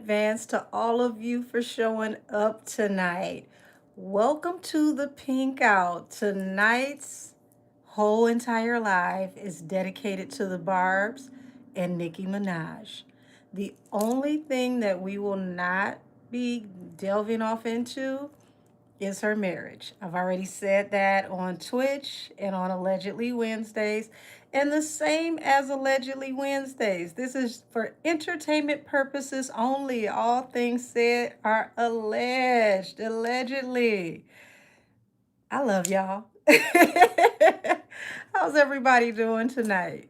advance to all of you for showing up tonight. Welcome to the Pinkout. Tonight's whole entire live is dedicated to the Barbs and Nicki Minaj. The only thing that we will not be delving off into is her marriage. I've already said that on Twitch and on Allegedly Wednesdays, and the same as Allegedly Wednesdays. This is for entertainment purposes only. All things said are alleged, allegedly. I love y'all. How's everybody doing tonight?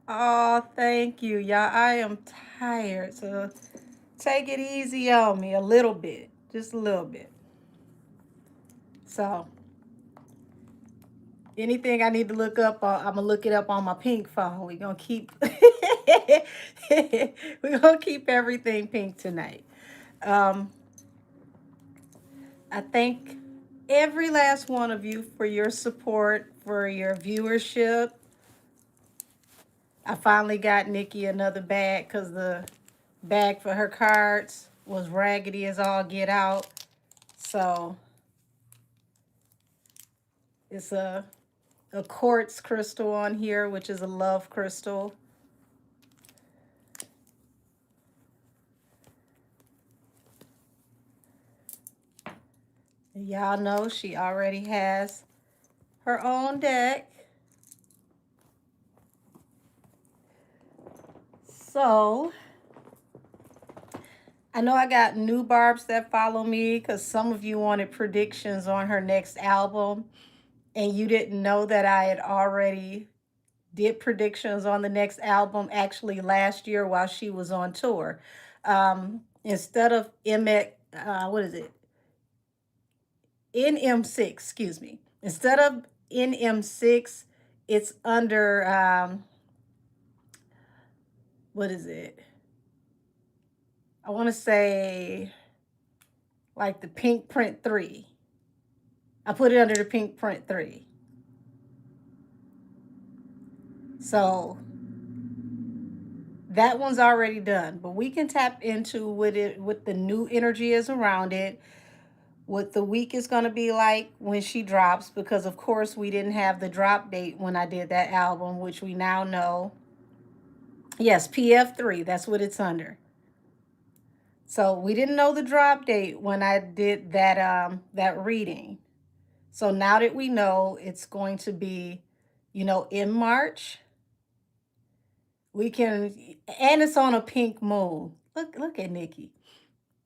Oh, thank you, y'all. I am tired, so take it easy on me a little bit, just a little bit. So, anything I need to look up, I'm gonna look it up on my pink phone. We're gonna keep we're gonna keep everything pink tonight. Um, I thank every last one of you for your support, for your viewership. I finally got Nikki another bag because the bag for her cards was raggedy as all get out. So it's a quartz crystal on here, which is a love crystal. Y'all know she already has her own deck. So I know I got new Barbs that follow me because some of you wanted predictions on her next album, and you didn't know that I had already did predictions on the next album actually last year while she was on tour. Instead of what is it? NM6, excuse me. Instead of NM6, it's under what is it? I want to say like the Pink Print 3. I put it under the Pink Print 3. So that one's already done, but we can tap into what the new energy is around it, what the week is going to be like when she drops, because of course we didn't have the drop date when I did that album, which we now know. Yes, PF3, that's what it's under. So we didn't know the drop date when I did that reading. So now that we know it's going to be, in March, we can, and it's on a pink moon. Look at Nikki.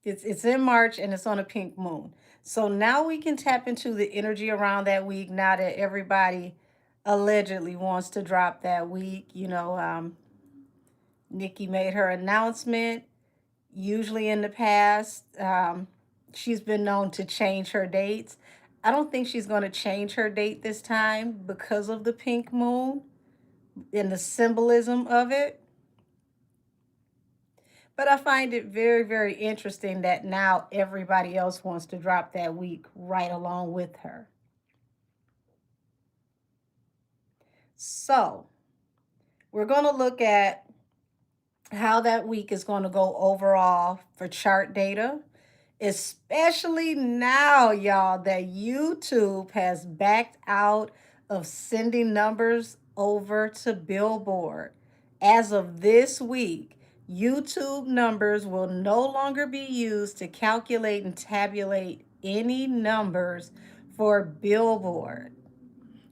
It's in March and it's on a pink moon. So now we can tap into the energy around that week now that everybody allegedly wants to drop that week. Nikki made her announcement. Usually in the past, she's been known to change her dates. I don't think she's going to change her date this time because of the pink moon and the symbolism of it. But I find it very, very interesting that now everybody else wants to drop that week right along with her. So we're going to look at how that week is going to go overall for chart data, especially now, y'all, that YouTube has backed out of sending numbers over to Billboard. As of this week, YouTube numbers will no longer be used to calculate and tabulate any numbers for Billboard.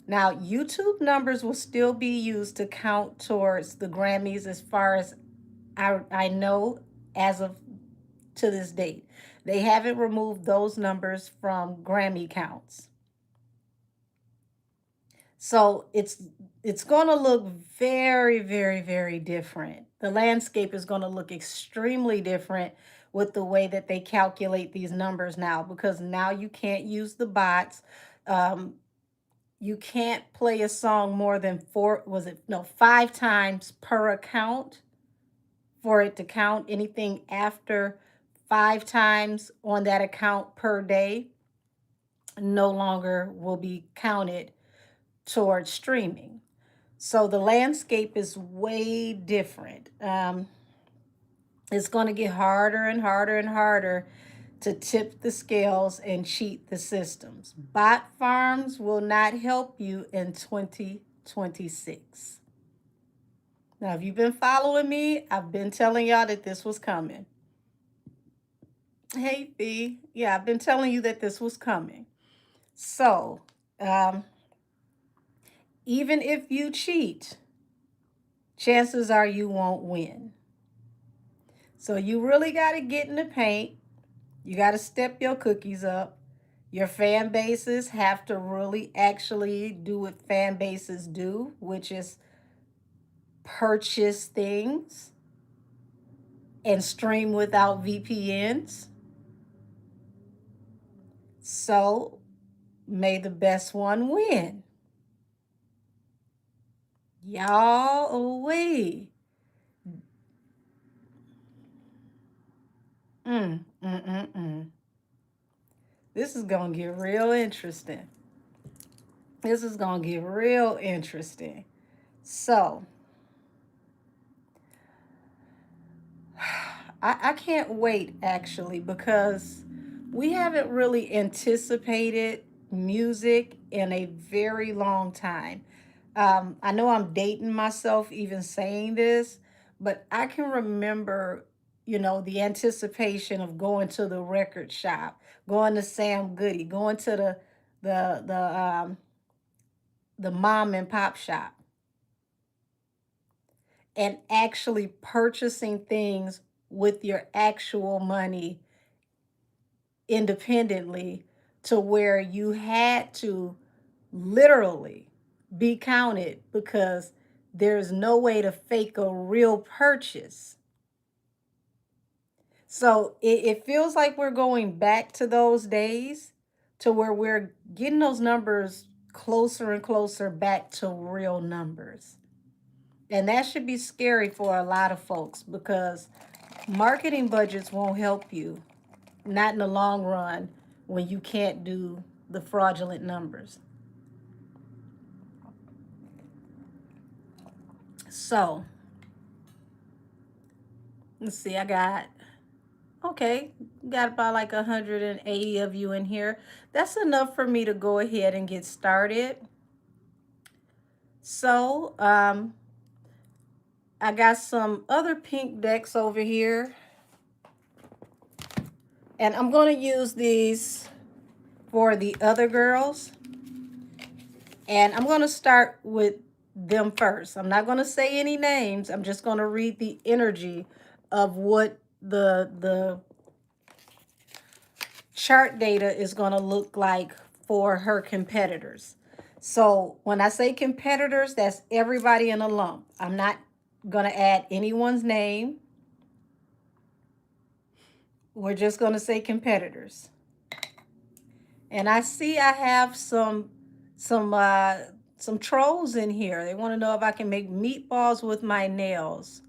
Now, YouTube numbers will still be used to count towards the Grammys as far as I know as of to this date. They haven't removed those numbers from Grammy counts. So it's going to look very, very, very different. The landscape is going to look extremely different with the way that they calculate these numbers now, because now you can't use the bots. You can't play a song more than 5 times per account for it to count. Anything after 5 times on that account per day no longer will be counted towards streaming. So the landscape is way different. It's going to get harder and harder and harder to tip the scales and cheat the systems. Bot farms will not help you in 2026. Now, if you've been following me, I've been telling y'all that this was coming. Hey, Fee. Yeah, I've been telling you that this was coming. So, um, even if you cheat, chances are you won't win. So, you really got to get in the paint. You got to step your cookies up. Your fan bases have to really actually do what fan bases do, which is purchase things and stream without VPNs. So may the best one win. Y'all away. Mm, mm, mm, mm. This is going to get real interesting. This is going to get real interesting. So, I can't wait actually because we haven't really anticipated music in a very long time. I know I'm dating myself even saying this, but I can remember, the anticipation of going to the record shop, going to Sam Goody, going to the mom and pop shop, and actually purchasing things with your actual money independently, to where you had to literally be counted because there's no way to fake a real purchase. So it feels like we're going back to those days, to where we're getting those numbers closer and closer back to real numbers. And that should be scary for a lot of folks because marketing budgets won't help you, not in the long run, when you can't do the fraudulent numbers. So, let's see, got about like 180 of you in here. That's enough for me to go ahead and get started. So, I got some other pink decks over here. And I'm going to use these for the other girls. And I'm going to start with them first. I'm not going to say any names. I'm just going to read the energy of what the chart data is going to look like for her competitors. So when I say competitors, that's everybody in a lump. I'm not going to add anyone's name. We're just going to say competitors. And I see I have some trolls in here. They want to know if I can make meatballs with my nails.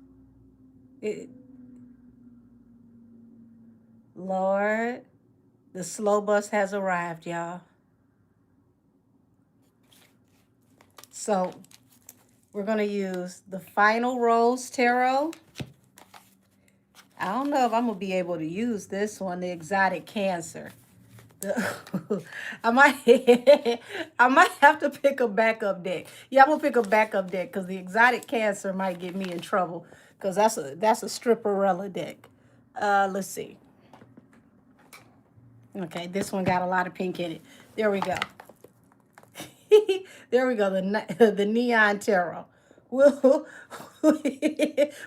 Lord, the slow bus has arrived, y'all. So we're going to use the Final Rose Tarot. I don't know if I'm going to be able to use this one, the Exotic Cancer. I might I might have to pick a backup deck. Yeah, I'm gonna pick a backup deck because the Exotic Cancer might get me in trouble because that's a stripperella deck. Let's see. Okay, this one got a lot of pink in it. There we go. There we go. The Neon Tarot. We'll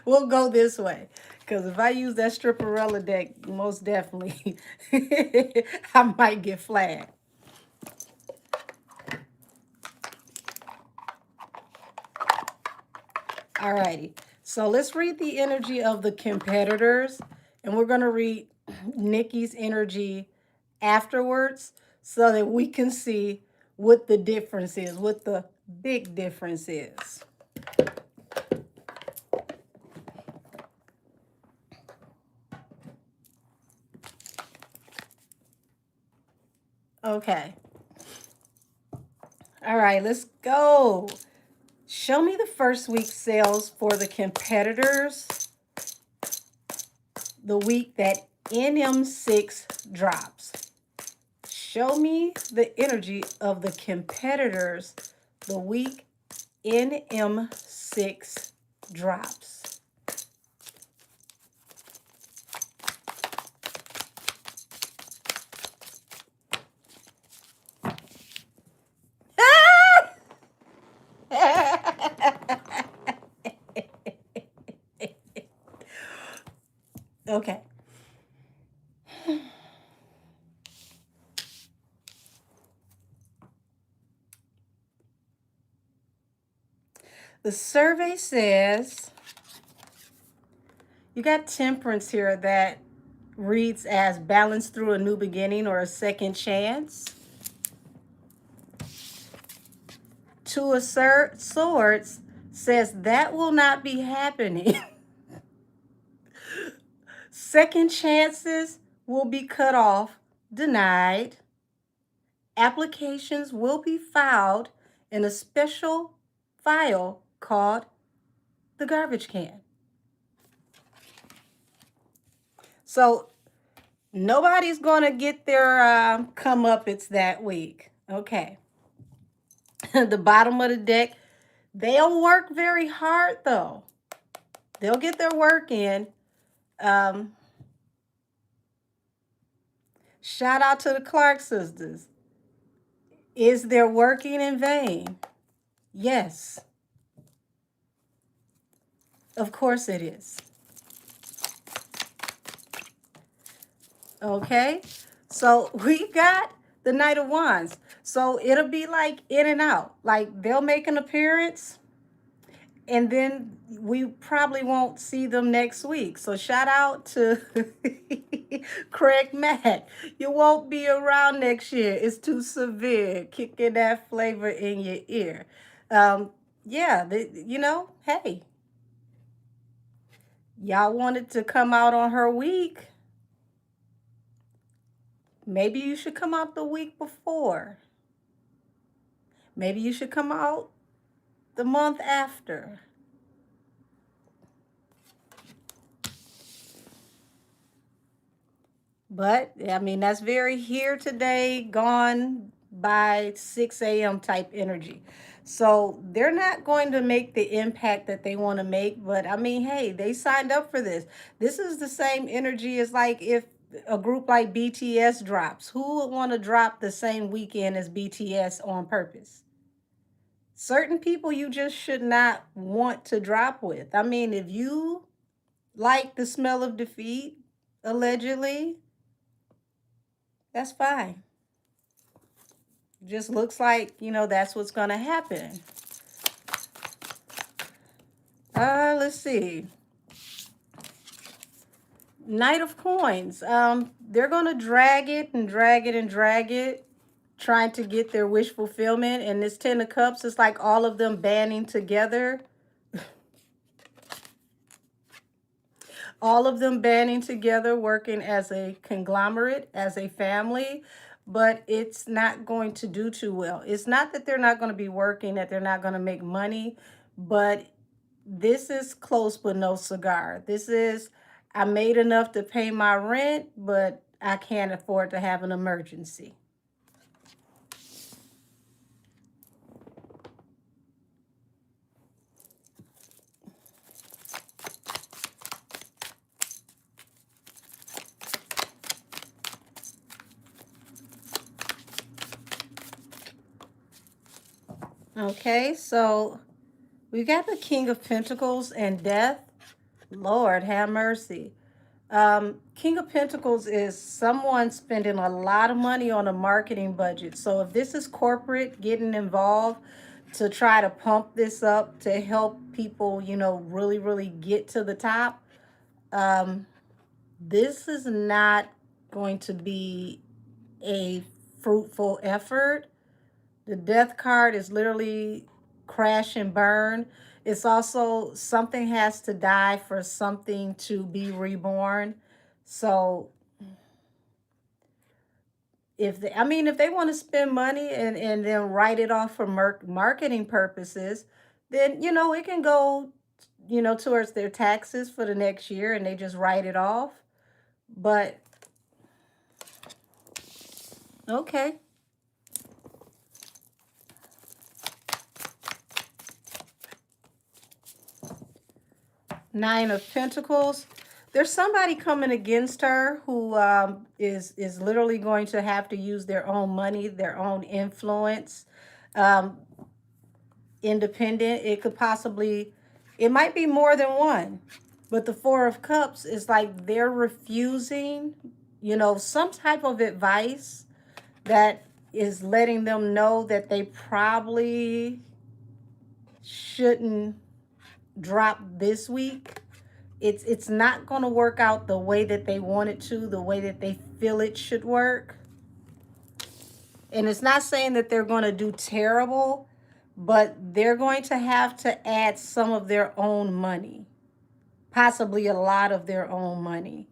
we'll go this way. Because if I use that stripperella deck, most definitely I might get flagged. Alrighty. So let's read the energy of the competitors. And we're going to read Nikki's energy afterwards so that we can see what the difference is, what the big difference is. Okay. All right, let's go. Show me the first week sales for the competitors the week that NM6 drops. Show me the energy of the competitors the week NM6 drops. Okay. The survey says you got temperance here that reads as balance through a new beginning or a second chance. Two of Swords says that will not be happening. Second chances will be cut off, denied. Applications will be filed in a special file called the garbage can. So nobody's going to get their comeuppance that week. Okay. The bottom of the deck, they'll work very hard though. They'll get their work in. Shout out to the Clark sisters. Is their working in vain? Yes. Of course it is. Okay. So we got the Knight of Wands. So it'll be like in and out. Like they'll make an appearance and then we probably won't see them next week. So shout out to Craig Mack. You won't be around next year. It's too severe. Kicking that flavor in your ear. Yeah, hey, y'all wanted to come out on her week. Maybe you should come out the week before. Maybe you should come out the month after. But, I mean, that's very here today, gone by 6 a.m. type energy. So they're not going to make the impact that they want to make. But, I mean, hey, they signed up for this. This is the same energy as like if a group like BTS drops. Who would want to drop the same weekend as BTS on purpose? Certain people you just should not want to drop with. I mean, if you like the smell of defeat, allegedly, that's fine. Just looks like, that's what's going to happen. Let's see. Knight of Coins. They're going to drag it and drag it and drag it, trying to get their wish fulfillment. And this Ten of Cups is like all of them banding together. All of them banding together, working as a conglomerate, as a family, but it's not going to do too well. It's not that they're not going to be working, that they're not going to make money, but this is close but no cigar. This is, I made enough to pay my rent, but I can't afford to have an emergency. Okay, so we got the King of Pentacles and Death. Lord, have mercy. King of Pentacles is someone spending a lot of money on a marketing budget. So if this is corporate getting involved to try to pump this up to help people, really, really get to the top, this is not going to be a fruitful effort. The Death card is literally crash and burn. It's also something has to die for something to be reborn. So if they want to spend money and then write it off for marketing purposes, then, it can go, towards their taxes for the next year and they just write it off. But okay. Nine of Pentacles. There's somebody coming against her who is literally going to have to use their own money, their own influence, um, independent. It might be more than one. But the Four of Cups is like they're refusing, some type of advice that is letting them know that they probably shouldn't drop this week. It's not going to work out the way that they want it to, the way that they feel it should work. And it's not saying that they're going to do terrible, but they're going to have to add some of their own money, possibly a lot of their own money.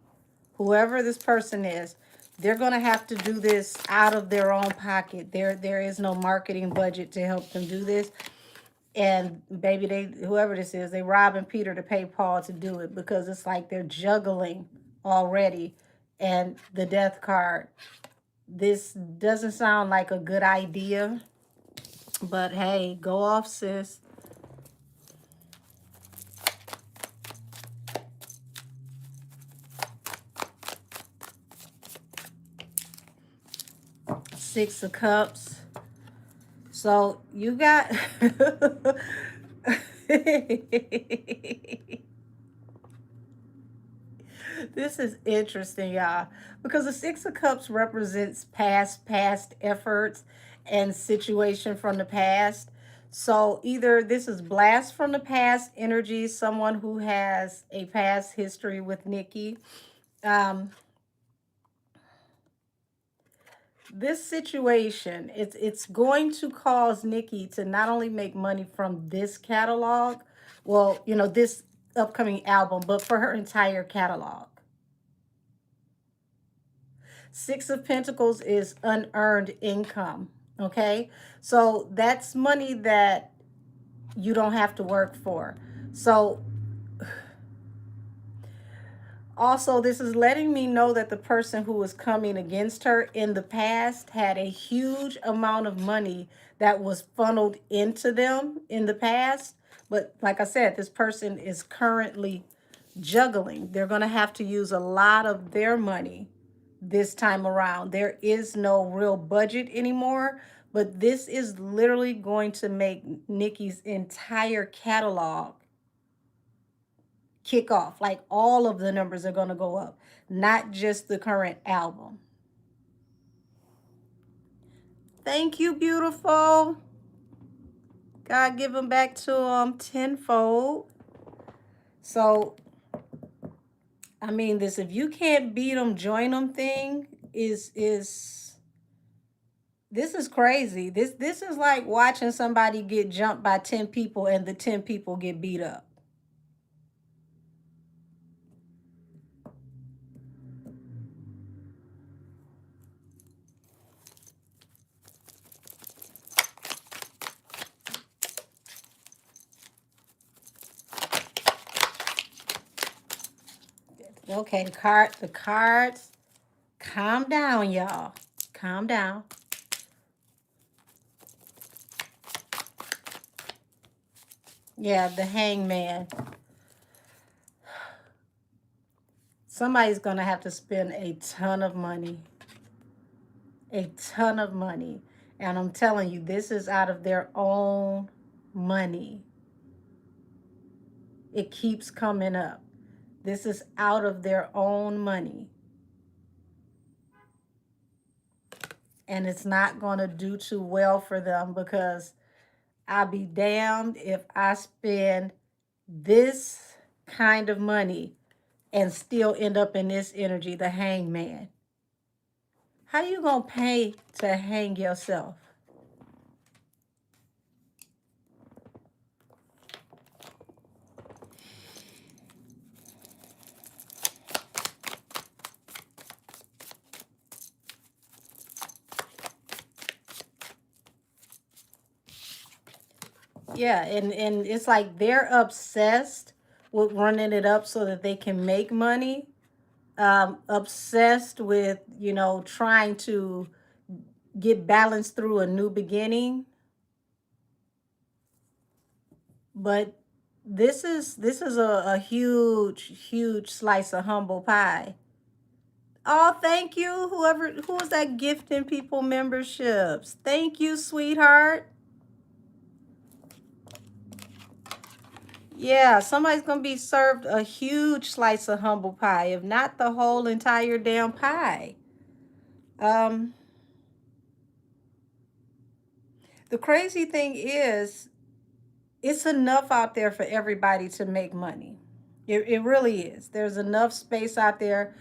Whoever this person is, they're going to have to do this out of their own pocket. There is no marketing budget to help them do this. And baby, whoever this is, they robbing Peter to pay Paul to do it, because it's like they're juggling already. And the Death card, this doesn't sound like a good idea, but hey, go off, sis. Six of Cups. So you got this is interesting, y'all, because the Six of Cups represents past efforts and situation from the past. So either this is blast from the past energy, someone who has a past history with Nikki. This situation, it's going to cause Nikki to not only make money from this catalog, well, this upcoming album, but for her entire catalog. Six of Pentacles is unearned income, okay? So that's money that you don't have to work for. So also, this is letting me know that the person who was coming against her in the past had a huge amount of money that was funneled into them in the past. But like I said, this person is currently juggling. They're going to have to use a lot of their money this time around. There is no real budget anymore, but this is literally going to make Nikki's entire catalog kick off. Like all of the numbers are going to go up, not just the current album. Thank you, beautiful. God give them back to them tenfold. So, I mean, this if you can't beat them, join them thing is this is crazy. This is like watching somebody get jumped by 10 people and the 10 people get beat up. Okay, the cards. Calm down, y'all. Calm down. Yeah, the Hangman. Somebody's going to have to spend a ton of money. A ton of money. And I'm telling you, this is out of their own money. It keeps coming up. This is out of their own money. And it's not going to do too well for them, because I'll be damned if I spend this kind of money and still end up in this energy, the Hangman. How you going to pay to hang yourself? Yeah, and it's like they're obsessed with running it up so that they can make money. Obsessed with, trying to get balance through a new beginning. But this is a huge slice of humble pie. Oh, thank you, who was that gifting people memberships. Thank you, sweetheart. Yeah, somebody's gonna be served a huge slice of humble pie, if not the whole entire damn pie. Um, the crazy thing is, it's enough out there for everybody to make money. It really is. There's enough space out there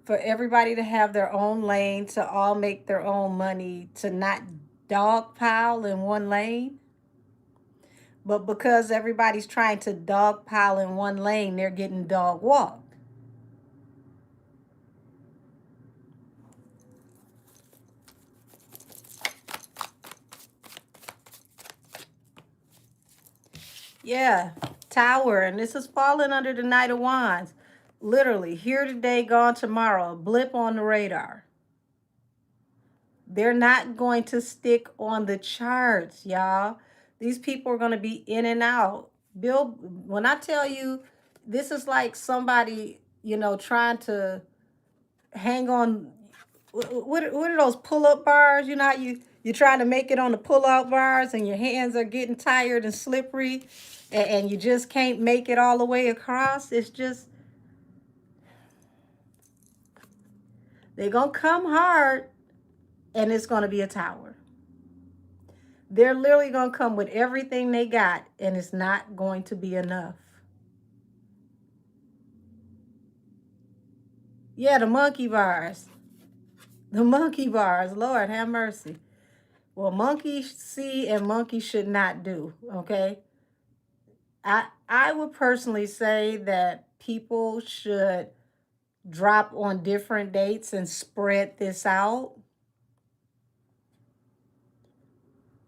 for everybody to have their own lane, to all make their own money, to not dogpile in one lane. But because everybody's trying to dogpile in one lane, they're getting dog walked. Yeah, Tower, and this is falling under the Knight of Wands. Literally, here today, gone tomorrow, a blip on the radar. They're not going to stick on the charts, y'all. These people are going to be in and out. Bill, when I tell you, this is like somebody, trying to hang on. What are those pull-up bars? You know how you're trying to make it on the pull-up bars and your hands are getting tired and slippery, and you just can't make it all the way across. It's just, they're going to come hard, and it's going to be a tower. They're literally going to come with everything they got, and it's not going to be enough. Yeah, the monkey bars. The monkey bars. Lord have mercy. Well, monkey see and monkey should not do, okay? I would personally say that people should drop on different dates and spread this out.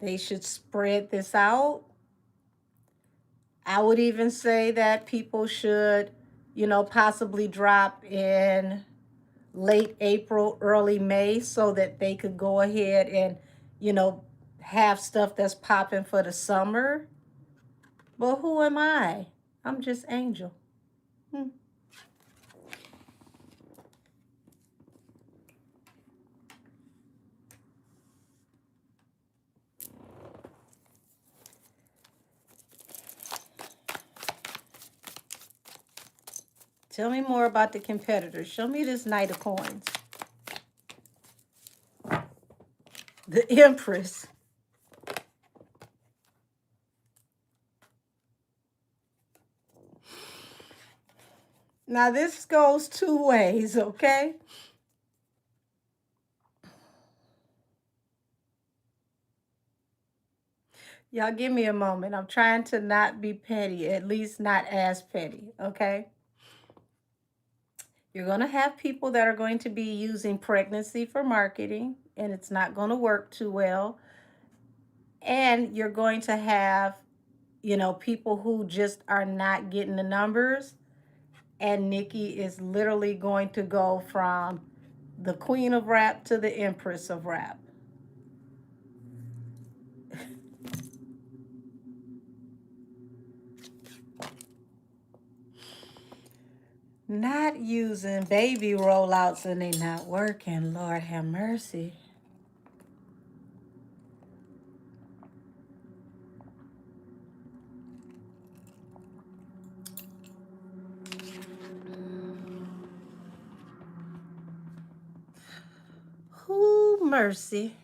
They should spread this out. I would even say that people should, possibly drop in late April, early May, so that they could go ahead and, you know, have stuff that's popping for the summer. But who am I? I'm just Angel. Hmm. Tell me more about the competitors. Show me this Knight of Coins. The Empress. Now, this goes two ways, okay? Y'all give me a moment. I'm trying to not be petty, at least not as petty, okay? You're going to have people that are going to be using pregnancy for marketing, and it's not going to work too well. And you're going to have, people who just are not getting the numbers. And Nikki is literally going to go from the queen of rap to the empress of rap. Not using baby rollouts and they not working. Lord have mercy. Who mercy.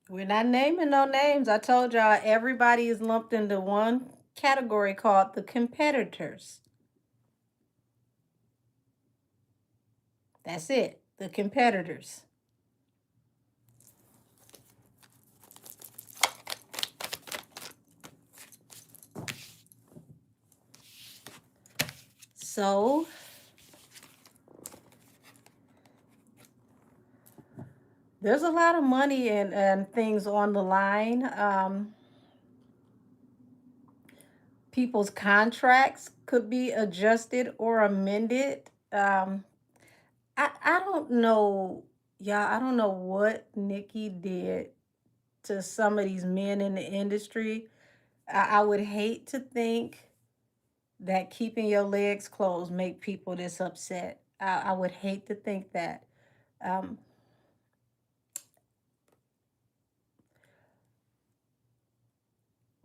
We're not naming no names. I told y'all everybody is lumped into one category called the competitors. That's it. The competitors. So There's a lot of money and things on the line. People's contracts could be adjusted or amended. I don't know, y'all. I don't know what Nikki did to some of these men in the industry. I would hate to think that keeping your legs closed make people this upset. I would hate to think that. Um,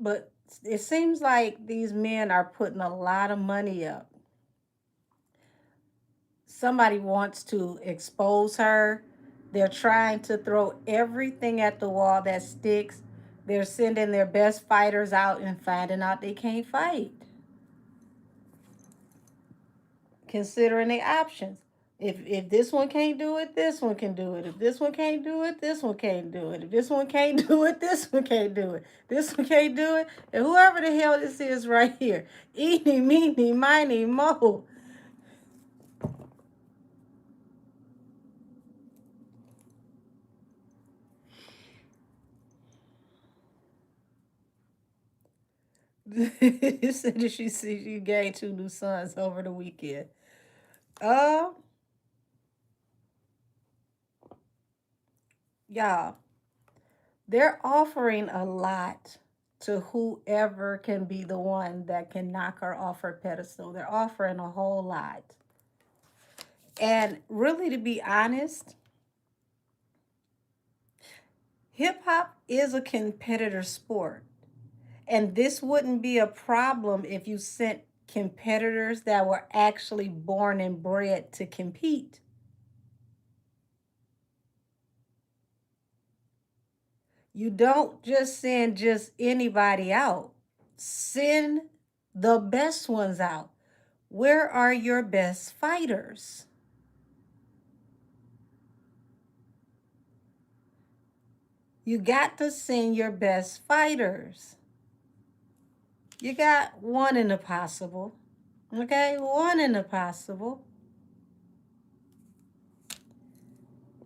but it seems like these men are putting a lot of money up. Somebody wants to expose her. They're trying to throw everything at the wall that sticks. They're sending their best fighters out and finding out they can't fight. Considering the options. If this one can't do it, this one can do it. If this one can't do it, this one can't do it. If this one can't do it, this one can't do it. This one can't do it. And whoever the hell this is right here. Eeny, meeny, miny, mo. Said that she gained 2 new sons over the weekend. Uh, y'all, they're offering a lot to whoever can be the one that can knock her off her pedestal. They're offering a whole lot. And really, to be honest, hip hop is a competitor sport. And this wouldn't be a problem if you sent competitors that were actually born and bred to compete. You don't just send just anybody out. Send the best ones out. Where are your best fighters? You got to send your best fighters. You got one in the possible. Okay, one in the possible.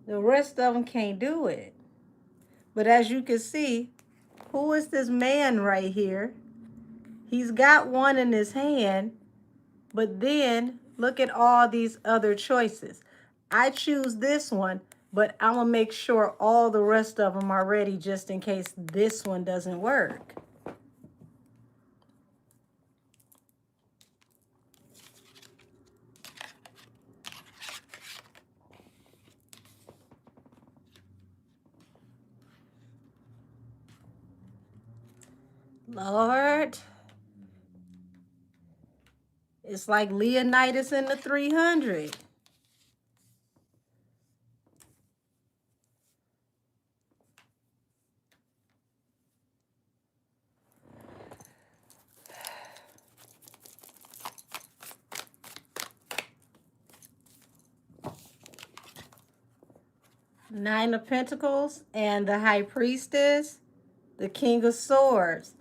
The rest of them can't do it. But as you can see, who is this man right here? He's got one in his hand, but then look at all these other choices. I choose this one, but I'm going to make sure all the rest of them are ready just in case this one doesn't work. Lord, it's like Leonidas in the 300. Nine of Pentacles and the High Priestess, the King of Swords.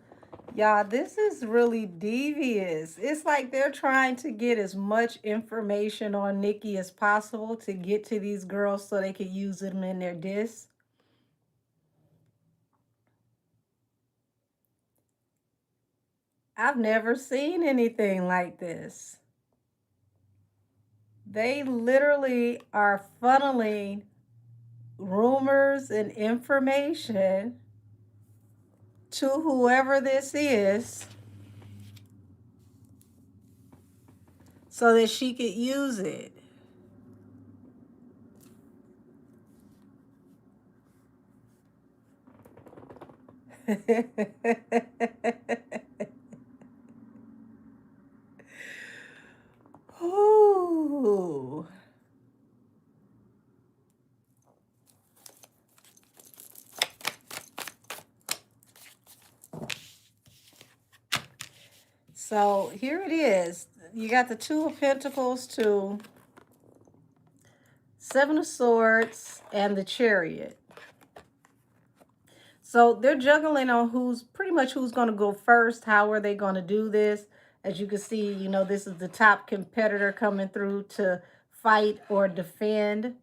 Y'all, this is really devious. It's like they're trying to get as much information on Nikki as possible to get to these girls so they could use them in their diss. I've never seen anything like this. They literally are funneling rumors and information to whoever this is so that she could use it. Ooh. So here it is. You got the Two of Pentacles to Seven of Swords and the Chariot. So they're juggling on who's pretty much who's going to go first. How are they going to do this? As you can see, you know, this is the top competitor coming through to fight or defend.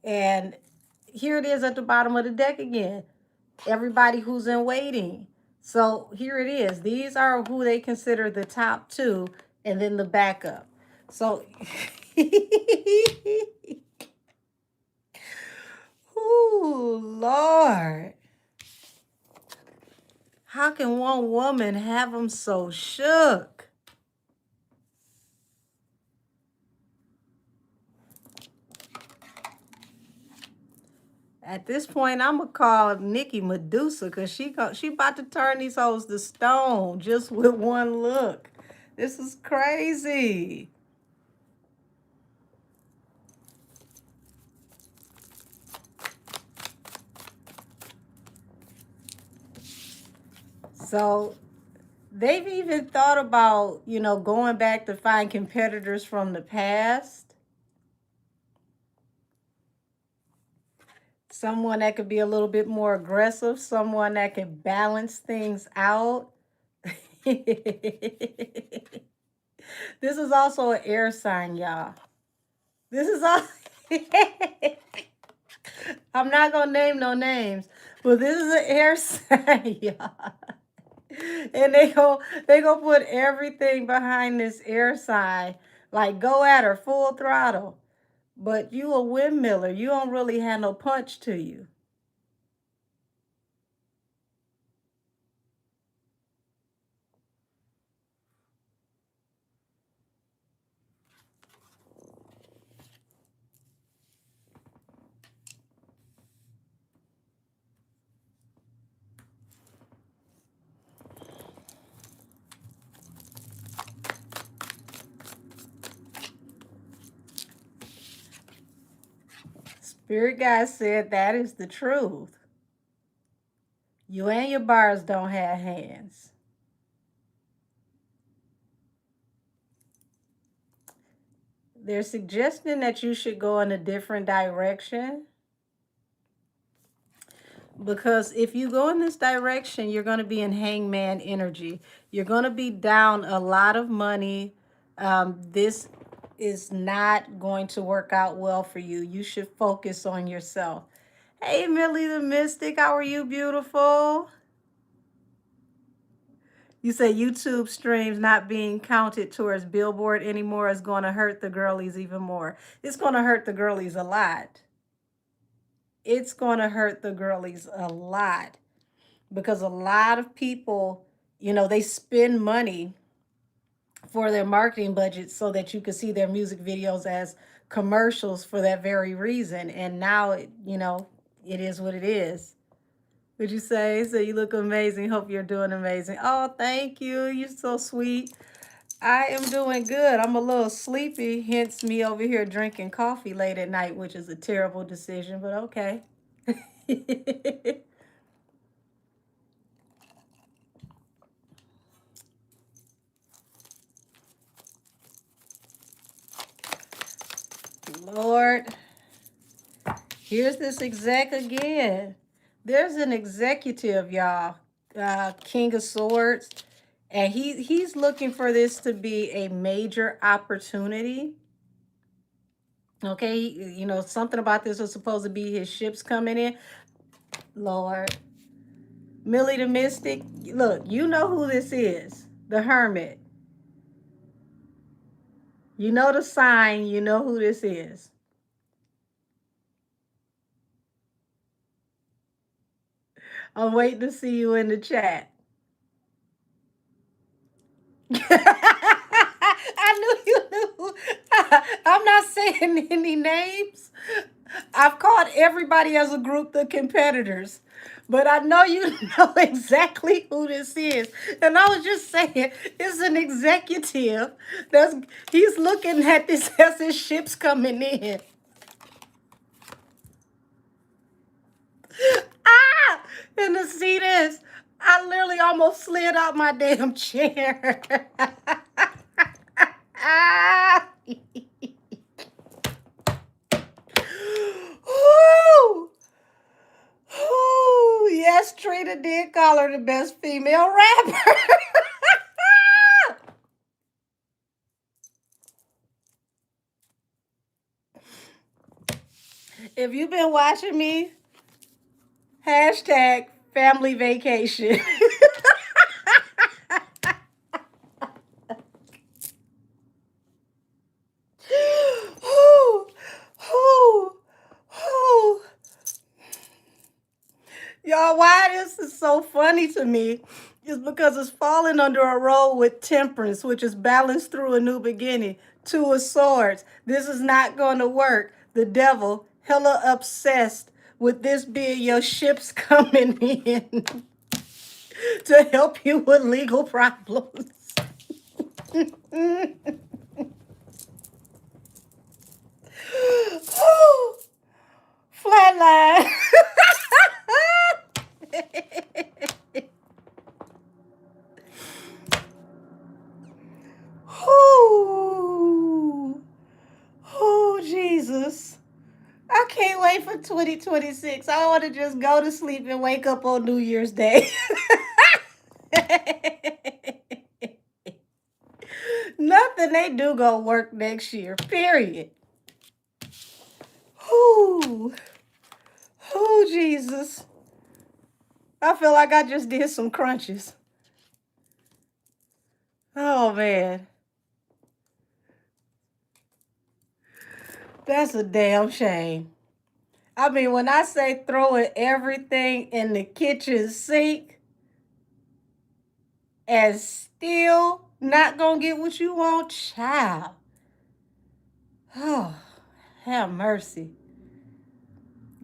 And here it is at the bottom of the deck again. Everybody who's in waiting. So here it is. These are who they consider the top two, and then the backup. So, ooh, Lord. How can one woman have them so shook? At this point, I'm gonna call Nikki Medusa because she about to turn these hoes to stone just with one look. This is crazy. So they've even thought about, going back to find competitors from the past. Someone that could be a little bit more aggressive, someone that could balance things out. This is also an air sign, y'all. This is all. I'm not gonna name no names, but this is an air sign, y'all. And they go put everything behind this air sign, like go at her full throttle. But you a windmiller, you don't really have no punch to you. Spirit guide said that is the truth. You and your bars don't have hands. They're suggesting that you should go in a different direction. Because if you go in this direction, you're going to be in hangman energy. You're going to be down a lot of money. This is not going to work out well for you. You should focus on yourself. Hey, Millie the Mystic, how are you, beautiful? You say YouTube streams not being counted towards Billboard anymore is going to hurt the girlies even more. It's going to hurt the girlies a lot. It's going to hurt the girlies a lot because a lot of people, they spend money for their marketing budget so that you can see their music videos as commercials for that very reason. And now, it is what it is. Would you say? So you look amazing. Hope you're doing amazing. Oh, thank you. You're so sweet. I am doing good. I'm a little sleepy, hence me over here drinking coffee late at night, which is a terrible decision, but okay. Lord, here's this exec again. There's an executive, y'all, King of Swords, and he's looking for this to be a major opportunity. Okay, something about this was supposed to be his ships coming in. Lord. Millie the Mystic, look, you know who this is. The Hermit. You know the sign, you know who this is. I'm waiting to see you in the chat. I knew you knew. I'm not saying any names. I've called everybody as a group the competitors. But I know you know exactly who this is. And I was just saying, it's an executive. He's looking at this as his ship's coming in. Ah! And to see this, I literally almost slid out my damn chair. Ah! Ooh! Ooh! Yes, Trina did call her the best female rapper. If you've been watching me, hashtag family vacation. Whew, whew, whew. Y'all, why this is so funny to me is because it's falling under a role with temperance, which is balanced through a new beginning. Two of swords. This is not going to work. The devil, hella obsessed with this being your ships coming in to help you with legal problems. Flatline. Oh, oh, Jesus. I can't wait for 2026. I want to just go to sleep and wake up on New Year's Day. Nothing they do go work next year, period. Oh, oh, Jesus. I feel like I just did some crunches. Oh, man. That's a damn shame. I mean, when I say throwing everything in the kitchen sink and still not gonna get what you want, child. Oh, have mercy.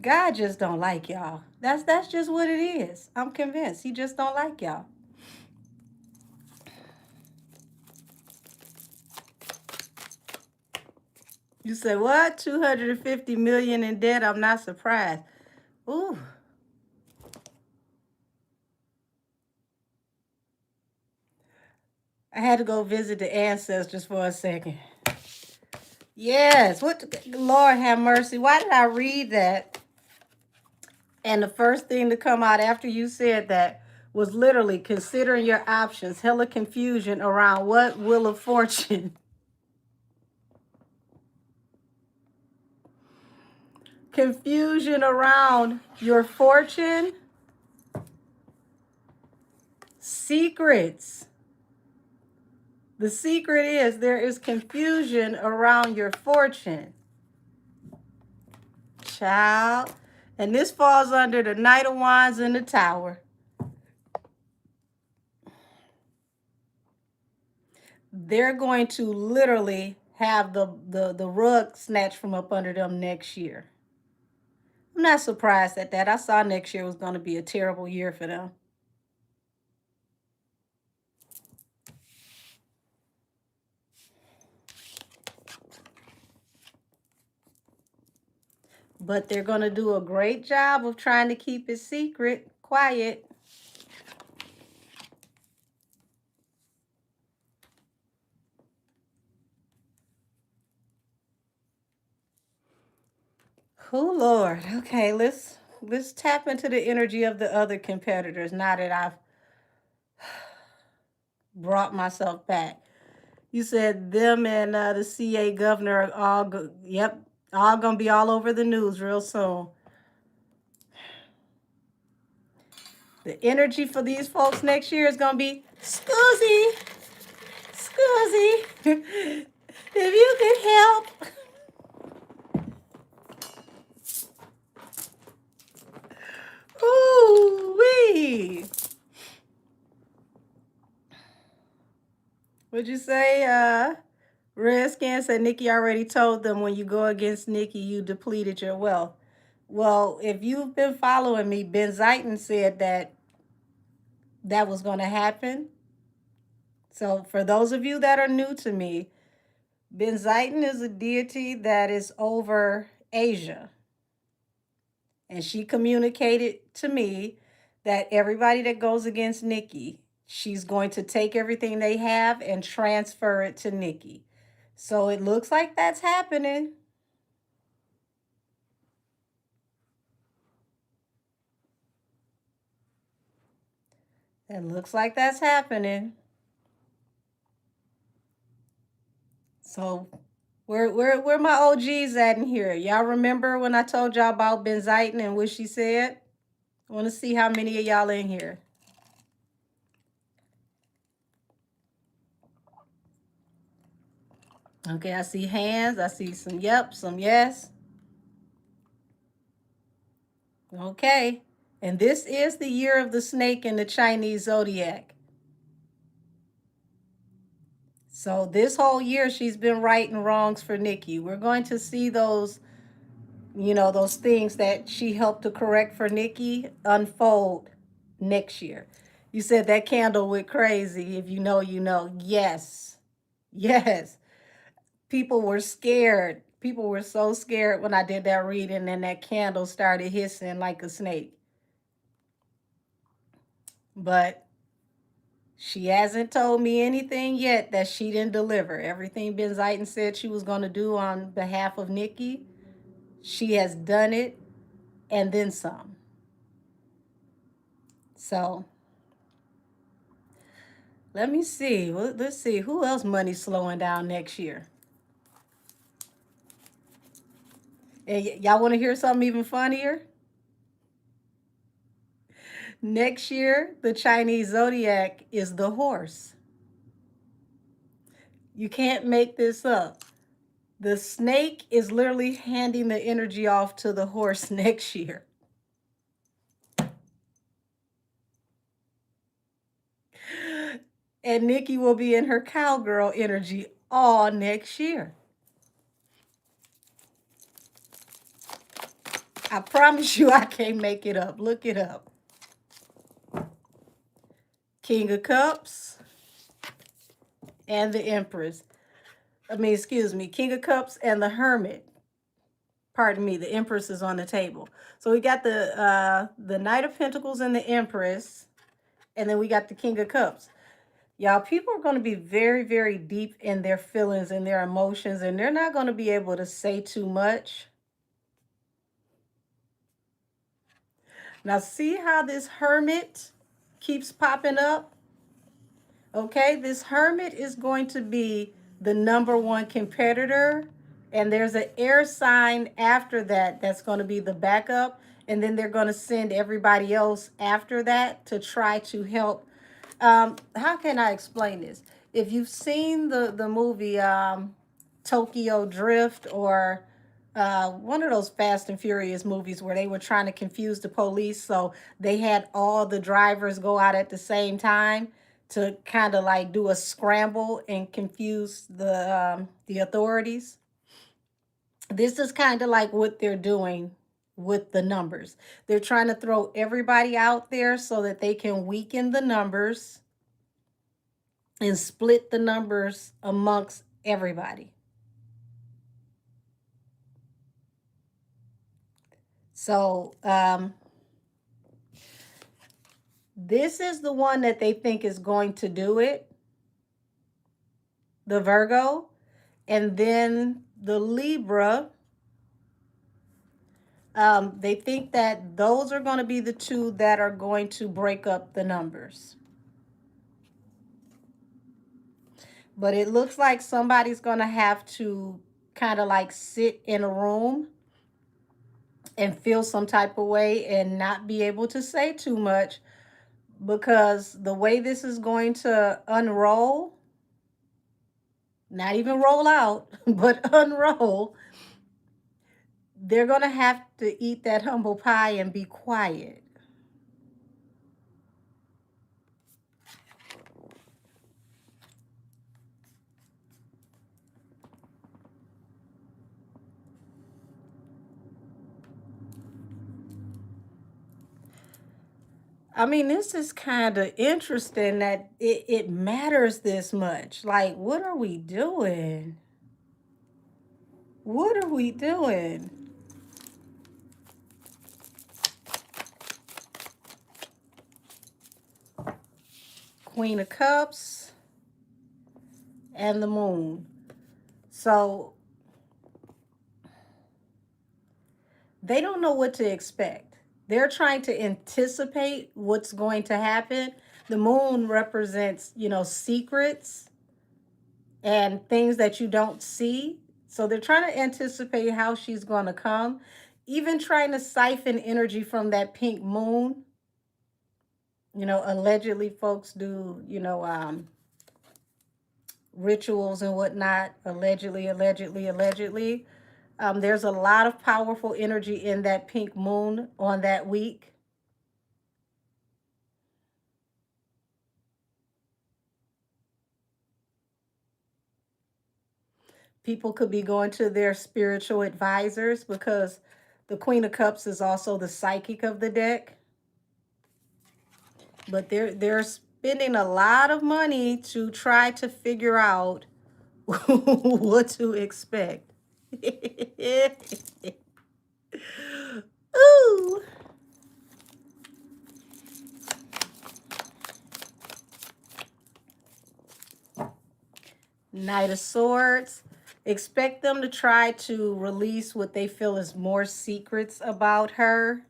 God just don't like y'all. That's just what it is. I'm convinced. He just don't like y'all. You say what? 250 million in debt? I'm not surprised. Ooh. I had to go visit the ancestors for a second. Yes. What? Lord have mercy. Why did I read that? And the first thing to come out after you said that was literally considering your options. Hella confusion around what Wheel of Fortune. Confusion around your fortune. Secrets. The secret is there is confusion around your fortune. Child. And this falls under the Knight of Wands in the Tower. They're going to literally have the rug snatched from up under them next year. I'm not surprised at that. I saw next year was going to be a terrible year for them. But they're going to do a great job of trying to keep it secret, quiet. Oh, Lord. Okay, let's tap into the energy of the other competitors now that I've brought myself back. You said them and the CA governor are all, yep, all going to be all over the news real soon. The energy for these folks next year is going to be, Scoozy, if you could help. Ooh-wee. What'd you say? Redskin said Nikki already told them when you go against Nikki, you depleted your wealth. Well, if you've been following me, Ben Zayton said that was going to happen. So for those of you that are new to me, Ben Zayton is a deity that is over Asia. And she communicated to me that everybody that goes against Nikki, she's going to take everything they have and transfer it to Nikki. So it looks like that's happening. It looks like that's happening. So Where my OGs at in here? Y'all remember when I told y'all about benzitin and what she said? I want to see how many of y'all in here. Okay, I see hands. I see some yep, some yes. Okay. And this is the year of the snake in the Chinese zodiac. So this whole year she's been righting wrongs for Nikki. We're going to see those, those things that she helped to correct for Nikki unfold next year. You said that candle went crazy. If you know, you know. Yes. Yes. People were scared. People were so scared when I did that reading and that candle started hissing like a snake. But she hasn't told me anything yet that she didn't deliver. Everything Ben Zayton said she was going to do on behalf of Nikki, she has done it and then some. So let me see. Let's see who else money's slowing down next year. And y'all want to hear something even funnier? Next year, the Chinese zodiac is the horse. You can't make this up. The snake is literally handing the energy off to the horse next year. And Nikki will be in her cowgirl energy all next year. I promise you I can't make it up. Look it up. King of Cups and the Empress. Excuse me, King of Cups and the Hermit. Pardon me, the Empress is on the table. So we got the Knight of Pentacles and the Empress, and then we got the King of Cups. Y'all, people are going to be very, very deep in their feelings and their emotions, and they're not going to be able to say too much. Now, see how this Hermit keeps popping up? Okay, this Hermit is going to be the #1 competitor, and there's an air sign after that that's going to be the backup, and then they're going to send everybody else after that to try to help. How can I explain this? If you've seen the movie Tokyo Drift, or one of those Fast and Furious movies where they were trying to confuse the police, so they had all the drivers go out at the same time to kind of like do a scramble and confuse the authorities. This is kind of like what they're doing with the numbers. They're trying to throw everybody out there so that they can weaken the numbers and split the numbers amongst everybody. So this is the one that they think is going to do it, the Virgo, and then the Libra. They think that those are going to be the two that are going to break up the numbers. But it looks like somebody's going to have to kind of like sit in a room and feel some type of way and not be able to say too much, because the way this is going to unroll, not even roll out, but unroll, they're going to have to eat that humble pie and be quiet. I mean, this is kind of interesting that it matters this much. Like, what are we doing? What are we doing? Queen of Cups and the Moon. So they don't know what to expect. They're trying to anticipate what's going to happen. The Moon represents, secrets and things that you don't see. So they're trying to anticipate how she's going to come, even trying to siphon energy from that pink moon. You know, allegedly folks do, rituals and whatnot. Allegedly. There's a lot of powerful energy in that pink moon on that week. People could be going to their spiritual advisors because the Queen of Cups is also the psychic of the deck. But they're spending a lot of money to try to figure out what to expect. Ooh. Knight of Swords. Expect them to try to release what they feel is more secrets about her.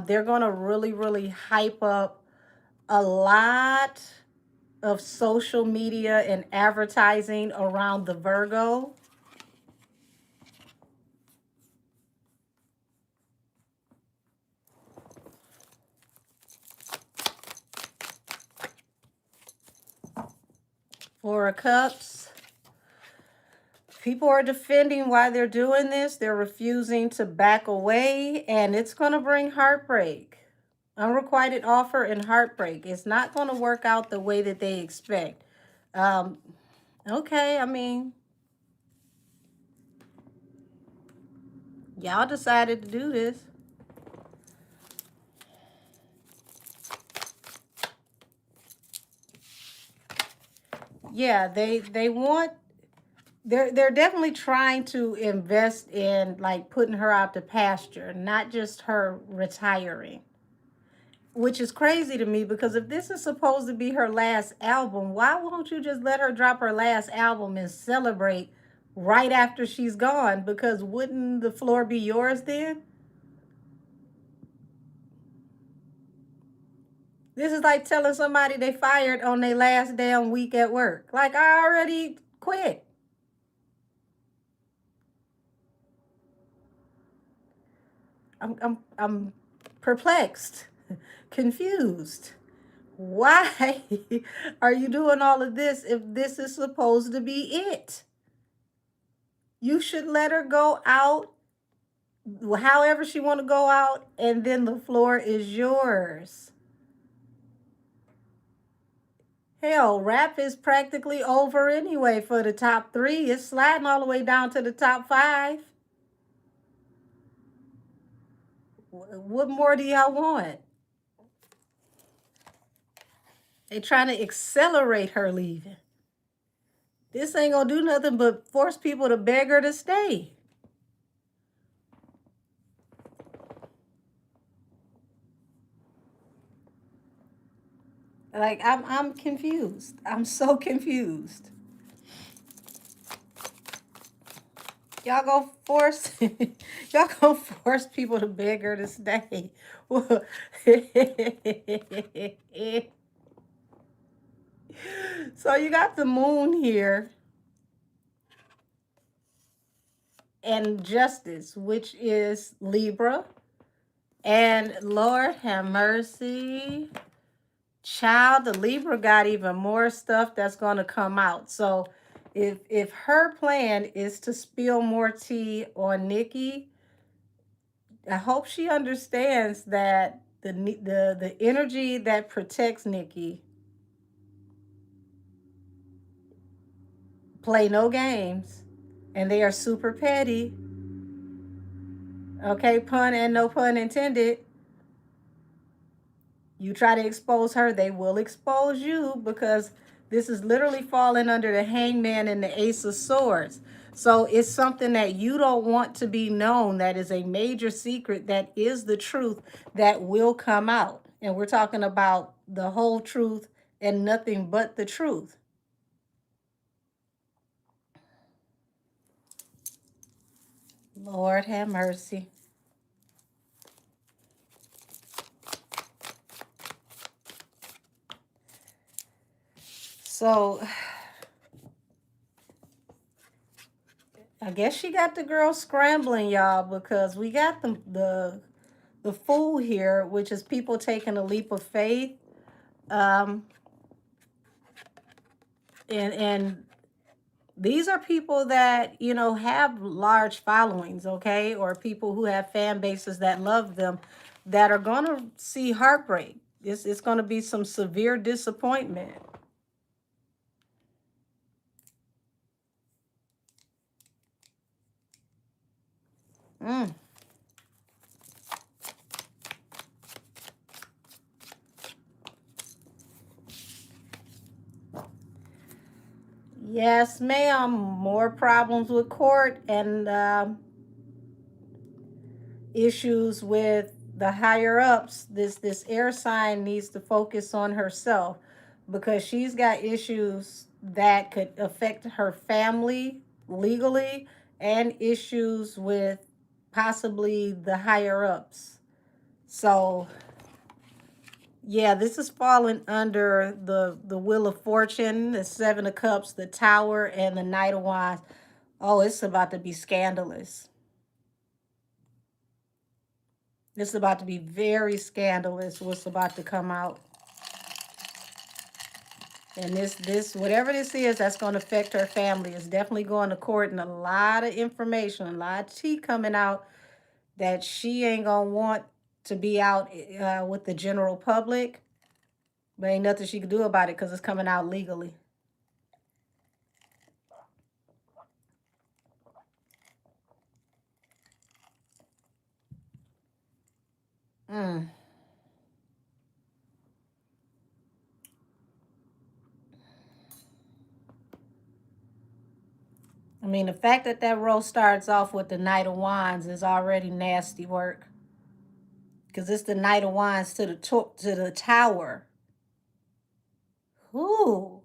They're going to really, really hype up a lot of social media and advertising around the Virgo. Four of Cups. People are defending why they're doing this. They're refusing to back away, and it's going to bring heartbreak. Unrequited offer and heartbreak. It's not going to work out the way that they expect. Okay, I mean, y'all decided to do this. Yeah, they want, they're definitely trying to invest in like putting her out to pasture, not just her retiring. Which is crazy to me because if this is supposed to be her last album, why won't you just let her drop her last album and celebrate right after she's gone? Because wouldn't the floor be yours then? This is like telling somebody they fired on their last damn week at work. Like, I already quit. I'm perplexed, confused. Why are you doing all of this if this is supposed to be it? You should let her go out however she want to go out, and then the floor is yours. Hell, rap is practically over anyway for the top three. It's sliding all the way down to the top five. What more do y'all want? They trying to accelerate her leaving. This ain't gonna do nothing but force people to beg her to stay. Like, I'm confused. I'm so confused. Y'all gonna force y'all gonna force people to beg her to stay. So you got the moon here and justice, which is Libra. And Lord have mercy. Child, the Libra got even more stuff that's going to come out. So if her plan is to spill more tea on Nikki, I hope she understands that the energy that protects Nikki play no games, and they are super petty. Okay, pun and no pun intended. You try to expose her, they will expose you because this is literally falling under the Hangman and the Ace of Swords. So it's something that you don't want to be known, that is a major secret, that is the truth that will come out. And we're talking about the whole truth and nothing but the truth. Lord have mercy. So I guess she got the girl scrambling, y'all, because we got the fool here, which is people taking a leap of faith. Um, and these are people that, you know, have large followings, okay, or people who have fan bases that love them, that are going to see heartbreak. It's going to be some severe disappointment. Mm. Yes, ma'am. More problems with court and issues with the higher ups. This air sign needs to focus on herself, because she's got issues that could affect her family legally, and issues with possibly the higher ups. So yeah, this is falling under the Wheel of Fortune, the Seven of Cups, the Tower, and the Knight of Wands. Oh, it's about to be scandalous. It's about to be very scandalous what's about to come out. And this whatever this is that's going to affect her family is definitely going to court, and a lot of information, a lot of tea coming out that she ain't going to want to be out with the general public. But ain't nothing she can do about it because it's coming out legally. Mm. I mean, the fact that that row starts off with the Knight of Wands is already nasty work, because it's the Knight of Wands to the Tower. Ooh.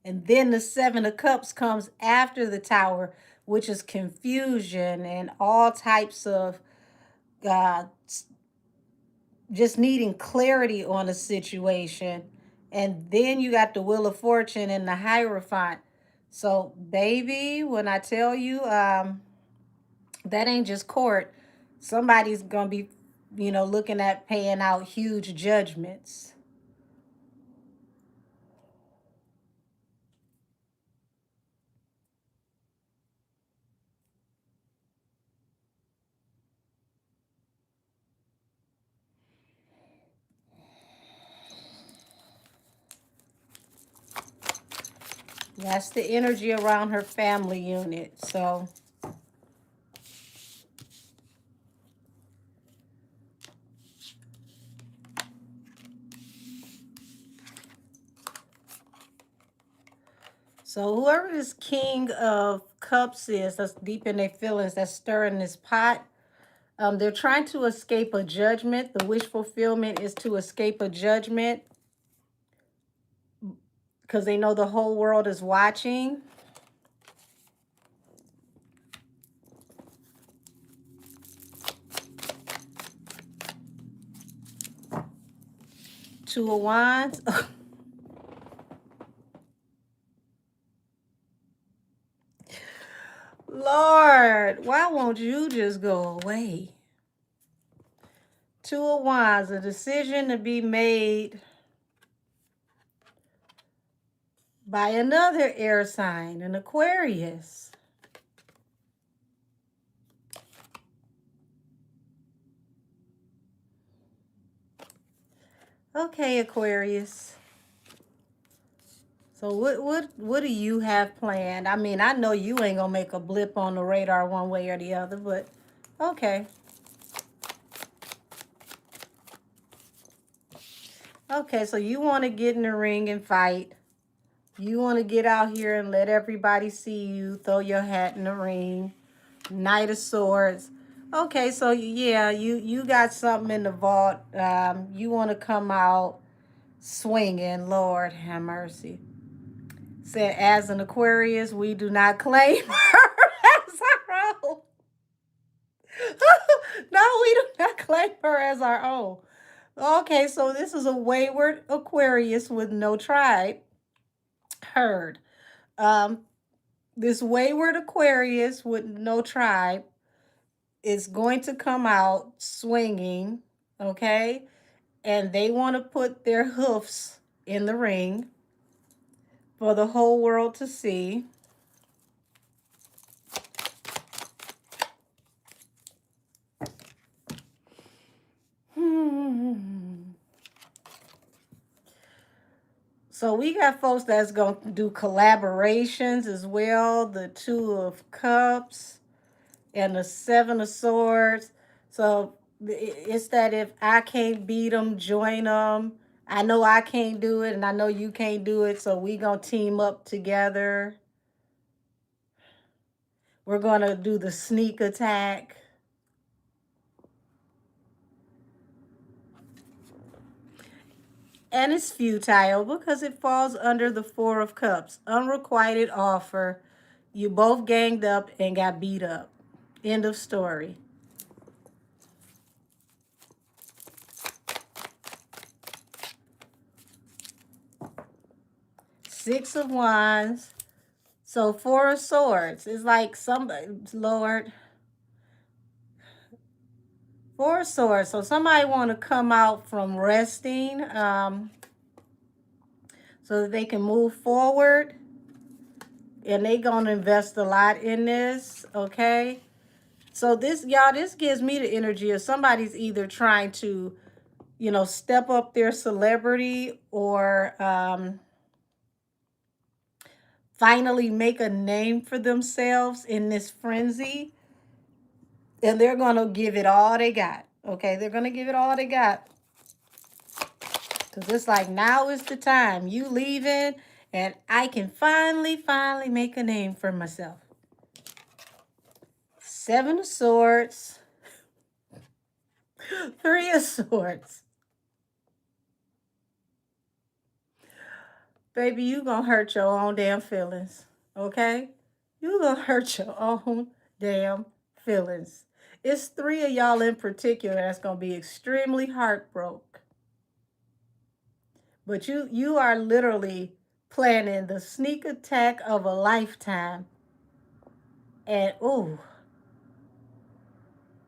And then the Seven of Cups comes after the Tower, which is confusion and all types of uh, just needing clarity on a situation. And then you got the Wheel of Fortune and the Hierophant. So, baby, when I tell you, that ain't just court. Somebody's gonna be, you know, looking at paying out huge judgments. That's the energy around her family unit. So whoever this King of Cups is, that's deep in their feelings, that's stirring this pot. They're trying to escape a judgment. The wish fulfillment is to escape a judgment because they know the whole world is watching. Two of Wands. Lord, why won't you just go away? Two of Wands, a decision to be made by another air sign, an Aquarius. Okay, Aquarius. So what do you have planned? I mean, I know you ain't gonna make a blip on the radar one way or the other, but okay. Okay, so you want to get in the ring and fight. You want to get out here and let everybody see you, throw your hat in the ring. Knight of Swords. Okay, so yeah, you got something in the vault. You want to come out swinging. Lord have mercy. Said, as an Aquarius, we do not claim her as our own. No, we do not claim her as our own. Okay, so this is a wayward Aquarius with no tribe. Heard. Um, This wayward Aquarius with no tribe is going to come out swinging, okay? And they want to put their hoofs in the ring for the whole world to see. So we got folks that's going to do collaborations as well. The Two of Cups and the Seven of Swords. So it's that if I can't beat them, join them. I know I can't do it and I know you can't do it. So we going to team up together. We're going to do the sneak attack. And it's futile because it falls under the Four of Cups. Unrequited offer. You both ganged up and got beat up. End of story. Six of Wands. So Four of Swords is like somebody, Lord. Four of Swords. So somebody want to come out from resting so that they can move forward. And they going to invest a lot in this, okay? So this, y'all, this gives me the energy of somebody's either trying to, you know, step up their celebrity or finally make a name for themselves in this frenzy. And they're going to give it all they got, okay? They're going to give it all they got. Because it's like, now is the time. You leaving, and I can finally make a name for myself. Seven of Swords. Three of Swords. Baby, you gonna hurt your own damn feelings, okay? You gonna hurt your own damn feelings. It's three of y'all in particular that's gonna be extremely heartbroken. But you are literally planning the sneak attack of a lifetime. And ooh,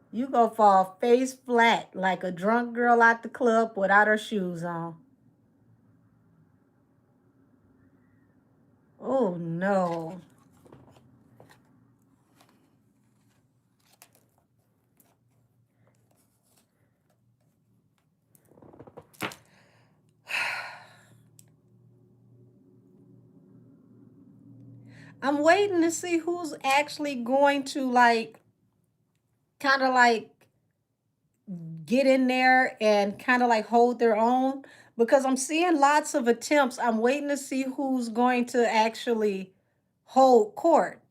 you gonna fall face flat like a drunk girl at the club without her shoes on. Oh no. I'm waiting to see who's actually going to like kind of like get in there and kind of like hold their own because I'm seeing lots of attempts. I'm waiting to see who's going to actually hold court.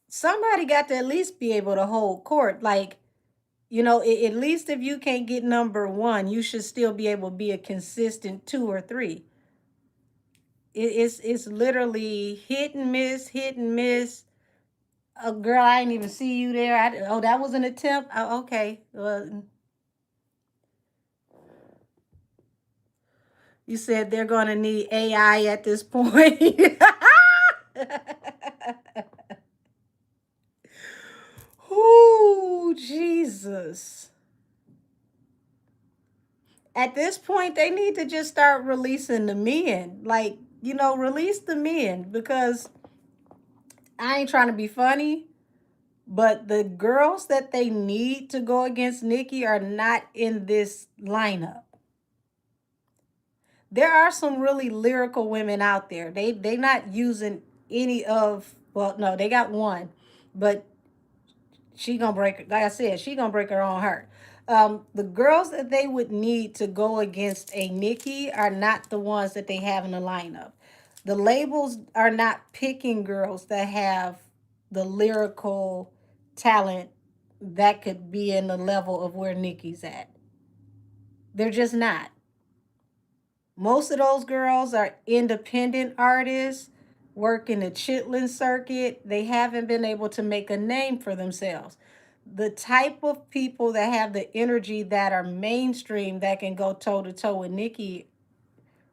Somebody got to at least be able to hold court. Like, you know, at least if you can't get number one, you should still be able to be a consistent two or three. It's literally hit and miss, hit and miss. Oh, girl, I didn't even see you there. Oh, that was an attempt. Oh, okay. You said they're going to need AI at this point. Oh, Jesus. At this point, they need to just start releasing the men. Like, you know, release the men because I ain't trying to be funny, but the girls that they need to go against Nikki are not in this lineup. There are some really lyrical women out there. They not using any of, well, no, they got one, but she gonna break, like I said, she gonna break her own heart. The girls that they would need to go against a Nikki are not the ones that they have in the lineup. The labels are not picking girls that have the lyrical talent that could be in the level of where Nikki's at. They're just not. Most of those girls are independent artists, working the chitlin circuit. They haven't been able to make a name for themselves. The type of people that have the energy that are mainstream that can go toe to toe with Nikki,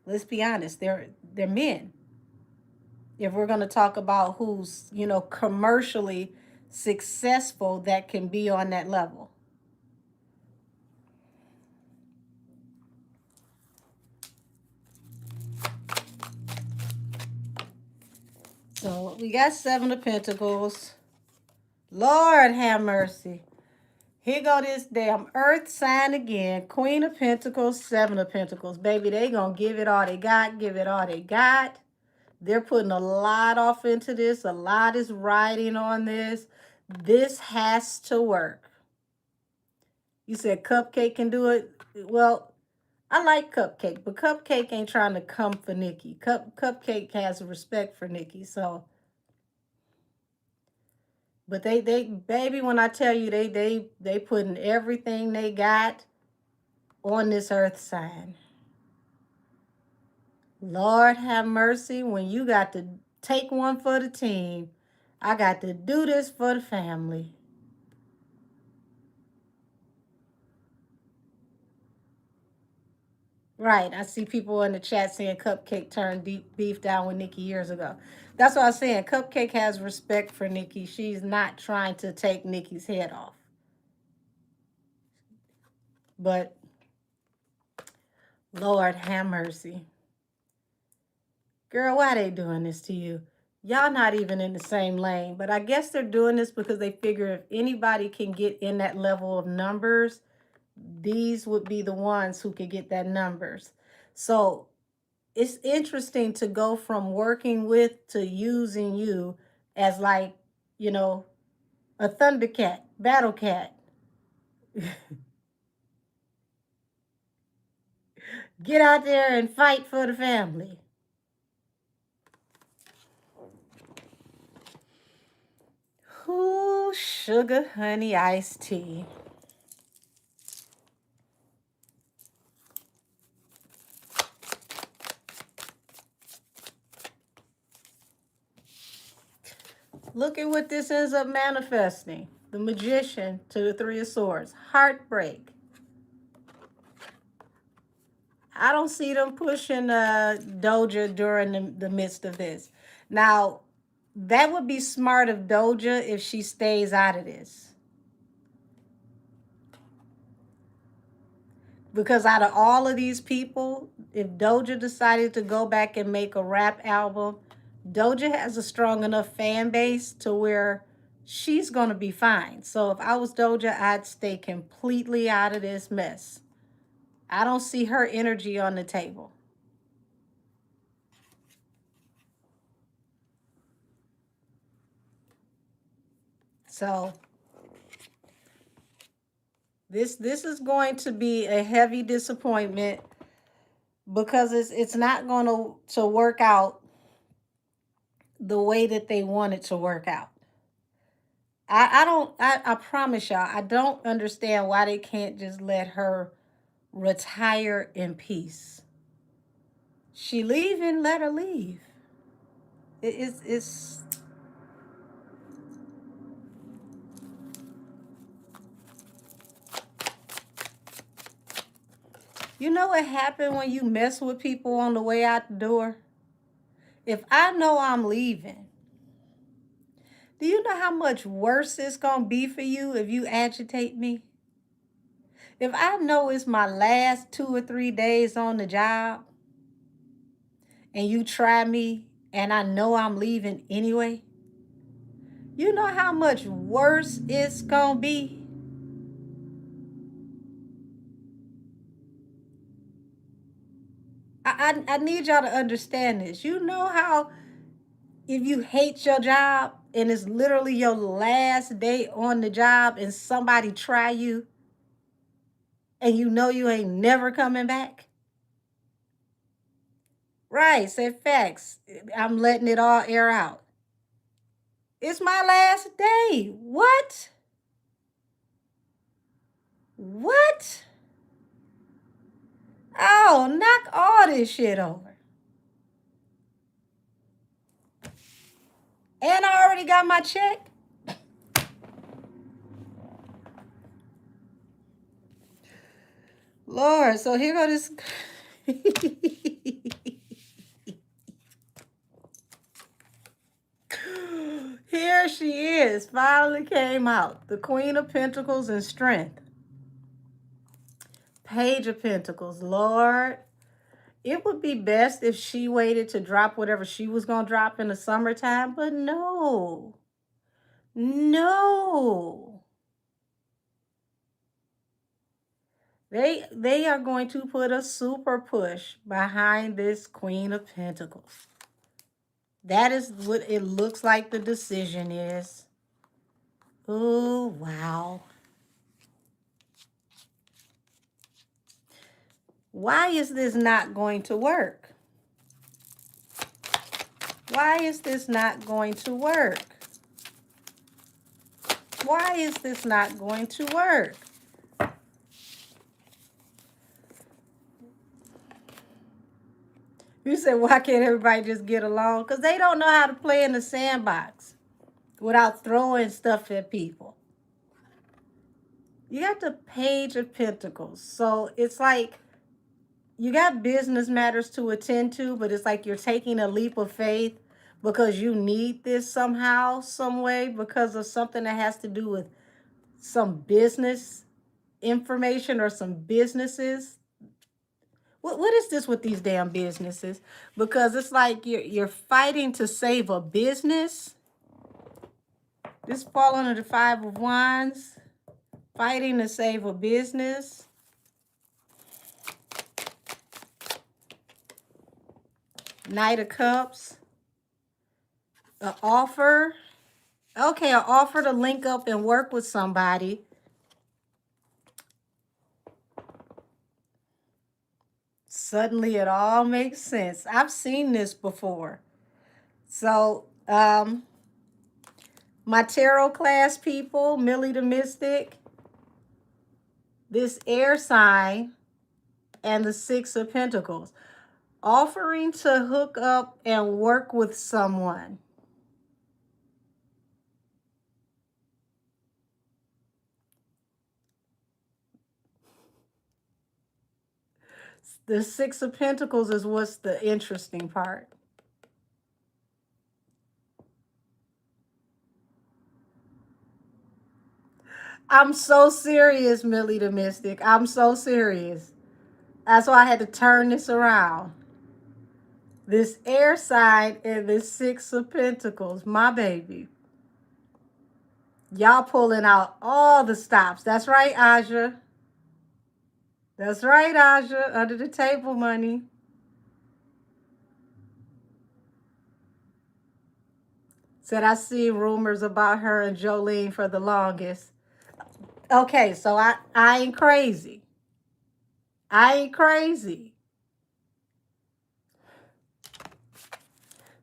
let's be honest, they're men. If we're going to talk about who's, commercially successful that can be on that level. So we got Seven of Pentacles. Lord have mercy. Here go this damn earth sign again. Queen of Pentacles, Seven of Pentacles. Baby, they gonna give it all they got, give it all they got. They're putting a lot off into this. A lot is riding on this. This has to work. You said Cupcake can do it. Well, I like Cupcake, but Cupcake ain't trying to come for Nikki. Cupcake has respect for Nikki, so. But they, baby, when I tell you they putting everything they got on this earth sign. Lord have mercy, when you got to take one for the team, I got to do this for the family. Right. I see people in the chat saying Cupcake turned deep beef down with Nikki years ago. That's what I was saying. Cupcake has respect for Nikki. She's not trying to take Nikki's head off. But Lord have mercy. Girl, why they doing this to you? Y'all not even in the same lane. But I guess they're doing this because they figure if anybody can get in that level of numbers, these would be the ones who could get that numbers. So it's interesting to go from working with to using you as like, a Thundercat, Battle Cat. Get out there and fight for the family. Ooh, sugar, honey, iced tea. Look at what this ends up manifesting. The Magician to the Three of Swords. Heartbreak. I don't see them pushing Doja during the midst of this. Now, that would be smart of Doja if she stays out of this. Because out of all of these people, if Doja decided to go back and make a rap album, Doja has a strong enough fan base to where she's going to be fine. So if I was Doja, I'd stay completely out of this mess. I don't see her energy on the table. So this is going to be a heavy disappointment because it's not going to work out the way that they want it to work out. I promise y'all, I don't understand why they can't just let her retire in peace. She leaving, let her leave. It's you know what happened when you mess with people on the way out the door? If I know I'm leaving, do you know how much worse it's gonna be for you if you agitate me? If I know it's my last 2 or 3 days on the job and you try me and I know I'm leaving anyway, you know how much worse it's gonna be? I need y'all to understand this. You know how if you hate your job and it's literally your last day on the job and somebody try you and you know you ain't never coming back? Right, say facts. I'm letting it all air out. It's my last day. What? What? Oh, knock all this shit over. And I already got my check. Lord, so here go this. Here she is. Finally came out. The Queen of Pentacles and Strength. Page of Pentacles. Lord, it would be best if she waited to drop whatever she was going to drop in the summertime, but no. No. They are going to put a super push behind this Queen of Pentacles. That is what it looks like the decision is. Oh, wow. Why is this not going to work? Why is this not going to work? Why is this not going to work? You said, why can't everybody just get along? Because they don't know how to play in the sandbox without throwing stuff at people. You got the Page of Pentacles. So it's like you got business matters to attend to, but it's like you're taking a leap of faith because you need this somehow, some way, because of something that has to do with some business information or some businesses. What is this with these damn businesses? Because it's like you're fighting to save a business. This fall under the Five of Wands. Fighting to save a business. Knight of Cups. An offer. Okay, an offer to link up and work with somebody. Suddenly it all makes sense. I've seen this before. So, my tarot class people, Millie the Mystic, this air sign, and the Six of Pentacles. Offering to hook up and work with someone. The Six of Pentacles is what's the interesting part. I'm so serious, Millie the Mystic. I'm so serious. That's why I had to turn this around. This air sign and this Six of Pentacles, my baby. Y'all pulling out all the stops. That's right, Aja. That's right, Aja. Under the table money. Said I see rumors about her and Jolene for the longest. Okay, so I ain't crazy. I ain't crazy.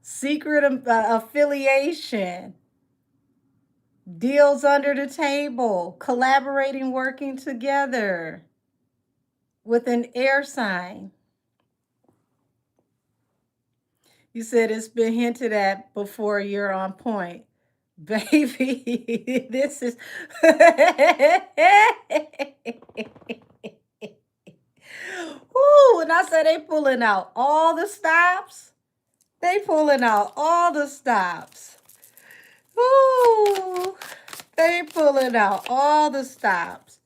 Secret affiliation. Deals under the table. Collaborating, working together. With an air sign. You said it's been hinted at before. You're on point. Baby, this is... Ooh, when I say they pulling out all the stops, they pulling out all the stops. Ooh, they pulling out all the stops.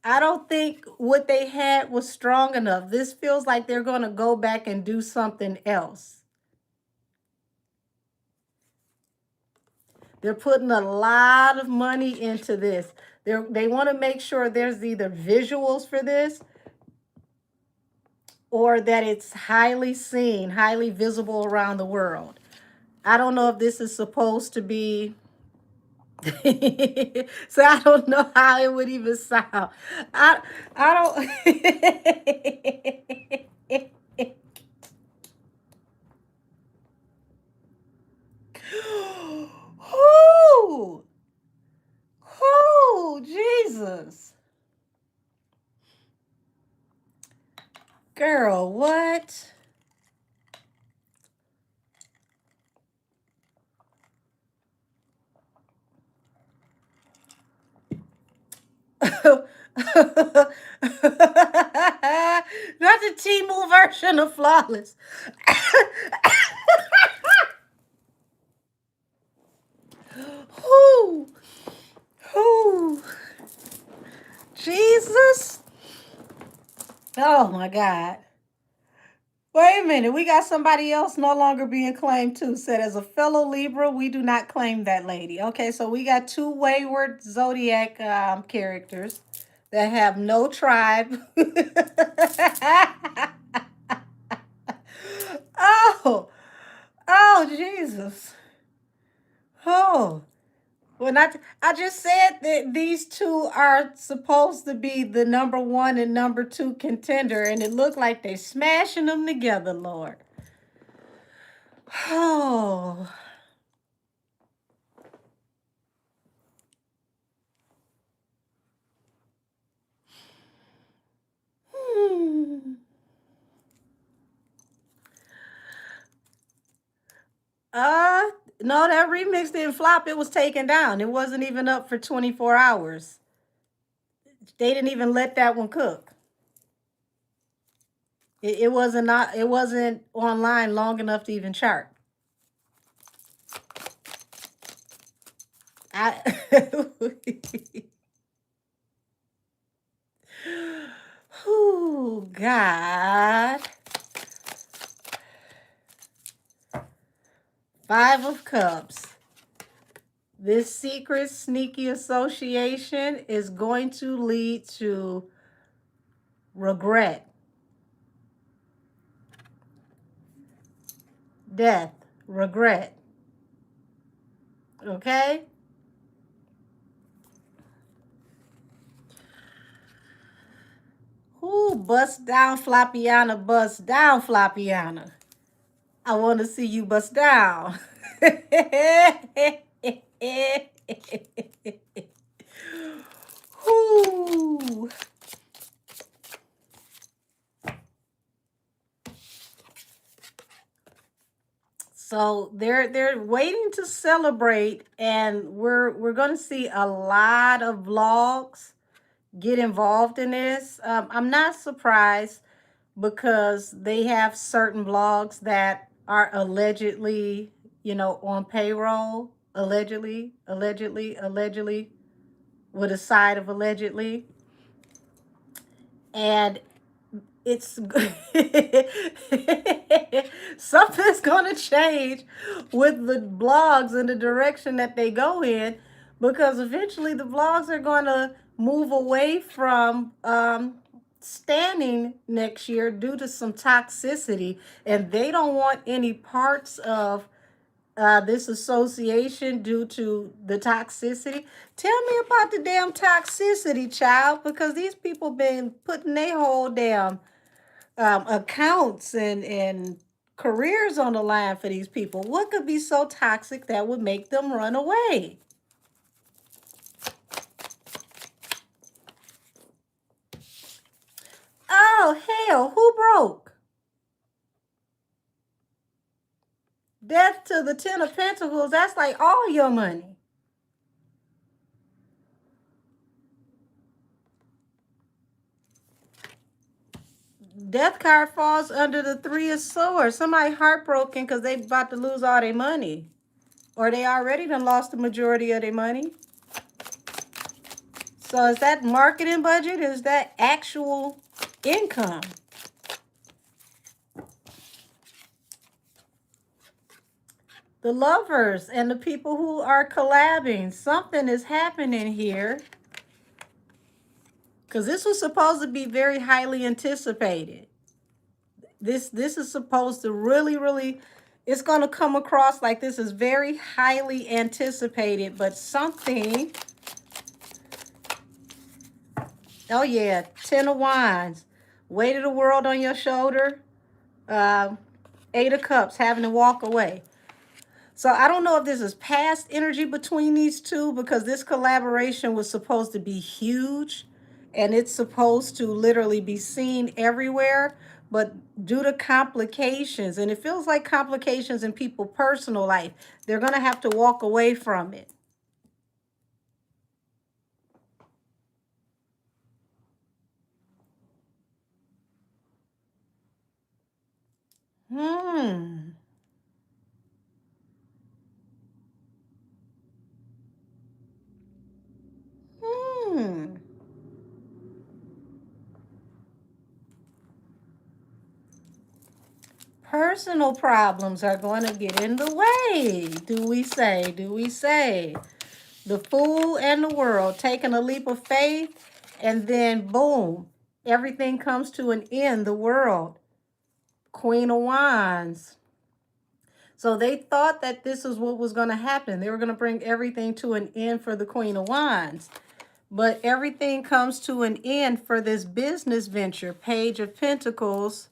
I don't think what they had was strong enough. This feels like they're going to go back and do something else. They're putting a lot of money into this. They want to make sure there's either visuals for this or that it's highly seen, highly visible around the world. I don't know if this is supposed to be... So I don't know how it would even sound. I don't... Whoo! Oh, Jesus. Girl, what? Not the Temu version of Flawless. Whoo! Whoo! Jesus! Oh my God. Wait a minute. We got somebody else no longer being claimed too. Said as a fellow Libra, we do not claim that lady. Okay, so we got two wayward zodiac characters that have no tribe. Oh, oh, Jesus. Oh. When I just said that these two are supposed to be the number one and number two contender, and it looked like they smashing them together, Lord. Oh. Hmm. Uh, no, that remix didn't flop. It was taken down. It wasn't even up for 24 hours. They didn't even let that one cook. It wasn't not. It wasn't online long enough to even chart. I. Oh God. Five of Cups. This secret, sneaky association is going to lead to regret, death, regret. Okay? Ooh, bust down, Floppiana, bust down, Floppiana. I want to see you bust down. Ooh. So they're waiting to celebrate, and we're going to see a lot of vlogs get involved in this. I'm not surprised because they have certain blogs that are allegedly, on payroll, allegedly, with a side of allegedly. And it's something's going to change with the blogs and the direction that they go in, because eventually the blogs are going to move away from standing next year due to some toxicity, and they don't want any parts of this association due to the toxicity. Tell me about the damn toxicity, child, because these people been putting their whole damn accounts and careers on the line for these people. What could be so toxic that would make them run away? Oh, hell, who broke? Death to the Ten of Pentacles. That's like all your money. Death card falls under the Three of Swords. Somebody heartbroken because they about to lose all their money. Or they already done lost the majority of their money. So is that marketing budget? Is that actual income? The lovers and the people who are collabing. Something is happening here. Because this was supposed to be very highly anticipated. This is supposed to really, it's going to come across like this is very highly anticipated, but something, oh yeah, Ten of Wands, weight of the world on your shoulder, Eight of Cups, having to walk away. So I don't know if this is past energy between these two, because this collaboration was supposed to be huge and it's supposed to literally be seen everywhere. But due to complications, and it feels like complications in people's personal life, they're going to have to walk away from it. Hmm. Personal problems are going to get in the way. Do we say? Do we say? The fool and the world taking a leap of faith, and then boom, everything comes to an end. The world, Queen of Wands. So they thought that this is what was going to happen. They were going to bring everything to an end for the Queen of Wands. But everything comes to an end for this business venture. Page of Pentacles.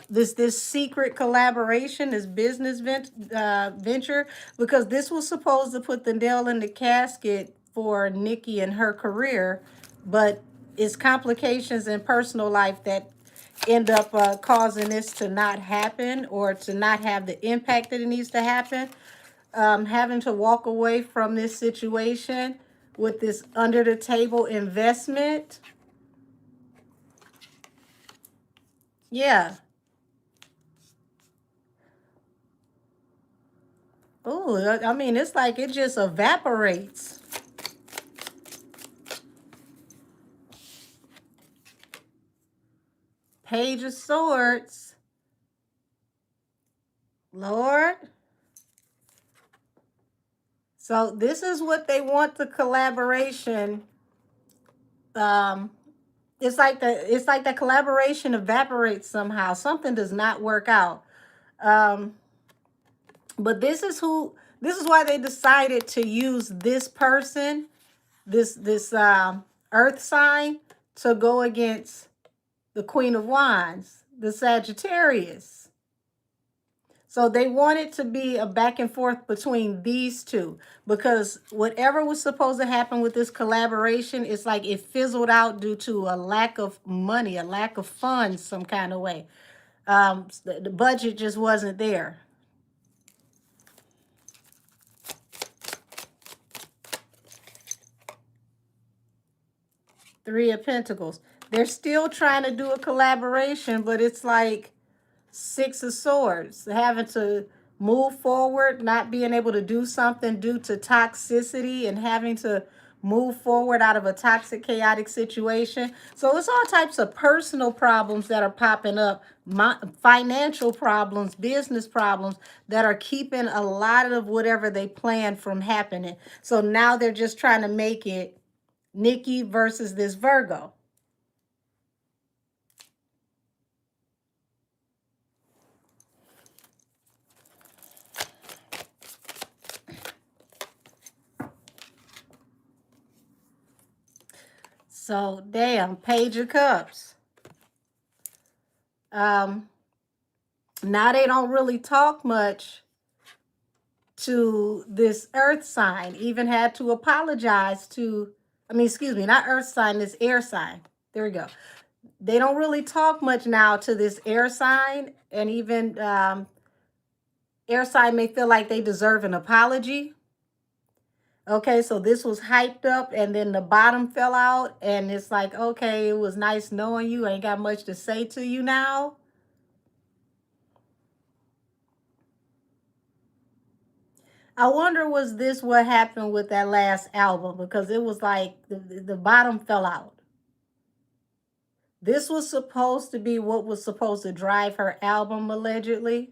This secret collaboration, this business venture, because this was supposed to put the nail in the casket for Nikki and her career, but it's complications in personal life that end up causing this to not happen, or to not have the impact that it needs to happen. Having to walk away from this situation with this under the table investment. Yeah. Oh, I mean, it's like it just evaporates. Page of Swords. Lord. So this is what they want the collaboration. It's like the collaboration evaporates somehow. Something does not work out. But this is why they decided to use this person, this earth sign, to go against the Queen of Wands, the Sagittarius. So they wanted to be a back and forth between these two, because whatever was supposed to happen with this collaboration, it's like it fizzled out due to a lack of money, a lack of funds, some kind of way. The budget just wasn't there. Three of Pentacles. They're still trying to do a collaboration, but it's like Six of Swords, having to move forward, not being able to do something due to toxicity, and having to move forward out of a toxic, chaotic situation. So it's all types of personal problems that are popping up, financial problems, business problems that are keeping a lot of whatever they planned from happening. So now they're just trying to make it Nikki versus this Virgo. So, damn, Page of Cups. Now they don't really talk much to this earth sign. Even had to apologize to, excuse me, not earth sign, this air sign. There we go. They don't really talk much now to this air sign, and even air sign may feel like they deserve an apology. Okay, so this was hyped up, and then the bottom fell out, and it's like, okay, it was nice knowing you. I ain't got much to say to you now. I wonder, was this what happened with that last album? Because it was like the bottom fell out. This was supposed to be what was supposed to drive her album, allegedly.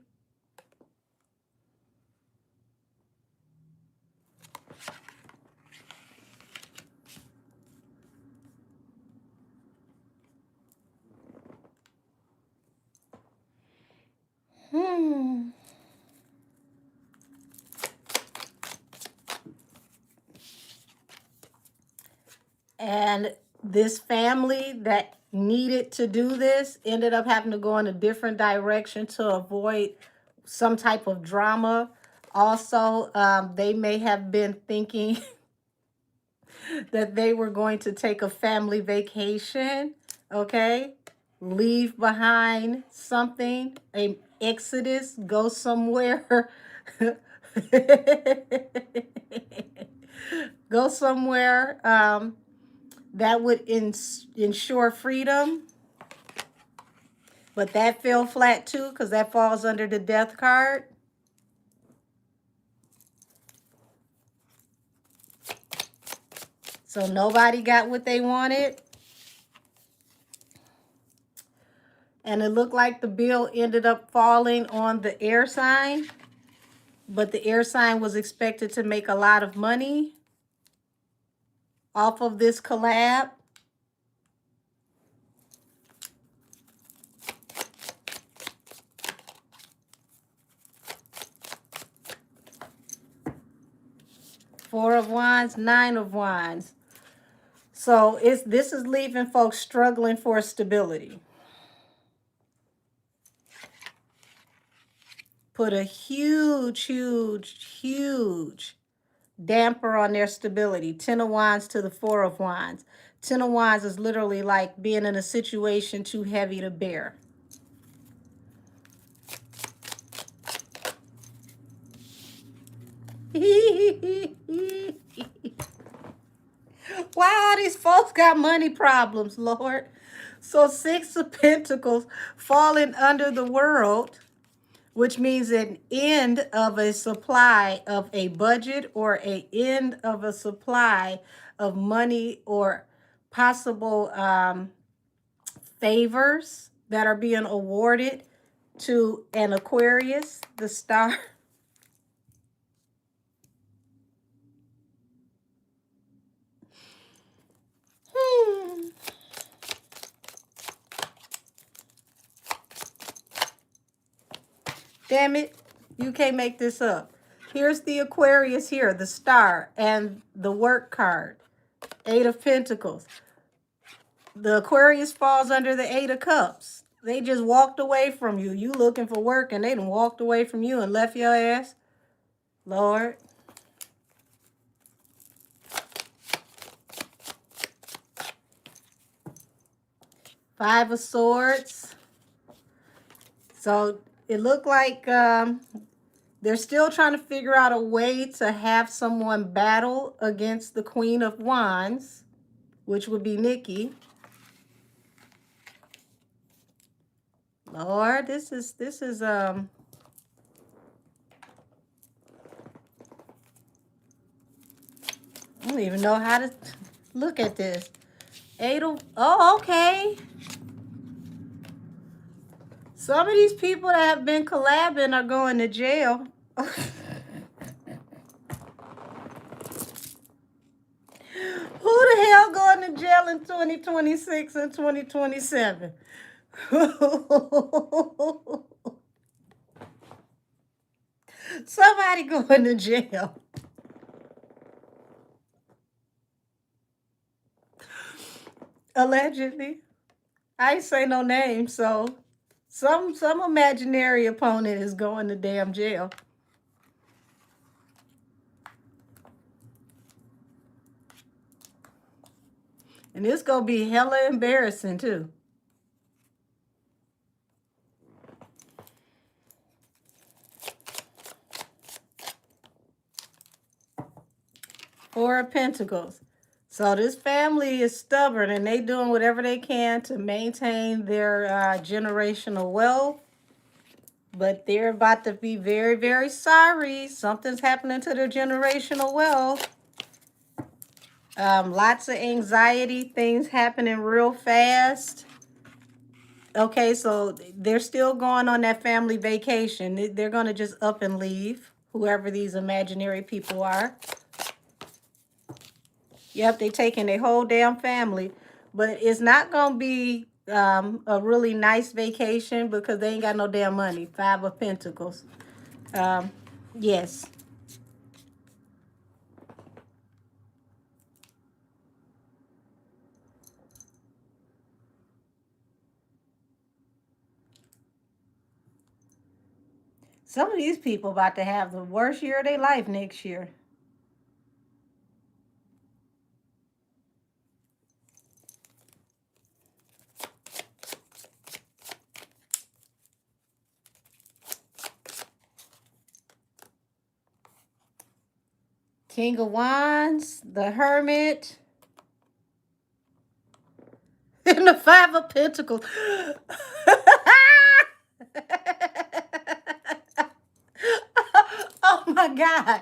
And this family that needed to do this ended up having to go in a different direction to avoid some type of drama. Also, they may have been thinking that they were going to take a family vacation, okay? Leave behind something, a exodus, go somewhere. Go somewhere that would ensure freedom. But that fell flat too, because that falls under the death card. So nobody got what they wanted. And it looked like the bill ended up falling on the air sign, but the air sign was expected to make a lot of money off of this collab. Four of Wands, Nine of Wands. So this is leaving folks struggling for stability. Put a huge, huge, huge damper on their stability. Ten of Wands to the Four of Wands. Ten of Wands is literally like being in a situation too heavy to bear. Wow, these folks got money problems, Lord. So Six of Pentacles falling under the World, which means an end of a supply of a budget or an end of a supply of money or possible favors that are being awarded to an Aquarius, the Star. Damn it, you can't make this up. Here's the Aquarius here, the Star, and the work card, Eight of Pentacles. The Aquarius falls under the Eight of Cups. They just walked away from you. You looking for work, and they done walked away from you and left your ass. Lord. Five of Swords. So it looked like they're still trying to figure out a way to have someone battle against the Queen of Wands, which would be Nikki. Lord, this is I don't even know how to look at this. Oh, okay. Some of these people that have been collabing are going to jail. Who the hell going to jail in 2026 and 2027? Somebody going to jail. Allegedly. I ain't say no name, so some imaginary opponent is going to damn jail. And it's going to be hella embarrassing, too. Four of Pentacles. So this family is stubborn, and they doing whatever they can to maintain their generational wealth. But they're about to be very, very sorry. Something's happening to their generational wealth. Lots of anxiety, things happening real fast. Okay, so they're still going on that family vacation. They're going to just up and leave, whoever these imaginary people are. Yep, they taking their whole damn family. But it's not going to be a really nice vacation because they ain't got no damn money. Five of Pentacles. Yes. Some of these people about to have the worst year of their life next year. King of Wands, the Hermit, and the Five of Pentacles. Oh my God.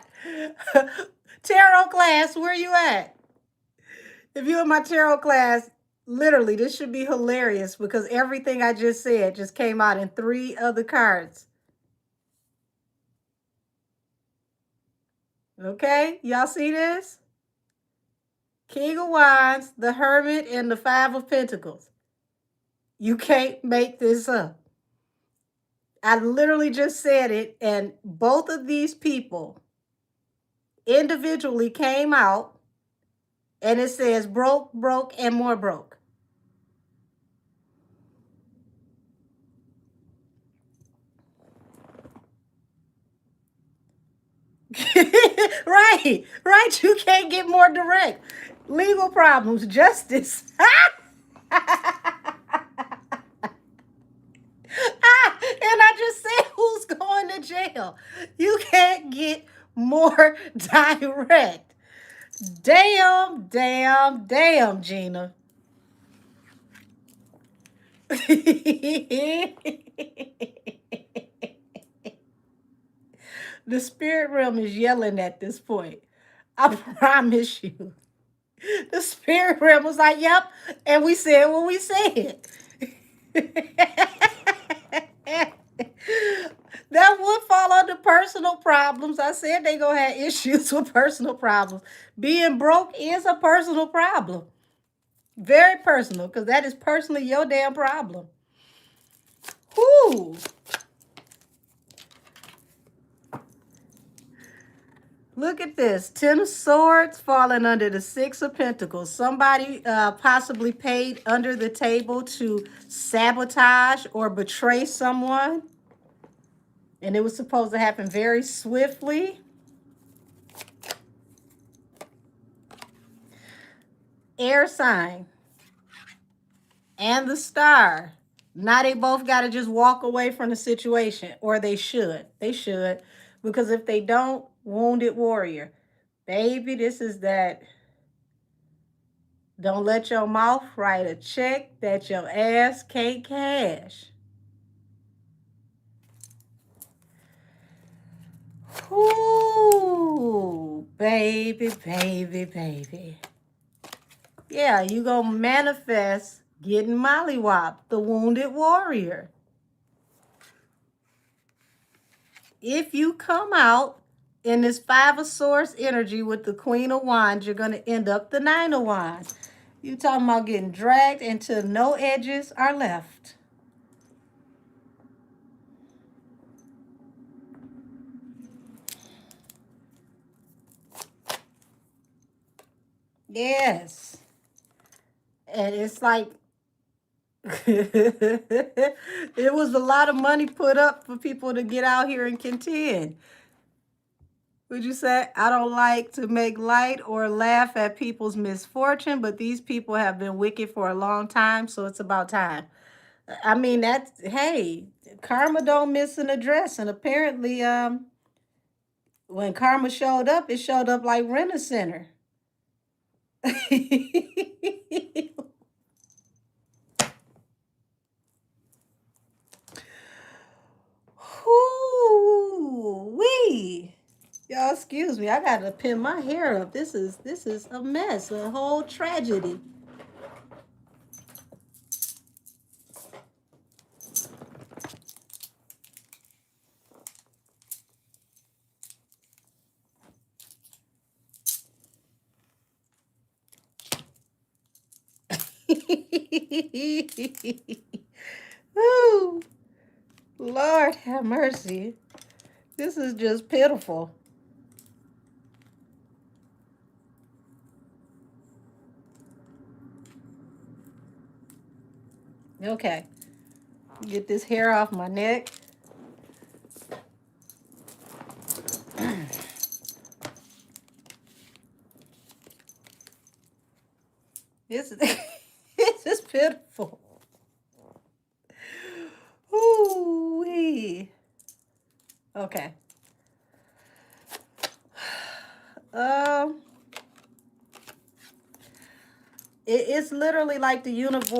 Tarot class, where you at? If you're in my tarot class, Literally, this should be hilarious because everything I just said just came out in 3 other cards. Okay, y'all see this? King of Wands, the Hermit, and the Five of Pentacles. You can't make this up. I literally just said it, and both of these people individually came out, and it says broke, broke, and more broke. Right, right. You can't get more direct. Legal problems, justice. And I just said, who's going to jail? You can't get more direct. Damn, damn, damn, Gina. The spirit realm is yelling at this point. I promise you. The spirit realm was like, yep. And we said what we said. That would fall under personal problems. I said they gonna have issues with personal problems. Being broke is a personal problem. Very personal, because that is personally your damn problem. Whoo. Look at this. 10 of Swords falling under the 6 of Pentacles. Somebody possibly paid under the table to sabotage or betray someone. And it was supposed to happen very swiftly. Air sign. And the Star. Now they both got to just walk away from the situation. Or they should. They should. Because if they don't, wounded warrior. Baby, this is that. Don't let your mouth write a check that your ass can't cash. Ooh, baby, baby, baby. Yeah, you gonna manifest getting mollywopped, the wounded warrior. If you come out in this 5 of Swords energy with the Queen of Wands, you're gonna end up the 9 of Wands. You talking about getting dragged until no edges are left. Yes. And it's like, it was a lot of money put up for people to get out here and contend. Would you say, I don't like to make light or laugh at people's misfortune, but these people have been wicked for a long time, so it's about time. I mean, that's, hey, karma don't miss an address. And apparently, when karma showed up, it showed up like Rent-A-Center. Whoo-wee. Y'all, excuse me. I gotta pin my hair up. This is a mess, a whole tragedy. Woo. Lord have mercy. This is just pitiful. Okay. Get this hair off my neck. This is this is pitiful. Ooh-wee. Okay. It's literally like the universe.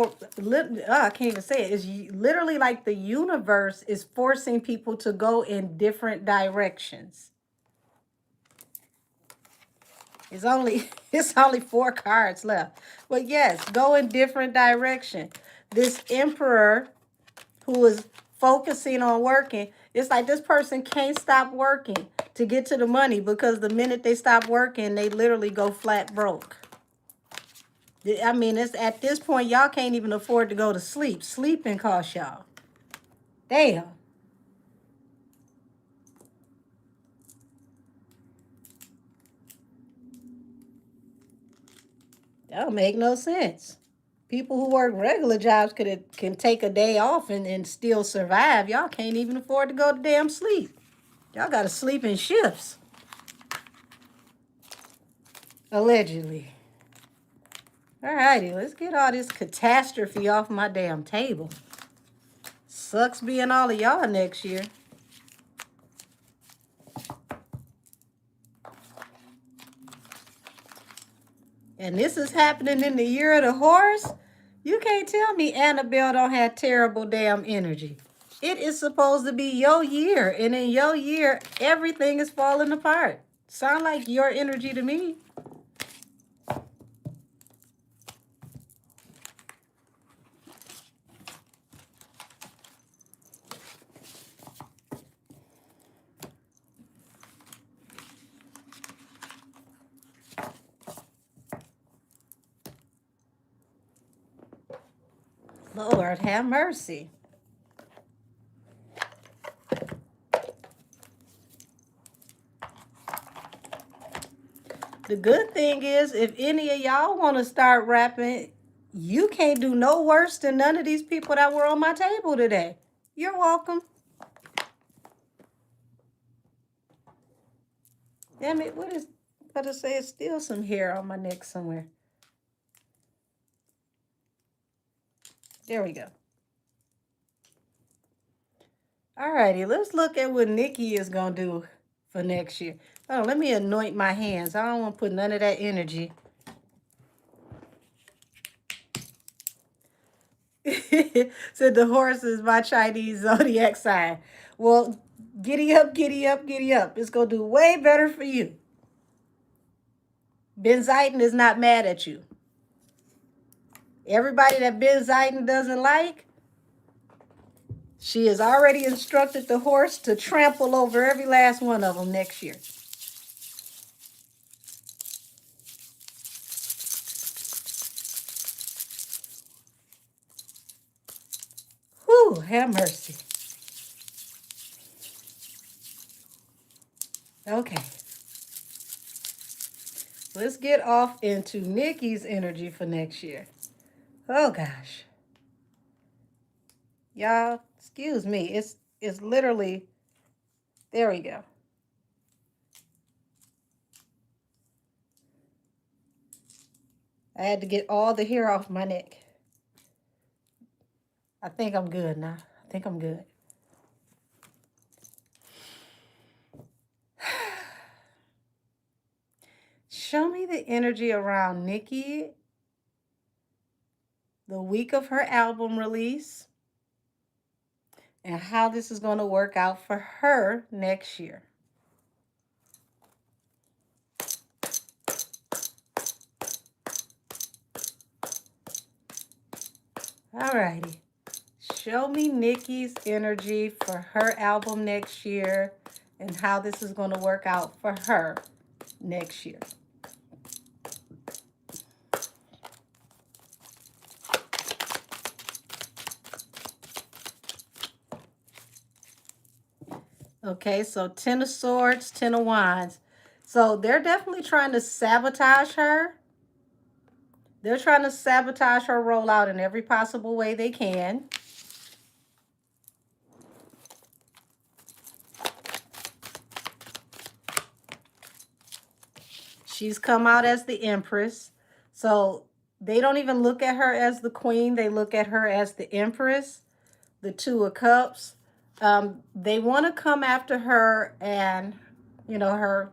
I can't even say it. It's literally like the universe is forcing people to go in different directions. It's only it's only 4 cards left. But yes, go in different direction. This emperor who is focusing on working, it's like this person can't stop working to get to the money, because the minute they stop working, they literally go flat broke. I mean, it's at this point, y'all can't even afford to go to sleep. Sleeping costs y'all. Damn. That don't make no sense. People who work regular jobs can take a day off and still survive. Y'all can't even afford to go to damn sleep. Y'all got to sleep in shifts. Allegedly. All righty, let's get all this catastrophe off my damn table. Sucks being all of y'all next year. And this is happening in the year of the horse. You can't tell me Annabelle don't have terrible damn energy. It is supposed to be your year. And in your year, everything is falling apart. Sound like your energy to me. Lord have mercy. The good thing is, if any of y'all want to start rapping, you can't do no worse than none of these people that were on my table today. You're welcome. Damn it, what is, I just say it's still some hair on my neck somewhere. There we go. All righty, let's look at what Nikki is going to do for next year. Oh, let me anoint my hands. I don't want to put none of that energy. Said the horse is my Chinese zodiac sign. Well, giddy up, giddy up, giddy up. It's going to do way better for you. Benzitin is not mad at you. Everybody that Benzitin doesn't like, she has already instructed the horse to trample over every last one of them next year. Whew, have mercy. Okay. Let's get off into Nikki's energy for next year. Oh gosh. Y'all, excuse me. It's literally, there we go. I had to get all the hair off my neck. I think I'm good now. I think I'm good. Show me the energy around Nikki the week of her album release and how this is going to work out for her next year. All righty. Show me Nikki's energy for her album next year and how this is going to work out for her next year. Okay, so 10 of Swords, 10 of Wands. So they're definitely trying to sabotage her. They're trying to sabotage her rollout in every possible way they can. She's come out as the Empress. So they don't even look at her as the Queen. They look at her as the Empress, the Two of Cups. They want to come after her and, you know, her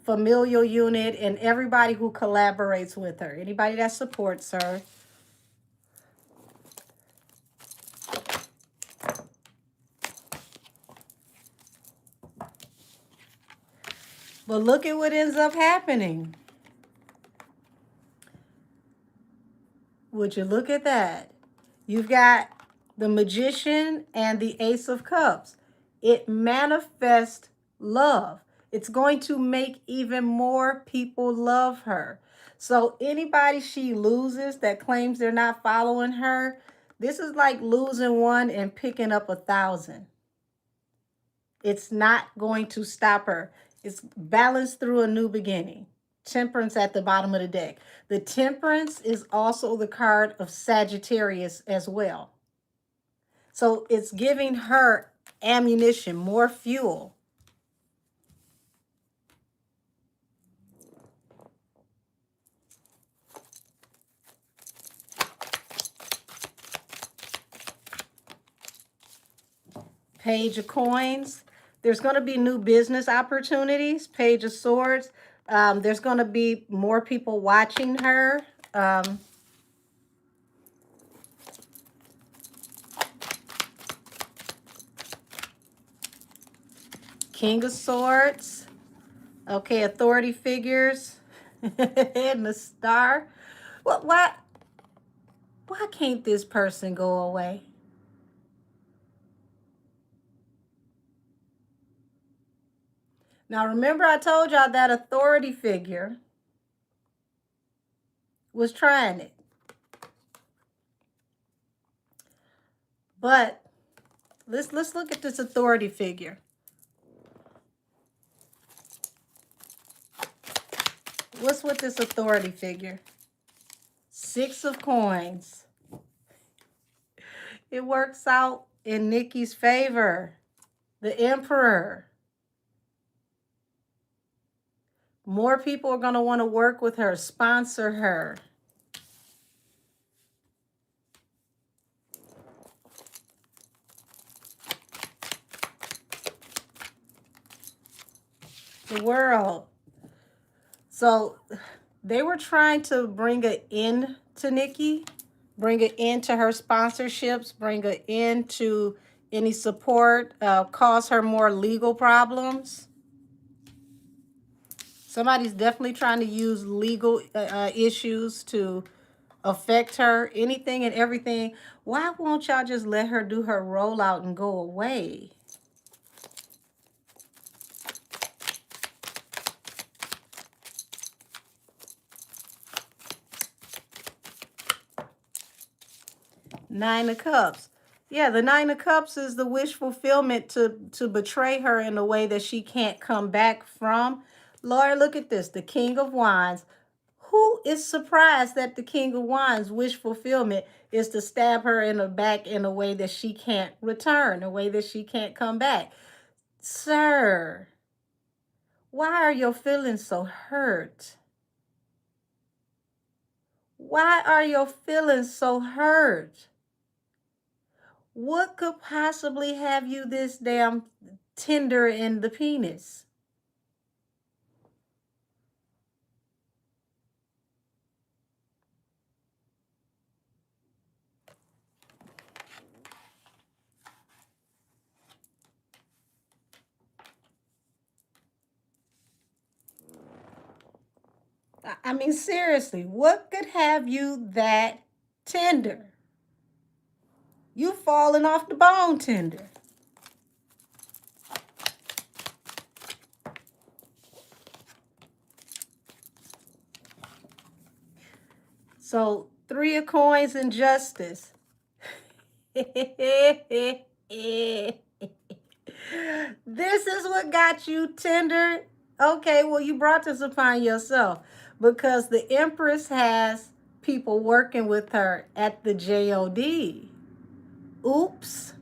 familial unit and everybody who collaborates with her. Anybody that supports her. But look at what ends up happening. Would you look at that? You've got the Magician and the Ace of Cups. It manifests love. It's going to make even more people love her. So anybody she loses that claims they're not following her, this is like losing one and picking up 1,000. It's not going to stop her. It's balanced through a new beginning. Temperance at the bottom of the deck. The Temperance is also the card of Sagittarius as well. So it's giving her ammunition, more fuel. Page of Coins. There's going to be new business opportunities. Page of Swords. There's going to be more people watching her. King of Swords. Okay, authority figures. And the Star. Why can't this person go away? Now, remember I told y'all that authority figure was trying it. But let's look at this authority figure. What's with this authority figure? 6 of Coins. It works out in Nikki's favor. The Emperor. More people are going to want to work with her, sponsor her. The World. So they were trying to bring an end to Nikki, bring an end to her sponsorships, bring an end to any support, cause her more legal problems. Somebody's definitely trying to use legal issues to affect her, anything and everything. Why won't y'all just let her do her rollout and go away? Nine of Cups. Yeah, the Nine of Cups is the wish fulfillment to betray her in a way that she can't come back from. Lord, look at this. The King of Wands. Who is surprised that the King of Wands wish fulfillment is to stab her in the back in a way that she can't return, a way that she can't come back? Sir, why are your feelings so hurt? Why are your feelings so hurt? What could possibly have you this damn tender in the penis? I mean, seriously, what could have you that tender? You falling off the bone tender. So 3 of Coins and Justice. This is what got you tender. Okay, well, you brought this upon yourself because the Empress has people working with her at the JOD. Oops.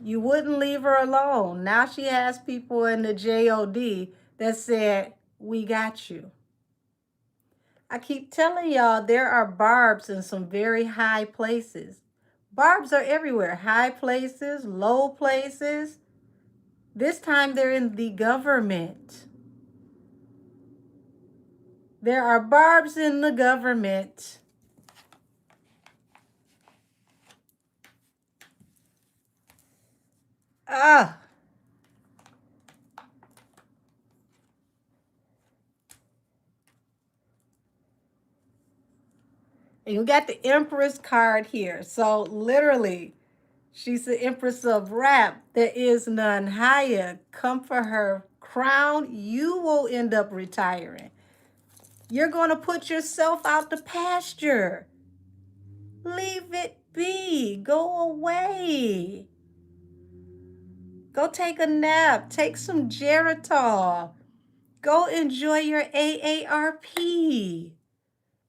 You wouldn't leave her alone. Now she has people in the JOD that said, we got you. I keep telling y'all there are barbs in some very high places. Barbs are everywhere. High places, low places. This time they're in the government. There are barbs in the government. Ah. And you got the Empress card here. So literally, she's the Empress of Rap. There is none higher. Come for her crown. You will end up retiring. You're going to put yourself out to pasture. Leave it be. Go away. Go take a nap. Take some Geritol. Go enjoy your AARP.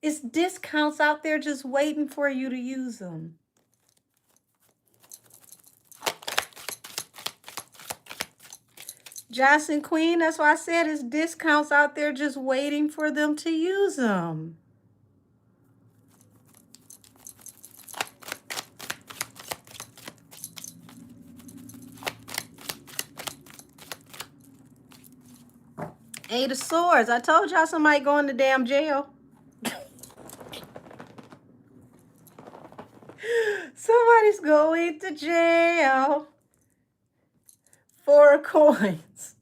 It's discounts out there just waiting for you to use them. Johnson Queen, that's why I said it's discounts out there just waiting for them to use them. Eight of Swords. I told y'all somebody going to damn jail. Somebody's going to jail. Four of Coins.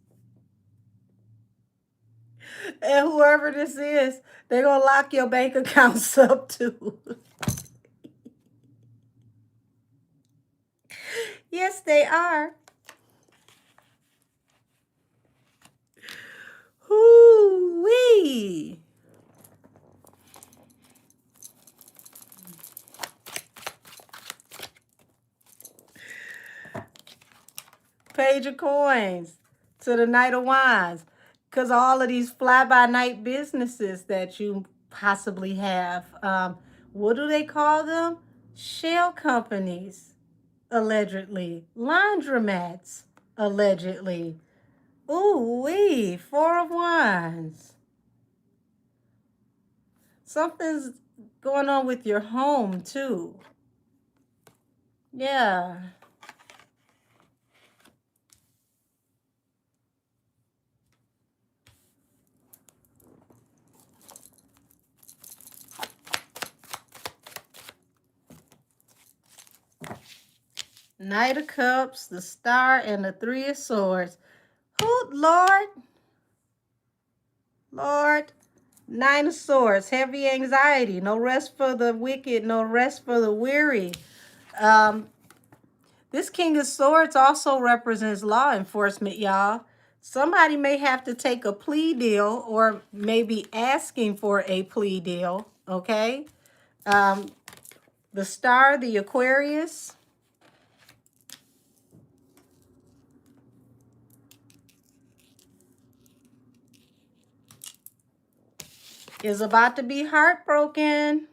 And whoever this is, they're going to lock your bank accounts up too. Yes, they are. Hoo-wee. Page of Coins to the Knight of Wands. Because all of these fly-by-night businesses that you possibly have, what do they call them? Shell companies, allegedly. Laundromats, allegedly. Ooh-wee, Four of Wands. Something's going on with your home, too. Yeah. Knight of Cups, the Star, and the Three of Swords. Oh, Lord. Lord. Nine of Swords, heavy anxiety, no rest for the wicked, no rest for the weary. This King of Swords also represents law enforcement, y'all. Somebody may have to take a plea deal or maybe asking for a plea deal, okay? The Star, the Aquarius. Is about to be heartbroken.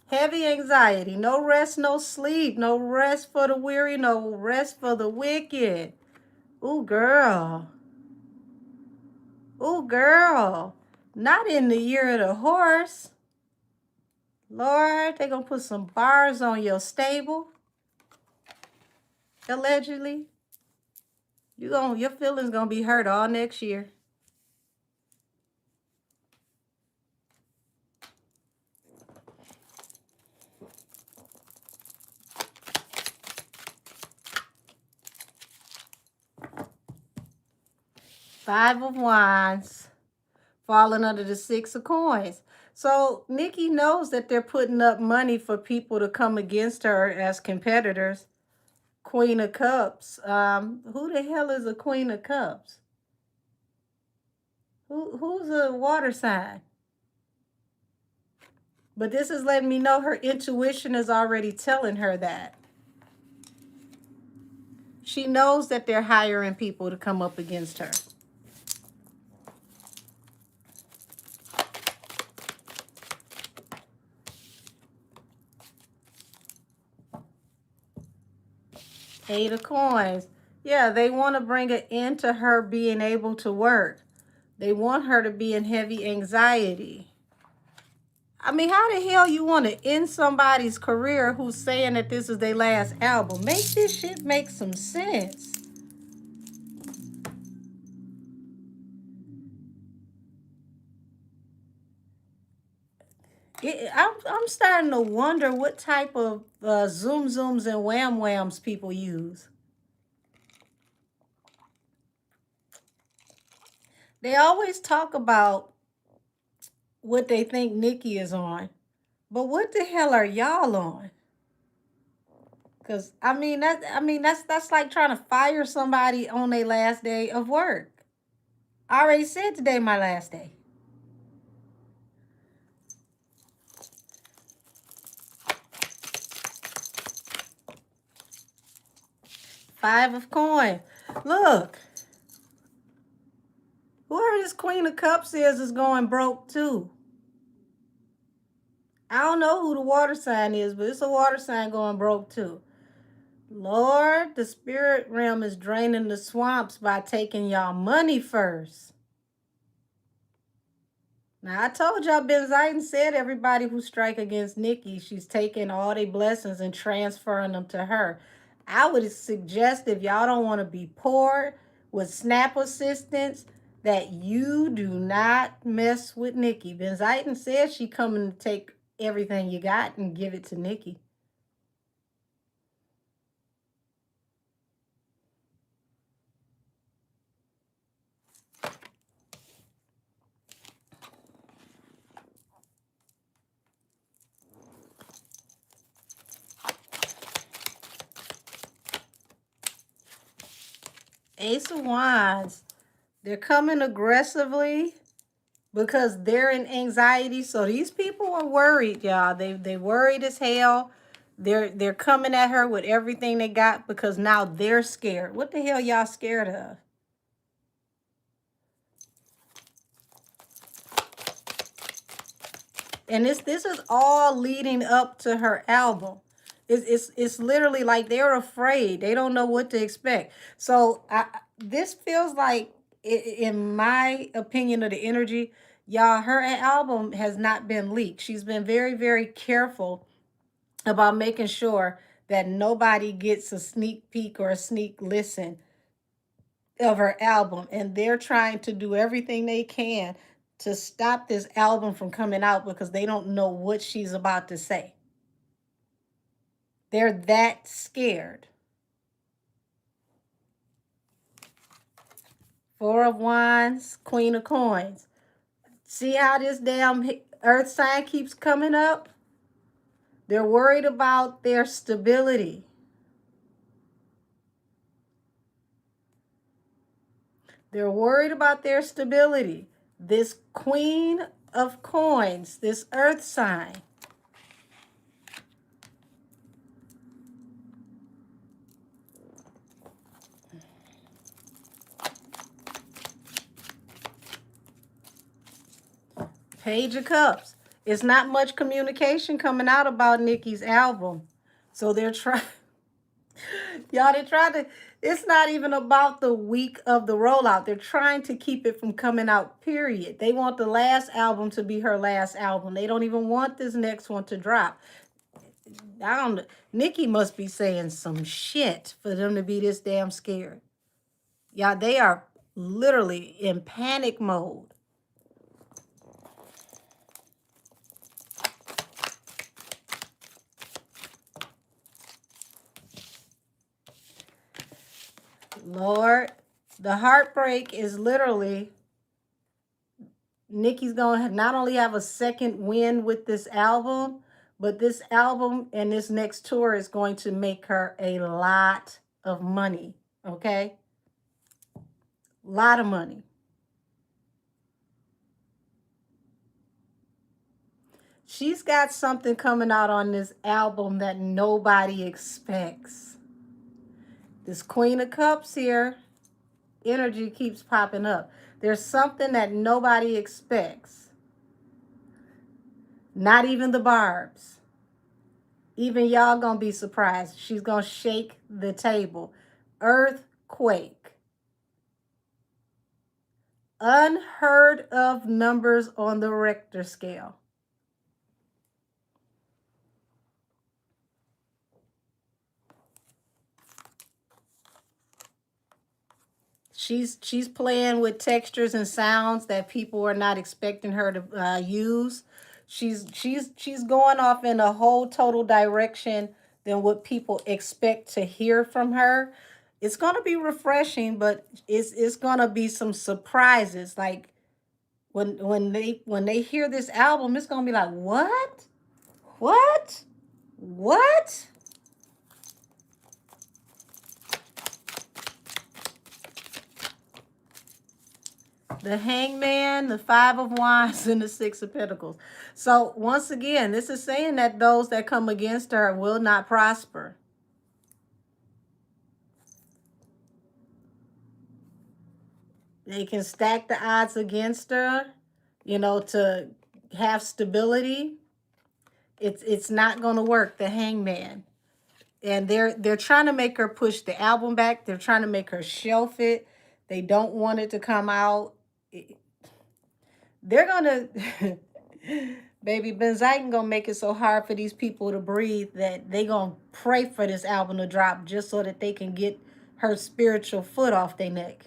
Heavy anxiety, no rest, no sleep, no rest for the weary, no rest for the wicked. Ooh, girl. Ooh, girl. Not in the year of the horse. Lord, they're going to put some bars on your stable. Allegedly. Your feelings going to be hurt all next year. Five of Wands, falling under the Six of Coins. So Nikki knows that they're putting up money for people to come against her as competitors. Queen of Cups. Who the hell is a Queen of Cups? Who's a water sign? But this is letting me know her intuition is already telling her that. She knows that they're hiring people to come up against her. Eight of Coins. Yeah, they want to bring an end to her being able to work. They want her to be in heavy anxiety. I mean, how the hell you want to end somebody's career who's saying that this is their last album? Make this shit make some sense. I'm starting to wonder what type of zoom zooms and wham whams people use. They always talk about what they think Nikki is on. But what the hell are y'all on? Cause that's like trying to fire somebody on their last day of work. I already said today my last day. Five of coin. Look, whoever this Queen of Cups is going broke too. I don't know who the water sign is, but it's a water sign going broke too. Lord, the spirit realm is draining the swamps by taking y'all money first. Now, I told y'all, Ben Zayden said everybody who strike against Nikki, she's taking all their blessings and transferring them to her. I would suggest if y'all don't want to be poor with SNAP assistance, that you do not mess with Nikki. Ben Zayden said she coming to take everything you got and give it to Nikki. Ace of Wands. They're coming aggressively because they're in anxiety. So these people are worried, y'all. They worried as hell. They're coming at her with everything they got because now they're scared. What the hell y'all scared of? And this is all leading up to her album. It's literally like they're afraid. They don't know what to expect. So this feels like, in my opinion of the energy, y'all, her album has not been leaked. She's been very, very careful about making sure that nobody gets a sneak peek or a sneak listen of her album. And they're trying to do everything they can to stop this album from coming out because they don't know what she's about to say. They're that scared. Four of Wands, Queen of Coins. See how this damn earth sign keeps coming up? They're worried about their stability. They're worried about their stability. This Queen of Coins, this earth sign. Page of Cups. It's not much communication coming out about Nikki's album. So they're trying, y'all, they're trying to, it's not even about the week of the rollout. They're trying to keep it from coming out, period. They want the last album to be her last album. They don't even want this next one to drop. I don't, Nikki must be saying some shit for them to be this damn scared. Y'all, they are literally in panic mode. Lord, the heartbreak is literally, Nikki's going to not only have a second win with this album, but this album and this next tour is going to make her a lot of money, okay? Lot of money. She's got something coming out on this album that nobody expects. This Queen of Cups here, energy keeps popping up. There's something that nobody expects. Not even the Barbs. Even y'all gonna be surprised. She's gonna shake the table. Earthquake. Unheard of numbers on the Richter scale. She's playing with textures and sounds that people are not expecting her to use. She's going off in a whole total direction than what people expect to hear from her. It's gonna be refreshing, but it's gonna be some surprises. Like, When they hear this album, it's gonna be like, what? What? What? The Hangman, the Five of Wands, and the Six of Pentacles. So once again, this is saying that those that come against her will not prosper. They can stack the odds against her, to have stability. It's not going to work. The Hangman. And they're trying to make her push the album back. They're trying to make her shelf it. They don't want it to come out. They're gonna baby Benziken gonna make it so hard for these people to breathe that they gonna pray for this album to drop just so that they can get her spiritual foot off their neck.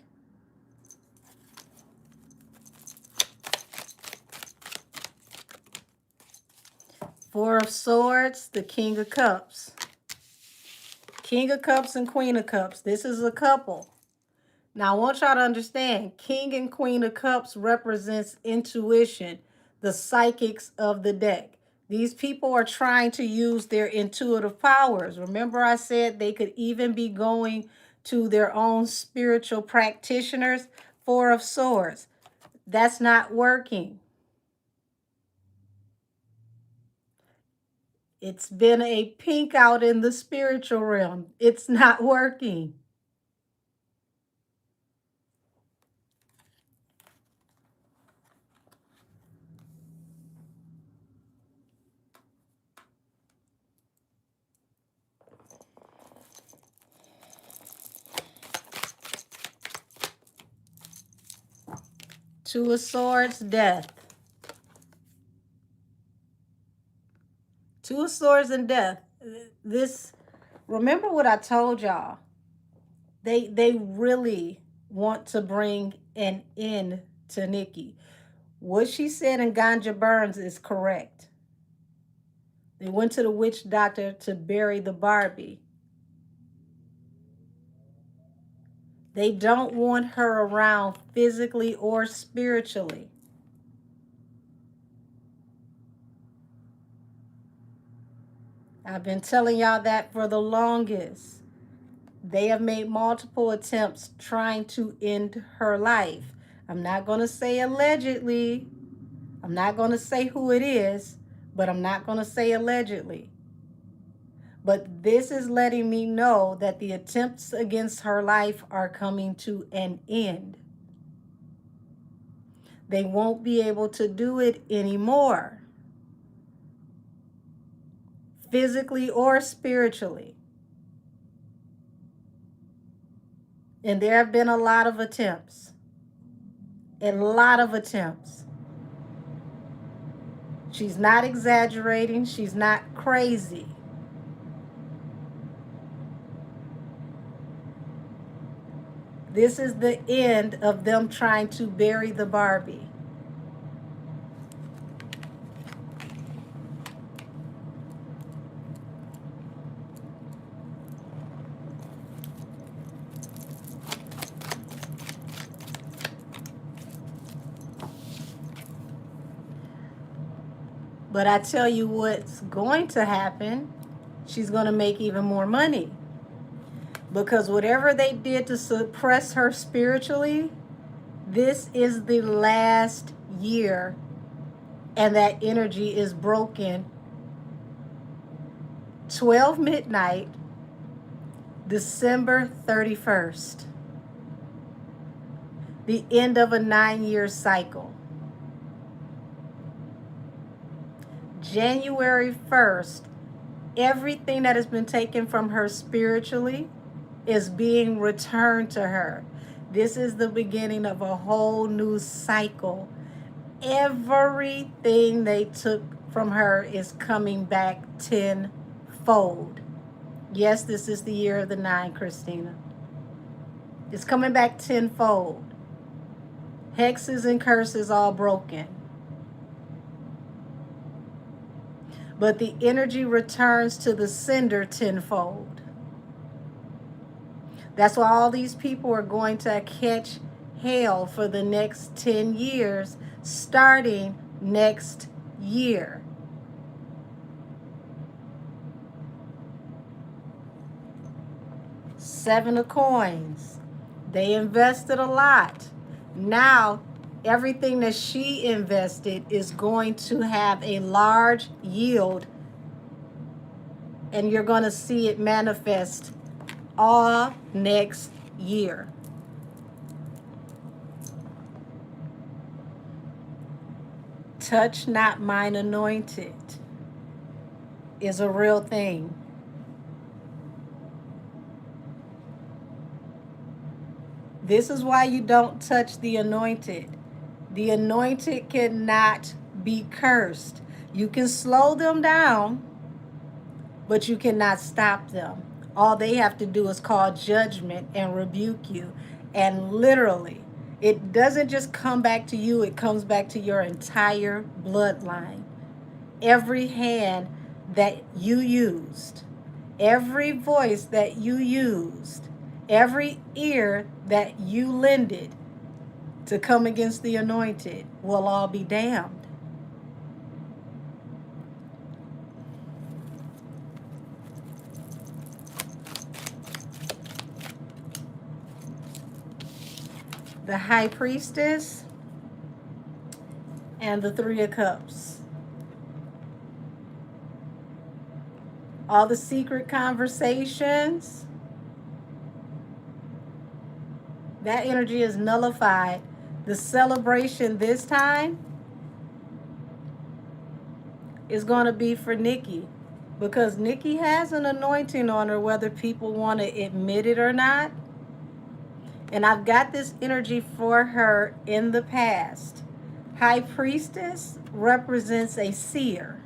Four of Swords, the King of Cups. King of Cups and Queen of Cups. This is a couple. Now, I want y'all to understand, King and Queen of Cups represents intuition, the psychics of the deck. These people are trying to use their intuitive powers. Remember I said they could even be going to their own spiritual practitioners? Four of Swords. That's not working. It's been a pink out in the spiritual realm. It's not working. Two of Swords, Death. Two of Swords and Death. Remember what I told y'all. They really want to bring an end to Nikki. What she said in Ganja Burns is correct. They went to the witch doctor to bury the Barbie. They don't want her around physically or spiritually. I've been telling y'all that for the longest. They have made multiple attempts trying to end her life. I'm not going to say allegedly. I'm not going to say who it is, but I'm not going to say allegedly. But this is letting me know that the attempts against her life are coming to an end. They won't be able to do it anymore, physically or spiritually. And there have been a lot of attempts. A lot of attempts. She's not exaggerating. She's not crazy. This is the end of them trying to bury the Barbie. But I tell you what's going to happen. She's going to make even more money. Because whatever they did to suppress her spiritually, this is the last year. And that energy is broken. 12 midnight, December 31st. The end of a 9-year cycle. January 1st, everything that has been taken from her spiritually is being returned to her. This is the beginning of a whole new cycle. Everything they took from her is coming back tenfold. Yes, this is the year of the 9, Christina. It's coming back tenfold. Hexes and curses all broken. But the energy returns to the sender tenfold. That's why all these people are going to catch hell for the next 10 years, starting next year. Seven of coins. They invested a lot. Now, everything that she invested is going to have a large yield, and you're going to see it manifest all next year. Touch not mine anointed is a real thing. This is why you don't touch the anointed. The anointed cannot be cursed. You can slow them down, but you cannot stop them. All they have to do is call judgment and rebuke you. And literally, it doesn't just come back to you, it comes back to your entire bloodline. Every hand that you used, every voice that you used, every ear that you lended to come against the anointed will all be damned. The High Priestess and the Three of Cups. All the secret conversations, that energy is nullified. The celebration this time is going to be for Nikki, because Nikki has an anointing on her, whether people want to admit it or not. And I've got this energy for her in the past. High Priestess represents a seer.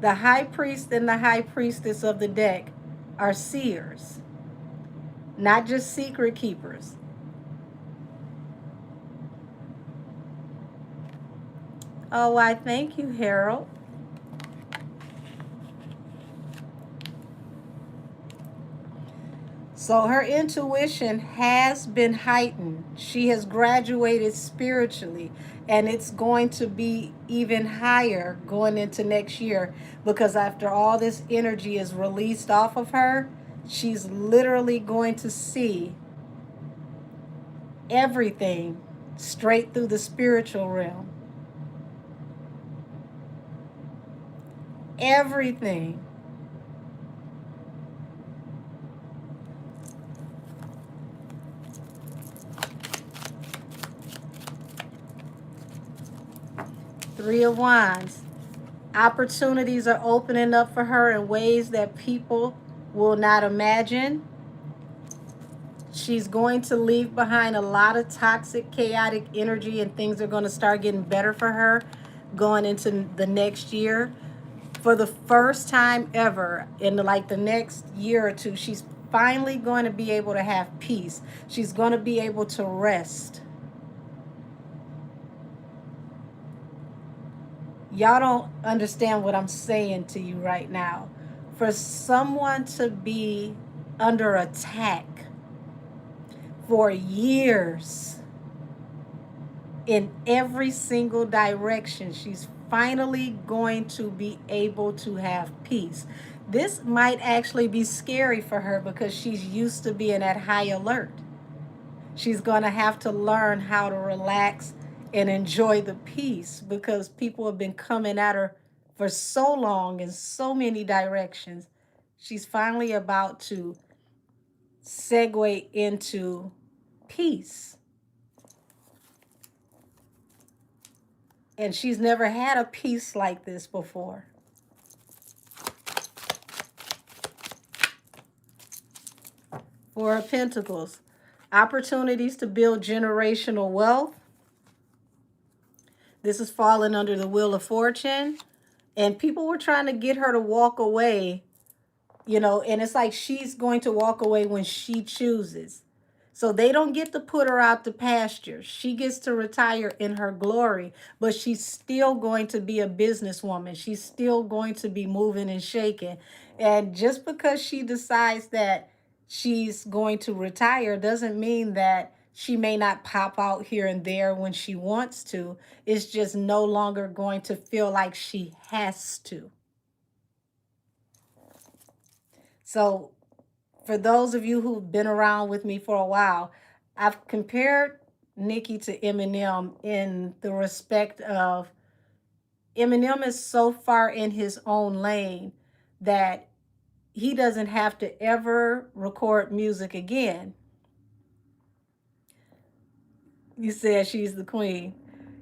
The High Priest and the High Priestess of the deck are seers, not just secret keepers. Oh, I thank you, Harold. So her intuition has been heightened. She has graduated spiritually, and it's going to be even higher going into next year, because after all this energy is released off of her, she's literally going to see everything straight through the spiritual realm. Everything. Three of Wands. Opportunities are opening up for her in ways that people will not imagine. She's going to leave behind a lot of toxic, chaotic energy, and things are going to start getting better for her going into the next year. For the first time ever in the next year or two, she's finally going to be able to have peace. She's going to be able to rest. Y'all don't understand what I'm saying to you right now. For someone to be under attack for years in every single direction, she's finally going to be able to have peace. This might actually be scary for her, because she's used to being at high alert. She's going to have to learn how to relax and enjoy the peace, because people have been coming at her for so long in so many directions. She's finally about to segue into peace. And she's never had a peace like this before. Four of Pentacles. Opportunities to build generational wealth. This is falling under the Wheel of Fortune. And people were trying to get her to walk away, and it's like she's going to walk away when she chooses. So they don't get to put her out to pasture. She gets to retire in her glory, but she's still going to be a businesswoman. She's still going to be moving and shaking. And just because she decides that she's going to retire doesn't mean that she may not pop out here and there when she wants to. It's just no longer going to feel like she has to. So, for those of you who've been around with me for a while, I've compared Nicki to Eminem in the respect of Eminem is so far in his own lane that he doesn't have to ever record music again. You said she's the queen.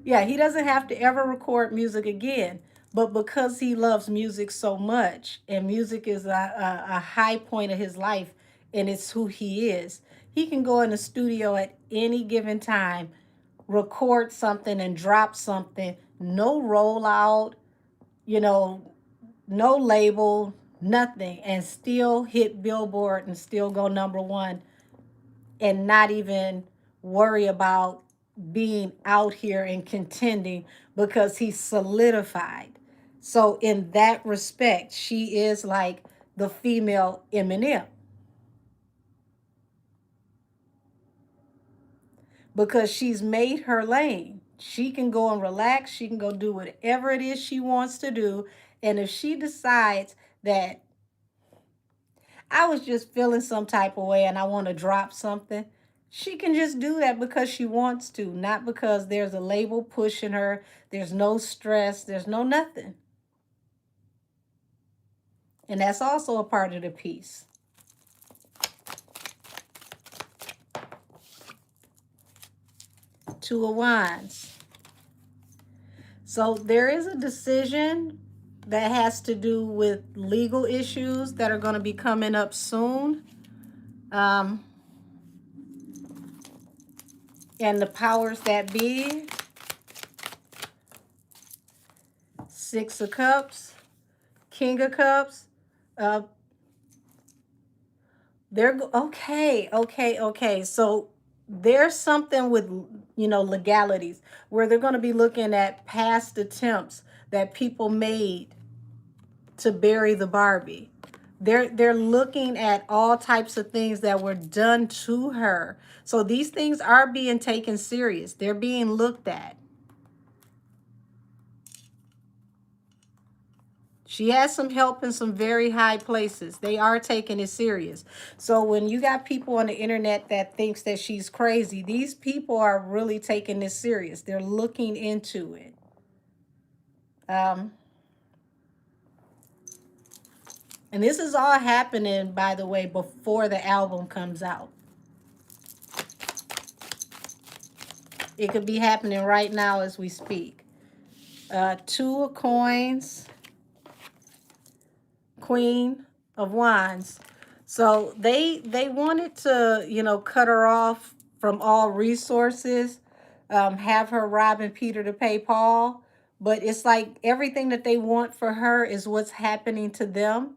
Yeah, he doesn't have to ever record music again. But because he loves music so much, and music is a high point of his life, and it's who he is, he can go in the studio at any given time, record something and drop something, no rollout, you know, no label, nothing, and still hit Billboard and still go number one and not even worry about being out here and contending because he's solidified. So, in that respect, she is like the female Eminem because she's made her lane. She can go and relax, she can go do whatever it is she wants to do. And if she decides that I was just feeling some type of way and I want to drop something, she can just do that because she wants to, not because there's a label pushing her. There's no stress, there's no nothing. And that's also a part of the piece. Two of Wands. So there is a decision that has to do with legal issues that are going to be coming up soon. And the powers that be. Six of Cups, King of Cups. They're okay. So there's something with, legalities where they're going to be looking at past attempts that people made to bury the Barbie. They're looking at all types of things that were done to her. So these things are being taken serious. They're being looked at. She has some help in some very high places. They are taking it serious. So when you got people on the internet that thinks that she's crazy, these people are really taking this serious. They're looking into it. And this is all happening, by the way, before the album comes out. It could be happening right now as we speak. Two of Coins, Queen of Wands. So they wanted to, cut her off from all resources, have her robbing Peter to pay Paul. But it's like everything that they want for her is what's happening to them,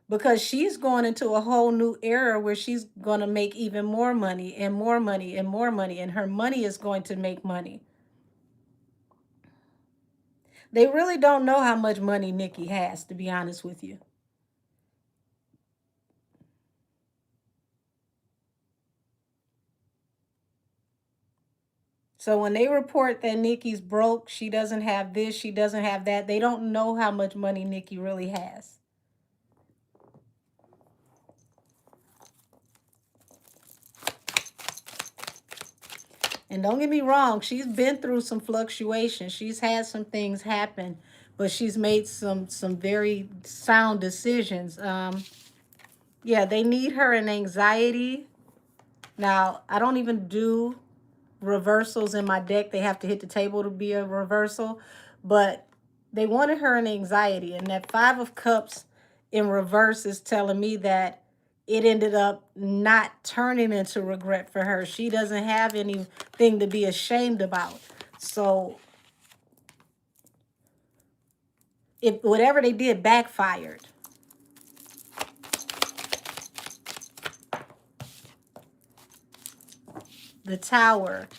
because she's going into a whole new era where she's going to make even more money and more money and more money, and her money is going to make money. They really don't know how much money Nicki has, to be honest with you. So when they report that Nicki's broke, she doesn't have this, she doesn't have that, they don't know how much money Nicki really has. And don't get me wrong, she's been through some fluctuations. She's had some things happen, but she's made some very sound decisions. Yeah, they need her in anxiety. Now, I don't even do reversals in my deck. They have to hit the table to be a reversal. But they wanted her in anxiety. And that Five of Cups in reverse is telling me that it ended up not turning into regret for her. She doesn't have anything to be ashamed about. So if whatever they did backfired. The Tower.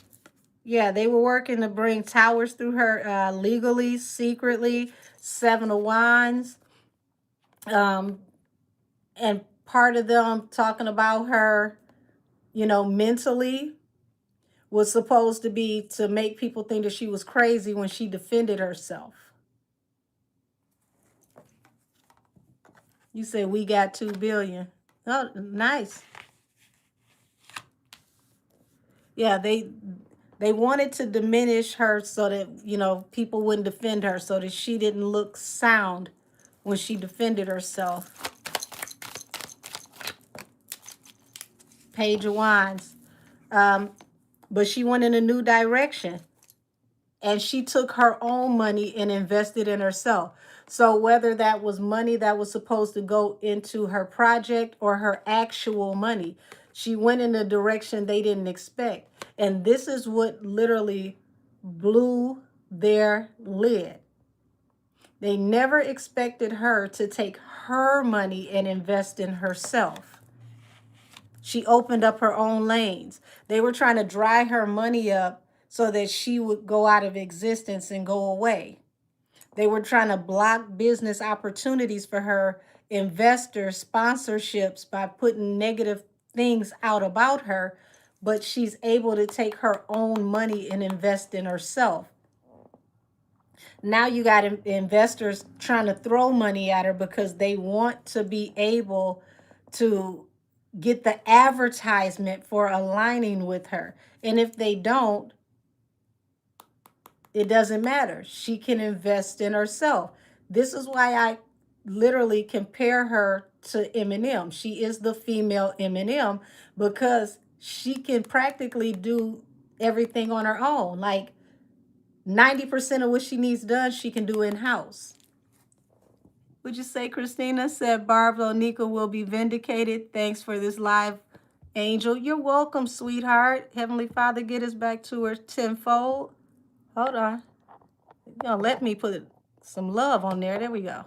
Yeah, they were working to bring towers through her legally, secretly. Seven of Wands. And part of them talking about her, mentally was supposed to be to make people think that she was crazy when she defended herself. You said we got 2 billion. Oh, nice. Yeah, they wanted to diminish her so that, people wouldn't defend her, so that she didn't look sound when she defended herself. Page of Wands. But she went in a new direction, and she took her own money and invested in herself. So whether that was money that was supposed to go into her project or her actual money, she went in a direction they didn't expect. And this is what literally blew their lid. They never expected her to take her money and invest in herself. She opened up her own lanes. They were trying to dry her money up so that she would go out of existence and go away. They were trying to block business opportunities for her, investors, sponsorships, by putting negative things out about her. But she's able to take her own money and invest in herself. Now you got investors trying to throw money at her because they want to be able to get the advertisement for aligning with her. And if they don't, it doesn't matter. She can invest in herself. This is why I literally compare her to Eminem. She is the female Eminem because she can practically do everything on her own. Like 90% of what she needs done, she can do in-house. Would you say Christina said Barb Onika will be vindicated? Thanks for this live, Angel. You're welcome, sweetheart. Heavenly Father, get us back to her tenfold. Hold on. You're going to let me put some love on there. There we go.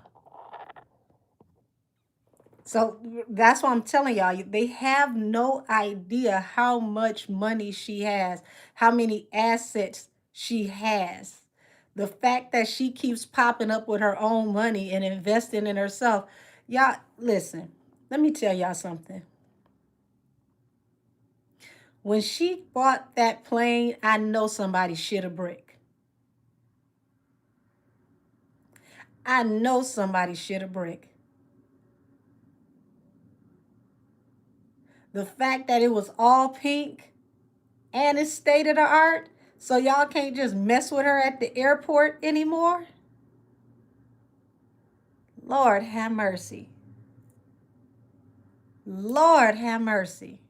So that's what I'm telling y'all. They have no idea how much money she has, how many assets she has. The fact that she keeps popping up with her own money and investing in herself. Y'all, listen, let me tell y'all something. When she bought that plane, I know somebody shit a brick. I know somebody shit a brick. The fact that it was all pink and it's state of the art, so y'all can't just mess with her at the airport anymore. Lord have mercy. Lord have mercy.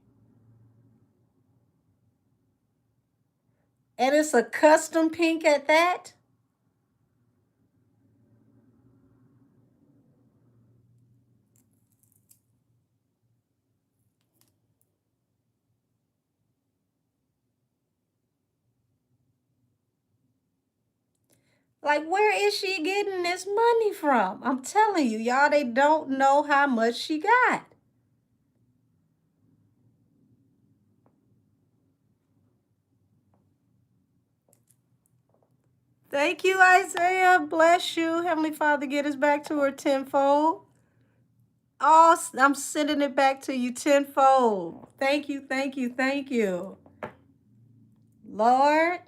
And it's a custom pink at that. Like, where is she getting this money from? I'm telling you, y'all, they don't know how much she got. Thank you, Isaiah. Bless you. Heavenly Father, get us back to her tenfold. Oh, I'm sending it back to you tenfold. Thank you, thank you, thank you. Lord.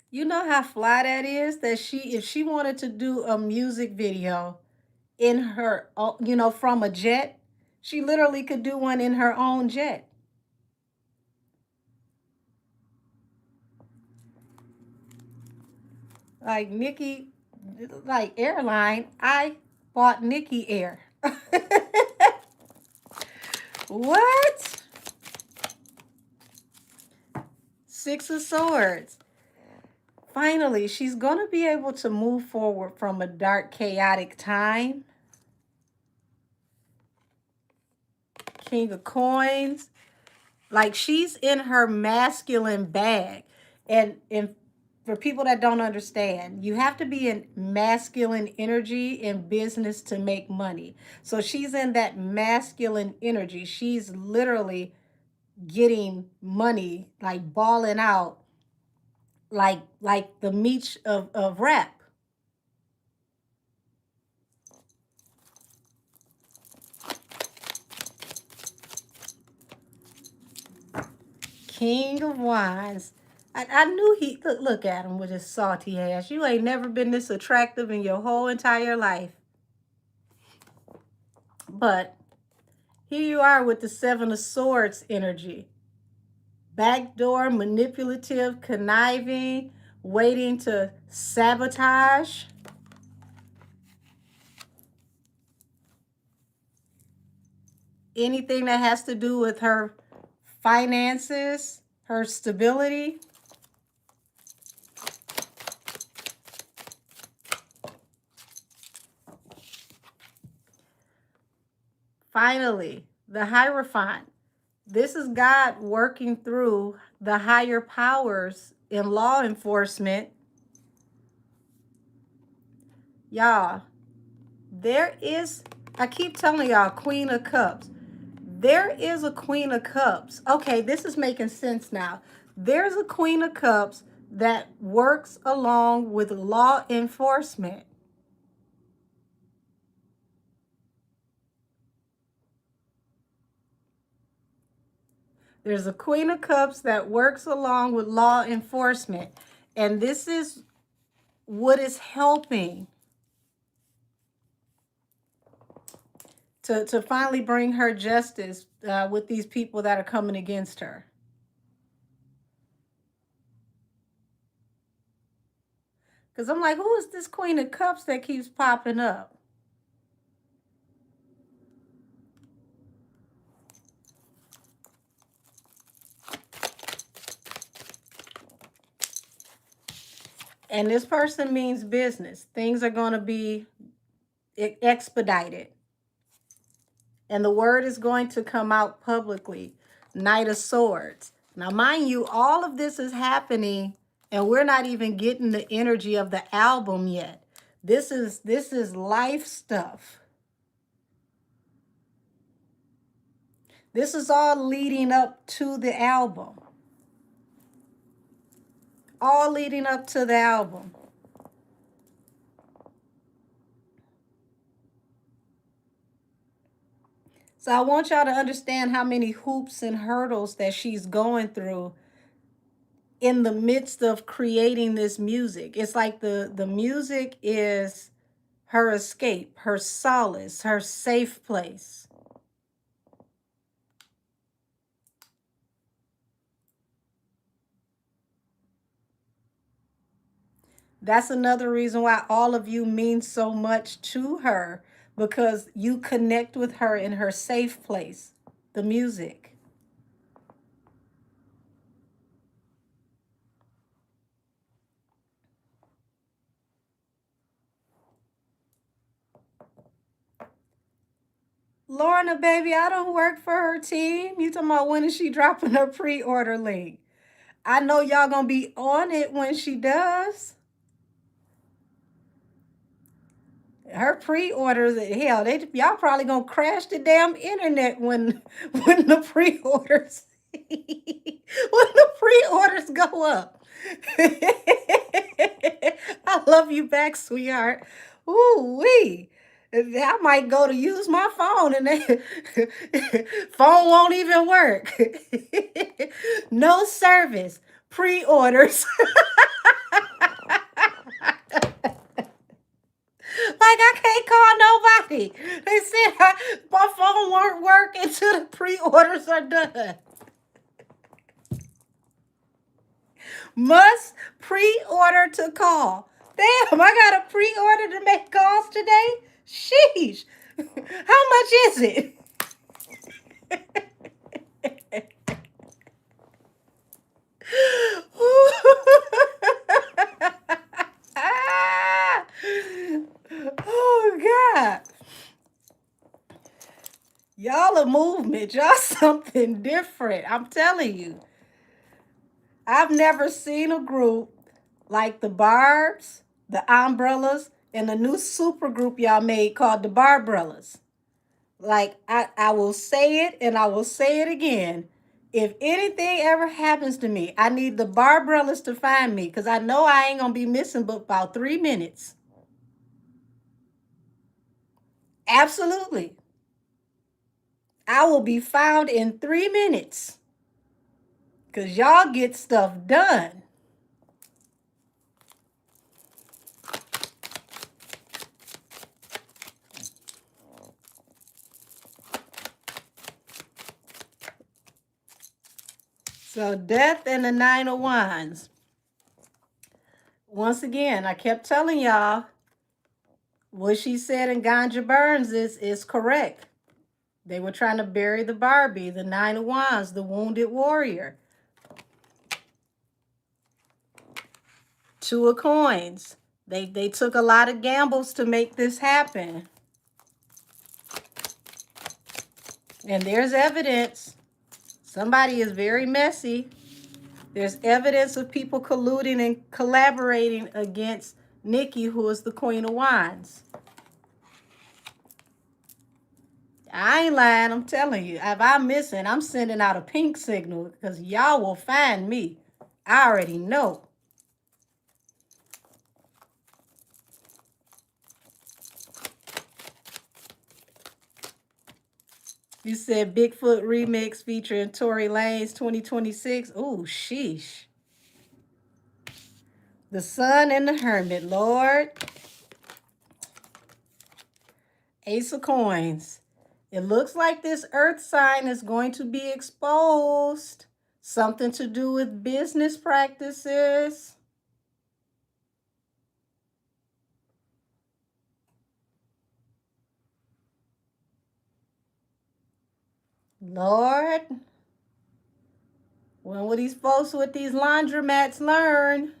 You know how fly that is? That if she wanted to do a music video in her, from a jet, she literally could do one in her own jet. Like Nikki, like airline, I bought Nikki Air. What? Six of Swords. Finally, she's going to be able to move forward from a dark, chaotic time. King of Coins. Like, she's in her masculine bag. And for people that don't understand, you have to be in masculine energy in business to make money. So she's in that masculine energy. She's literally getting money, like balling out like the meat of rap. King of wines. I knew he look at him with his salty ass. You ain't never been this attractive in your whole entire life. But here you are with the Seven of Swords energy. Backdoor, manipulative, conniving, waiting to sabotage. Anything that has to do with her finances, her stability. Finally, the Hierophant. This is God working through the higher powers in law enforcement. Y'all, there is, I keep telling y'all, Queen of Cups. There is a Queen of Cups. Okay, this is making sense now. There's a Queen of Cups that works along with law enforcement. There's a Queen of Cups that works along with law enforcement. And this is what is helping to finally bring her justice with these people that are coming against her. Because I'm like, who is this Queen of Cups that keeps popping up? And this person means business. Things are going to be expedited. And the word is going to come out publicly. Knight of Swords. Now, mind you, all of this is happening, and we're not even getting the energy of the album yet. This is life stuff. This is all leading up to the album. All leading up to the album. So I want y'all to understand how many hoops and hurdles that she's going through in the midst of creating this music. It's like the music is her escape, her solace, her safe place. That's another reason why all of you mean so much to her, because you connect with her in her safe place, the music. Lorna, baby, I don't work for her team. You talking about when is she dropping her pre-order link? I know y'all gonna be on it when she does. Her pre-orders, hell, y'all probably gonna crash the damn internet when the pre-orders when the pre-orders go up. I love you back, sweetheart. Ooh wee. I might go to use my phone and phone won't even work. No service. Pre-orders. Like I can't call nobody. They said my phone won't work until the pre-orders are done. Must pre-order to call. Damn, I got a pre-order to make calls today? Sheesh. How much is it? Oh God. Y'all a movement. Y'all something different. I'm telling you. I've never seen a group like the Barbs, the Umbrellas, and the new super group y'all made called the Barbrellas. Like I will say it and I will say it again. If anything ever happens to me, I need the Barbarellas to find me because I know I ain't going to be missing but about 3 minutes. Absolutely. I will be found in 3 minutes because y'all get stuff done. So, Death and the Nine of Wands. Once again, I kept telling y'all what she said in Ganja Burns is correct. They were trying to bury the Barbie, the Nine of Wands, the wounded warrior. Two of Coins. They took a lot of gambles to make this happen. And there's evidence. Somebody is very messy. There's evidence of people colluding and collaborating against Nikki, who is the Queen of Wands. I ain't lying, I'm telling you. If I'm missing, I'm sending out a pink signal because y'all will find me. I already know. You said Bigfoot remix featuring Tory Lanez 2026. Ooh, sheesh. The Sun and the Hermit, Lord. Ace of Coins. It looks like this earth sign is going to be exposed. Something to do with business practices. Lord. When will these folks with these laundromats learn?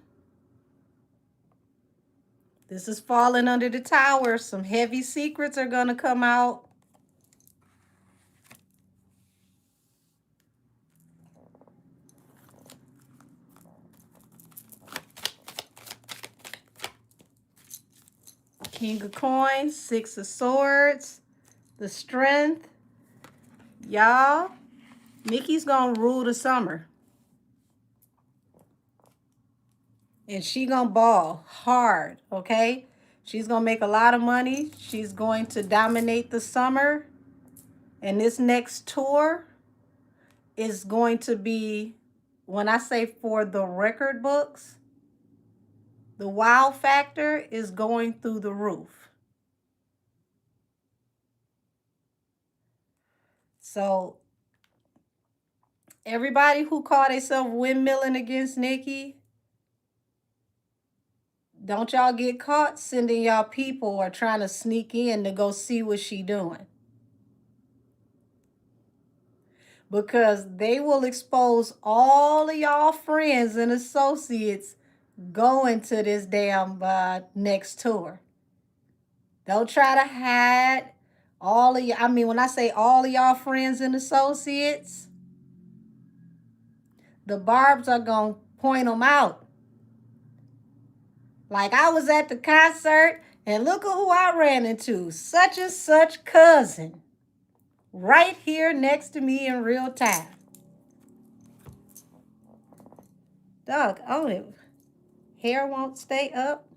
This is falling under the tower. Some heavy secrets are going to come out. King of Coins, Six of Swords, the Strength. Y'all, Nikki's going to rule the summer. And she going to ball hard, okay? She's going to make a lot of money. She's going to dominate the summer. And this next tour is going to be, when I say for the record books, the wow factor is going through the roof. So everybody who called themselves windmilling against Nikki, don't y'all get caught sending y'all people or trying to sneak in to go see what she doing. Because they will expose all of y'all friends and associates going to this damn next tour. Don't try to hide all of you. I mean, when I say all of y'all friends and associates, the barbs are going to point them out. Like, I was at the concert and look at who I ran into. Such and such cousin. Right here next to me in real time. Dog, oh, it. Hair won't stay up.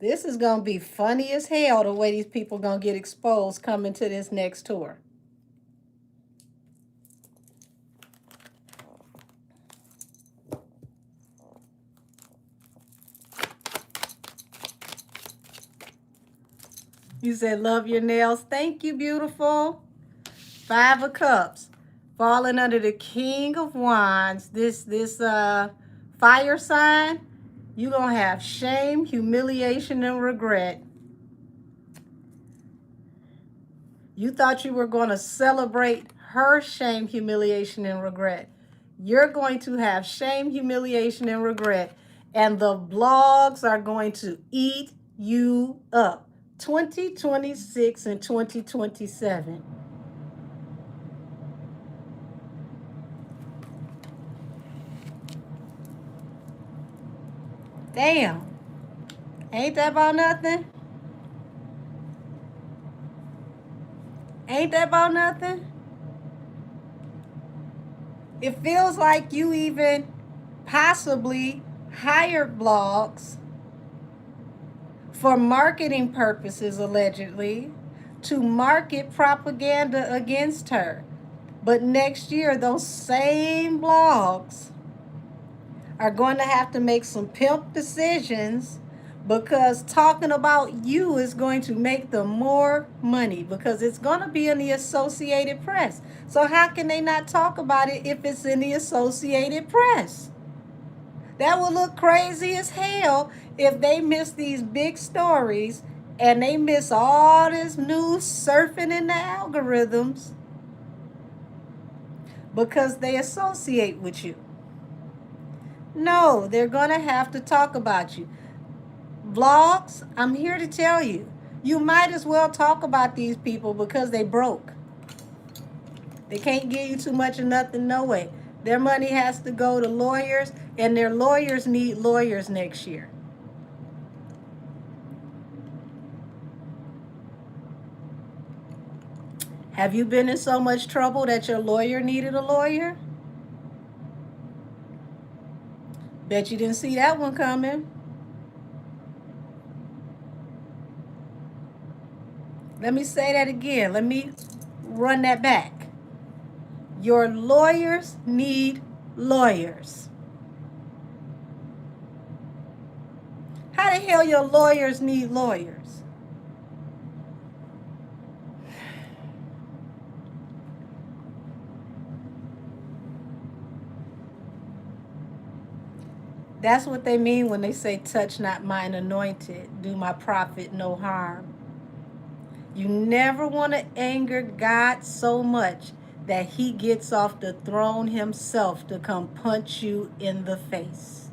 This is going to be funny as hell the way these people going to get exposed coming to this next tour. You said love your nails. Thank you, beautiful. Five of Cups. Falling under the King of Wands. This fire sign, you're going to have shame, humiliation, and regret. You thought you were going to celebrate her shame, humiliation, and regret. You're going to have shame, humiliation, and regret. And the blogs are going to eat you up. 2026 and 2027. Damn. Ain't that about nothing? Ain't that about nothing? It feels like you even possibly hired blogs for marketing purposes, allegedly, to market propaganda against her. But next year, those same blogs are going to have to make some pimp decisions because talking about you is going to make them more money because it's going to be in the Associated Press. So how can they not talk about it if it's in the Associated Press? That would look crazy as hell if they miss these big stories and they miss all this news surfing in the algorithms because they associate with you. No, they're going to have to talk about you. Vlogs, I'm here to tell you, you might as well talk about these people because they broke. They can't give you too much of nothing, no way. Their money has to go to lawyers, and their lawyers need lawyers next year. Have you been in so much trouble that your lawyer needed a lawyer? Bet you didn't see that one coming. Let me say that again. Let me run that back. Your lawyers need lawyers. How the hell your lawyers need lawyers? That's what they mean when they say, touch not mine anointed, do my prophet no harm. You never want to anger God so much that he gets off the throne himself to come punch you in the face.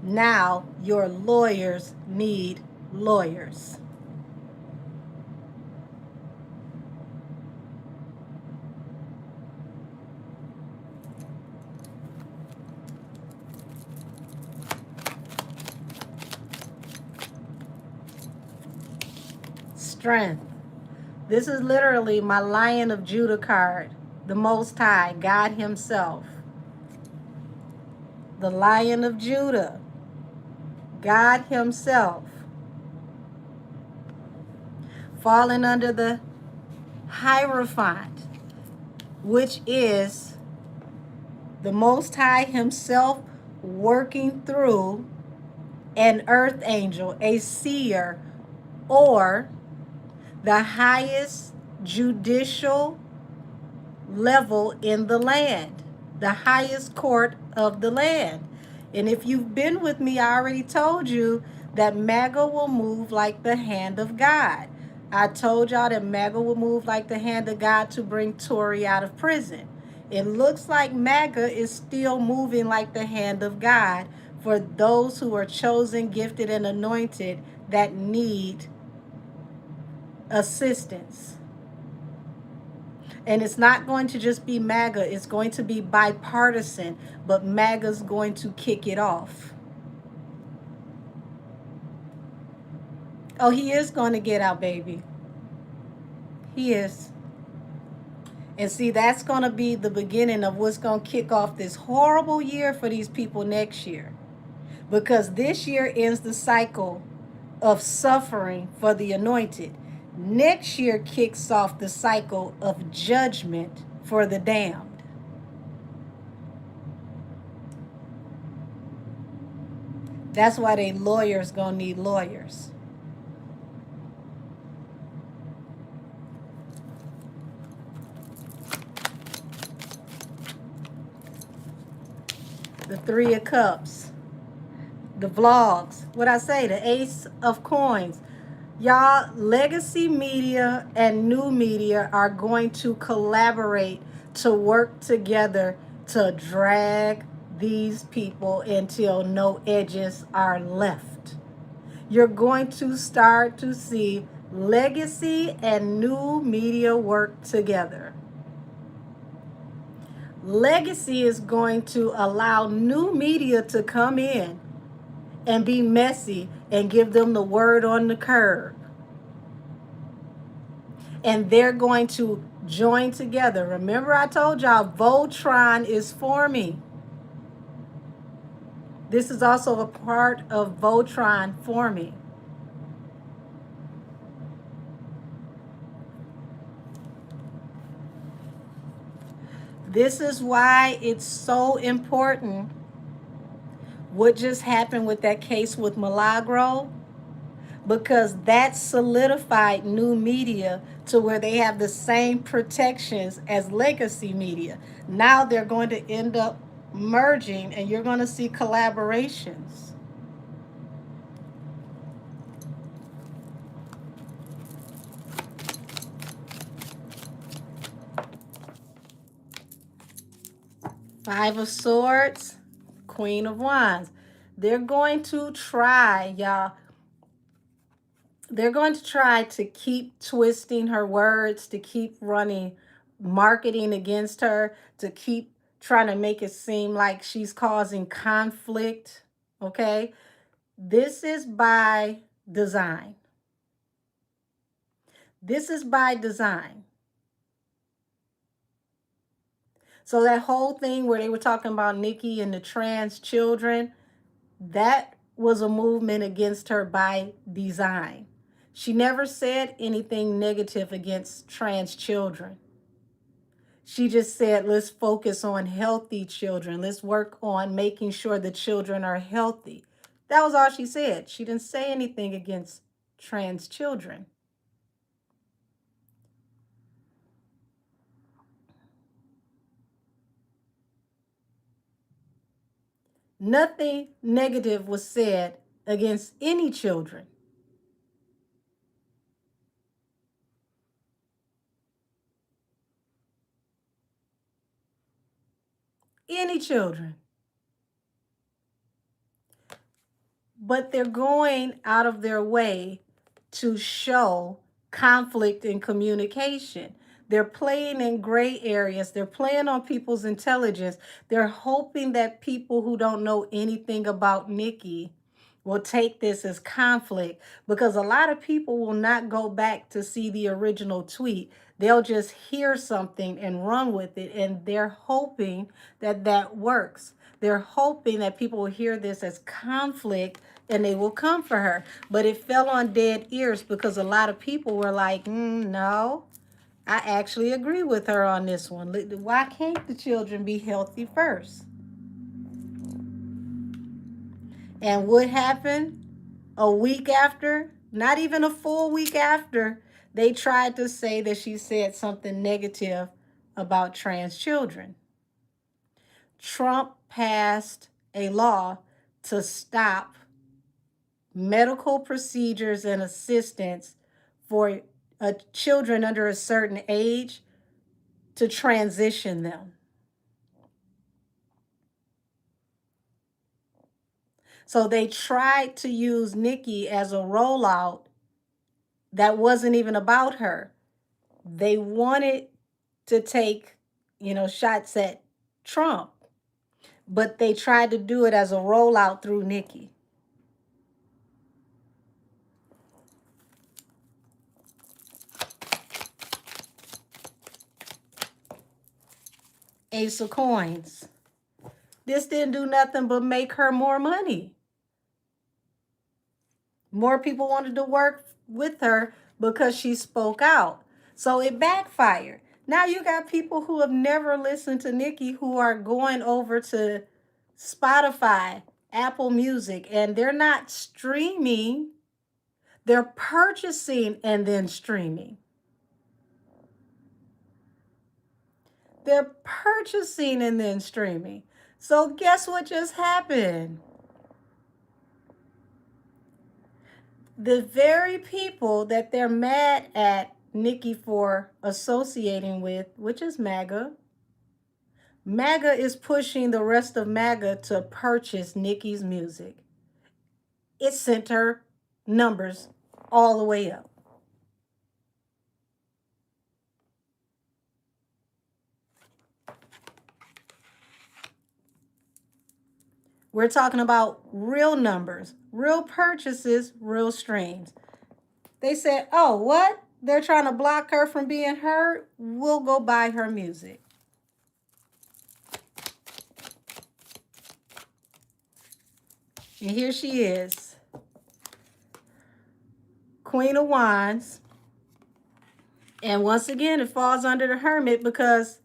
Now your lawyers need lawyers. Strength. This is literally my Lion of Judah card. The Most High, God himself. The Lion of Judah, God himself. Falling under the Hierophant, which is the Most High himself working through an earth angel, a seer, or the highest judicial level in the land, the highest court of the land. And if you've been with me, I already told you that MAGA will move like the hand of God. I told y'all that MAGA will move like the hand of God to bring Tory out of prison. It looks like MAGA is still moving like the hand of God for those who are chosen, gifted, and anointed that need assistance. And it's not going to just be MAGA, it's going to be bipartisan, but MAGA's going to kick it off. Oh, he is going to get out, baby. He is. And see, that's going to be the beginning of what's going to kick off this horrible year for these people next year. Because this year ends the cycle of suffering for the anointed. Next year kicks off the cycle of judgment for the damned. That's why they lawyers gonna need lawyers. The Three of Cups, the vlogs, what I say, the Ace of Coins. Y'all, legacy media and new media are going to collaborate to work together to drag these people until no edges are left. You're going to start to see legacy and new media work together. Legacy is going to allow new media to come in and be messy and give them the word on the curb. And they're going to join together. Remember, I told y'all Voltron is forming. This is also a part of Voltron forming. This is why it's so important what just happened with that case with Milagro, because that solidified new media to where they have the same protections as legacy media. Now they're going to end up merging and you're going to see collaborations. Five of Swords, Queen of Wands. They're going to try, y'all. They're going to try to keep twisting her words, to keep running marketing against her, to keep trying to make it seem like she's causing conflict. Okay? This is by design. This is by design. So that whole thing where they were talking about Nikki and the trans children, that was a movement against her by design. She never said anything negative against trans children. She just said, let's focus on healthy children. Let's work on making sure the children are healthy. That was all she said. She didn't say anything against trans children. Nothing negative was said against any children. Any children. But they're going out of their way to show conflict in communication. They're playing in gray areas. They're playing on people's intelligence. They're hoping that people who don't know anything about Nikki will take this as conflict, because a lot of people will not go back to see the original tweet. They'll just hear something and run with it, and they're hoping that that works. They're hoping that people will hear this as conflict and they will come for her. But it fell on dead ears because a lot of people were like, no, I actually agree with her on this one. Why can't the children be healthy first? And what happened? A week after, not even a full week after, they tried to say that she said something negative about trans children. Trump passed a law to stop medical procedures and assistance for children under a certain age to transition them. So they tried to use Nikki as a rollout that wasn't even about her. They wanted to take, shots at Trump, but they tried to do it as a rollout through Nikki. Ace of Coins. This didn't do nothing but make her more money. More people wanted to work with her because she spoke out. So it backfired. Now you got people who have never listened to Nikki who are going over to Spotify, Apple Music, and they're not streaming, they're purchasing and then streaming. They're purchasing and then streaming. So guess what just happened? The very people that they're mad at Nikki for associating with, which is MAGA, MAGA is pushing the rest of MAGA to purchase Nikki's music. It sent her numbers all the way up. We're talking about real numbers, real purchases, real streams. They said, oh, what? They're trying to block her from being heard? We'll go buy her music. And here she is, Queen of Wands. And once again, it falls under the Hermit because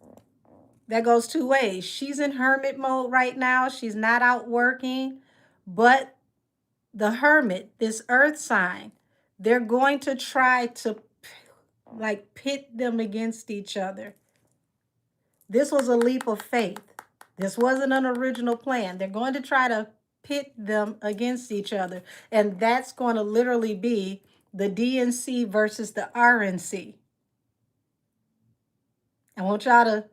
that goes two ways. She's in hermit mode right now. She's not out working. But the Hermit, this earth sign, they're going to try to like pit them against each other. This was a leap of faith. This wasn't an original plan. They're going to try to pit them against each other. And that's going to literally be the DNC versus the RNC. I want y'all to,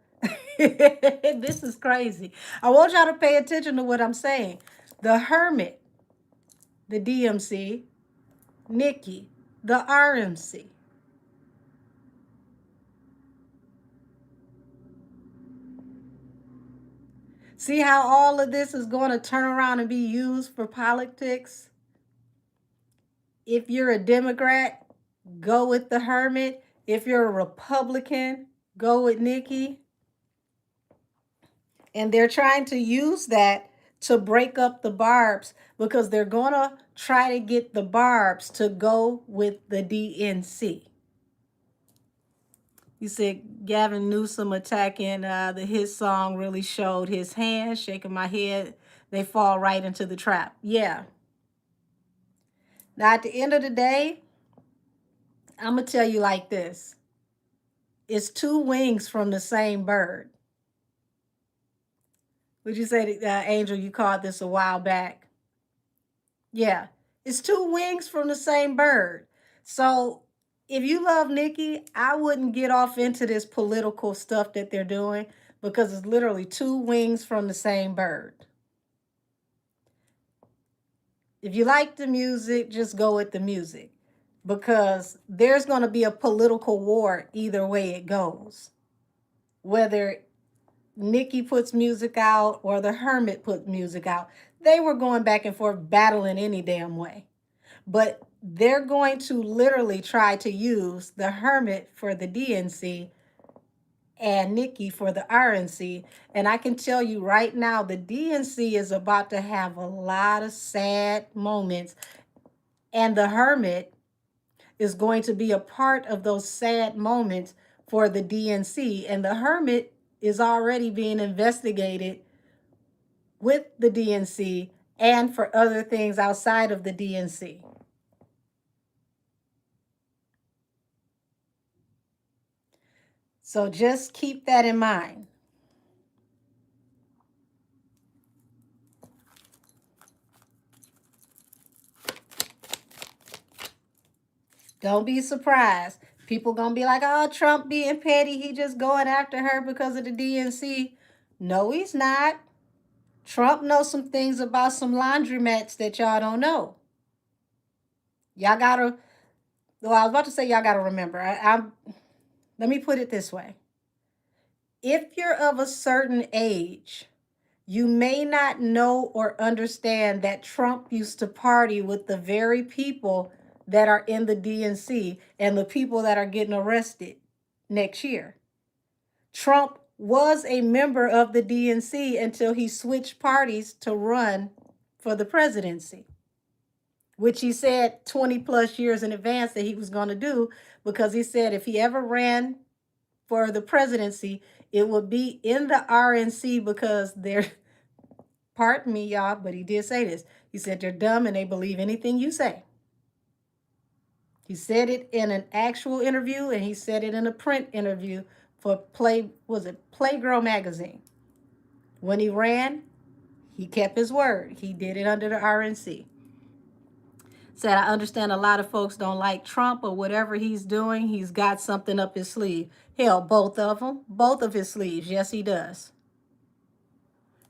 this is crazy. I want y'all to pay attention to what I'm saying. The Hermit, the DMC, Nikki, the RNC. See how all of this is going to turn around and be used for politics? If you're a Democrat, go with the Hermit. If you're a Republican, go with Nikki. And they're trying to use that to break up the Barbs because they're going to try to get the Barbs to go with the DNC. You said Gavin Newsom attacking his song really showed his hand, shaking my head. They fall right into the trap. Yeah. Now, at the end of the day, I'm going to tell you like this. It's two wings from the same bird. Would you say, Angel, you called this a while back? Yeah. It's two wings from the same bird. So if you love Nikki, I wouldn't get off into this political stuff that they're doing because it's literally two wings from the same bird. If you like the music, just go with the music because there's going to be a political war either way it goes. Whether Nikki puts music out or the Hermit put music out, they were going back and forth battling any damn way. But they're going to literally try to use the Hermit for the DNC and Nikki for the RNC. And I can tell you right now, the DNC is about to have a lot of sad moments. And the Hermit is going to be a part of those sad moments for the DNC. And the Hermit is already being investigated with the DNC and for other things outside of the DNC. So just keep that in mind. Don't be surprised. People gonna be like, oh, Trump being petty. He just going after her because of the DNC. No, he's not. Trump knows some things about some laundromats that y'all don't know. Y'all gotta, well, I was about to say y'all gotta remember. Let me put it this way. If you're of a certain age, you may not know or understand that Trump used to party with the very people that are in the DNC and the people that are getting arrested next year. Trump was a member of the DNC until he switched parties to run for the presidency, which he said 20 plus years in advance that he was going to do, because he said if he ever ran for the presidency, it would be in the RNC because they're, pardon me, y'all, but he did say this. He said they're dumb and they believe anything you say. He said it in an actual interview and he said it in a print interview for Playgirl magazine. When he ran, he kept his word. He did it under the RNC. Said, I understand a lot of folks don't like Trump or whatever he's doing. He's got something up his sleeve. Hell, both of them, both of his sleeves. Yes, he does.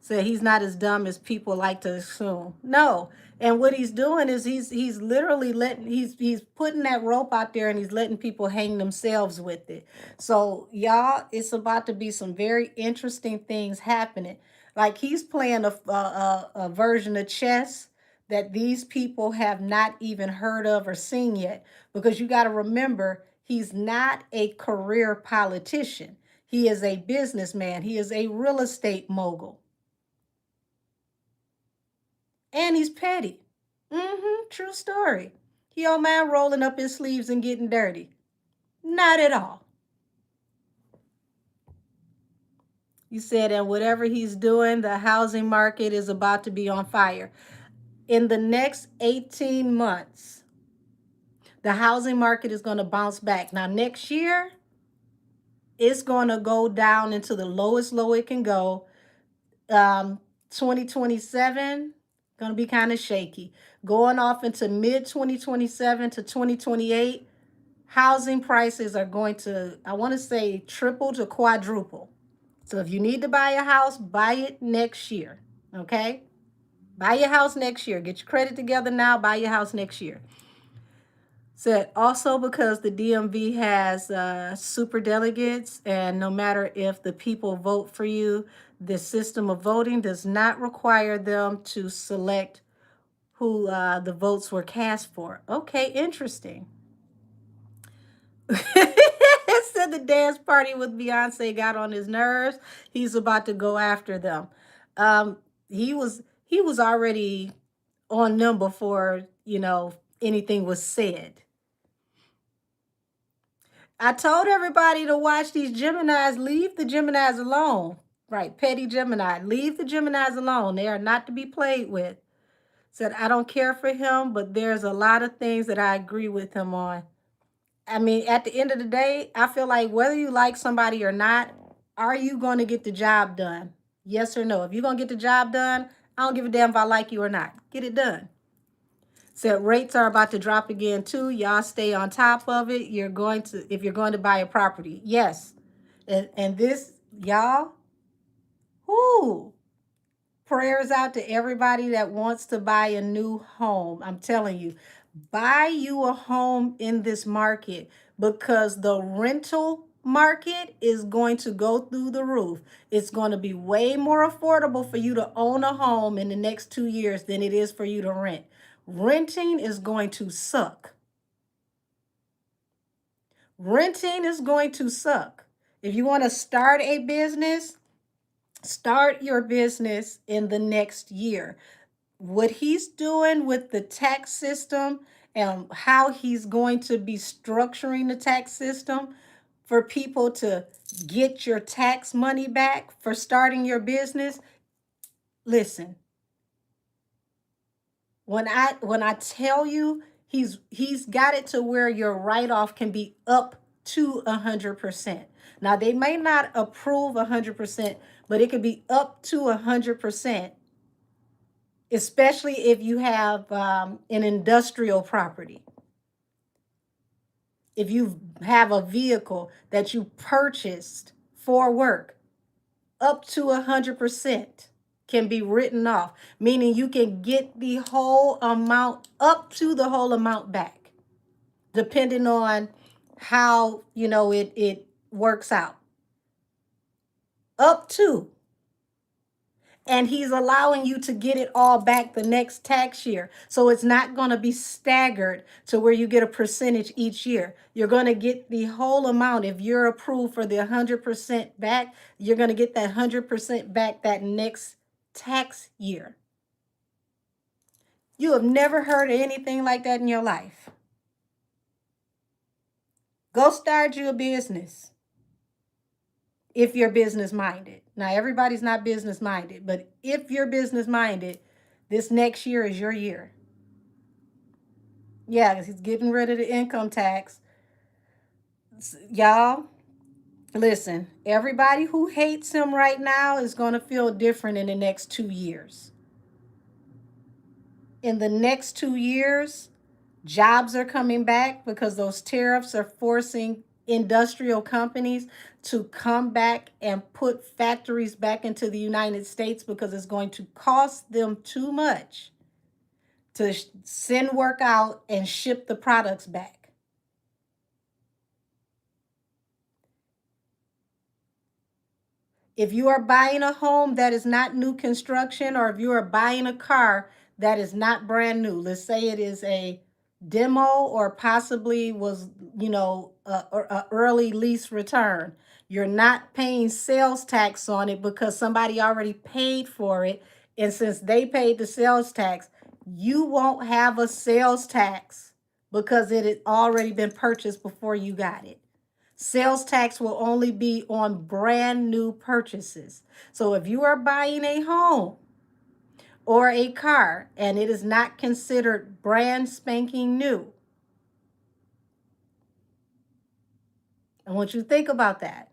Said he's not as dumb as people like to assume. No. And what he's doing is he's literally he's putting that rope out there and he's letting people hang themselves with it. So y'all, it's about to be some very interesting things happening. Like he's playing a version of chess that these people have not even heard of or seen yet. Because you got to remember, he's not a career politician. He is a businessman. He is a real estate mogul. And he's petty. True story. He don't mind rolling up his sleeves and getting dirty. Not at all. You said, and whatever he's doing, the housing market is about to be on fire. In the next 18 months, the housing market is going to bounce back. Now, next year, it's going to go down into the lowest low it can go. 2027, going to be kind of shaky. Going off into mid 2027 to 2028, housing prices are going to, I want to say, triple to quadruple. So if you need to buy a house, buy it next year. Okay? Buy your house next year. Get your credit together now. Buy your house next year. Said also because the DMV has super delegates, and no matter if the people vote for you, the system of voting does not require them to select who the votes were cast for. Okay, interesting. Said the dance party with Beyonce got on his nerves. He's about to go after them. Um, he was already on them before anything was said. I told everybody to watch these Geminis. Leave the Geminis alone. Right, petty Gemini. Leave the Geminis alone. They are not to be played with. Said, I don't care for him, but there's a lot of things that I agree with him on. I mean, at the end of the day, I feel like whether you like somebody or not, are you going to get the job done? Yes or no? If you're going to get the job done, I don't give a damn if I like you or not. Get it done. Said rates are about to drop again too. Y'all stay on top of it. If you're going to buy a property. Yes. And this, y'all, whoo, prayers out to everybody that wants to buy a new home. I'm telling you, buy you a home in this market because the rental market is going to go through the roof. It's going to be way more affordable for you to own a home in the next 2 years than it is for you to rent. Renting is going to suck. Renting is going to suck. If you want to start a business, start your business in the next year. What he's doing with the tax system and how he's going to be structuring the tax system for people to get your tax money back for starting your business. Listen, when I tell you he's got it to where your write-off can be up to 100%. Now they may not approve 100%, but it could be up to 100%, especially if you have an industrial property. If you have a vehicle that you purchased for work, up to 100% can be written off, meaning you can get the whole amount, up to the whole amount back, depending on how it works out. Up to. And he's allowing you to get it all back the next tax year. So it's not going to be staggered to where you get a percentage each year. You're going to get the whole amount. If you're approved for the 100% back, you're going to get that 100% back that next tax year. You have never heard of anything like that in your life. Go start you a business if you're business minded. Now, everybody's not business minded, but if you're business minded, this next year is your year. Yeah, because he's getting rid of the income tax. Y'all, listen, everybody who hates him right now is going to feel different in the next 2 years. In the next 2 years, jobs are coming back because those tariffs are forcing industrial companies to come back and put factories back into the United States because it's going to cost them too much to send work out and ship the products back. If you are buying a home that is not new construction, or if you are buying a car that is not brand new, let's say it is a demo or possibly was, a early lease return, you're not paying sales tax on it because somebody already paid for it. And since they paid the sales tax, you won't have a sales tax because it had already been purchased before you got it. Sales tax will only be on brand new purchases. So if you are buying a home or a car and it is not considered brand spanking new, I want you to think about that.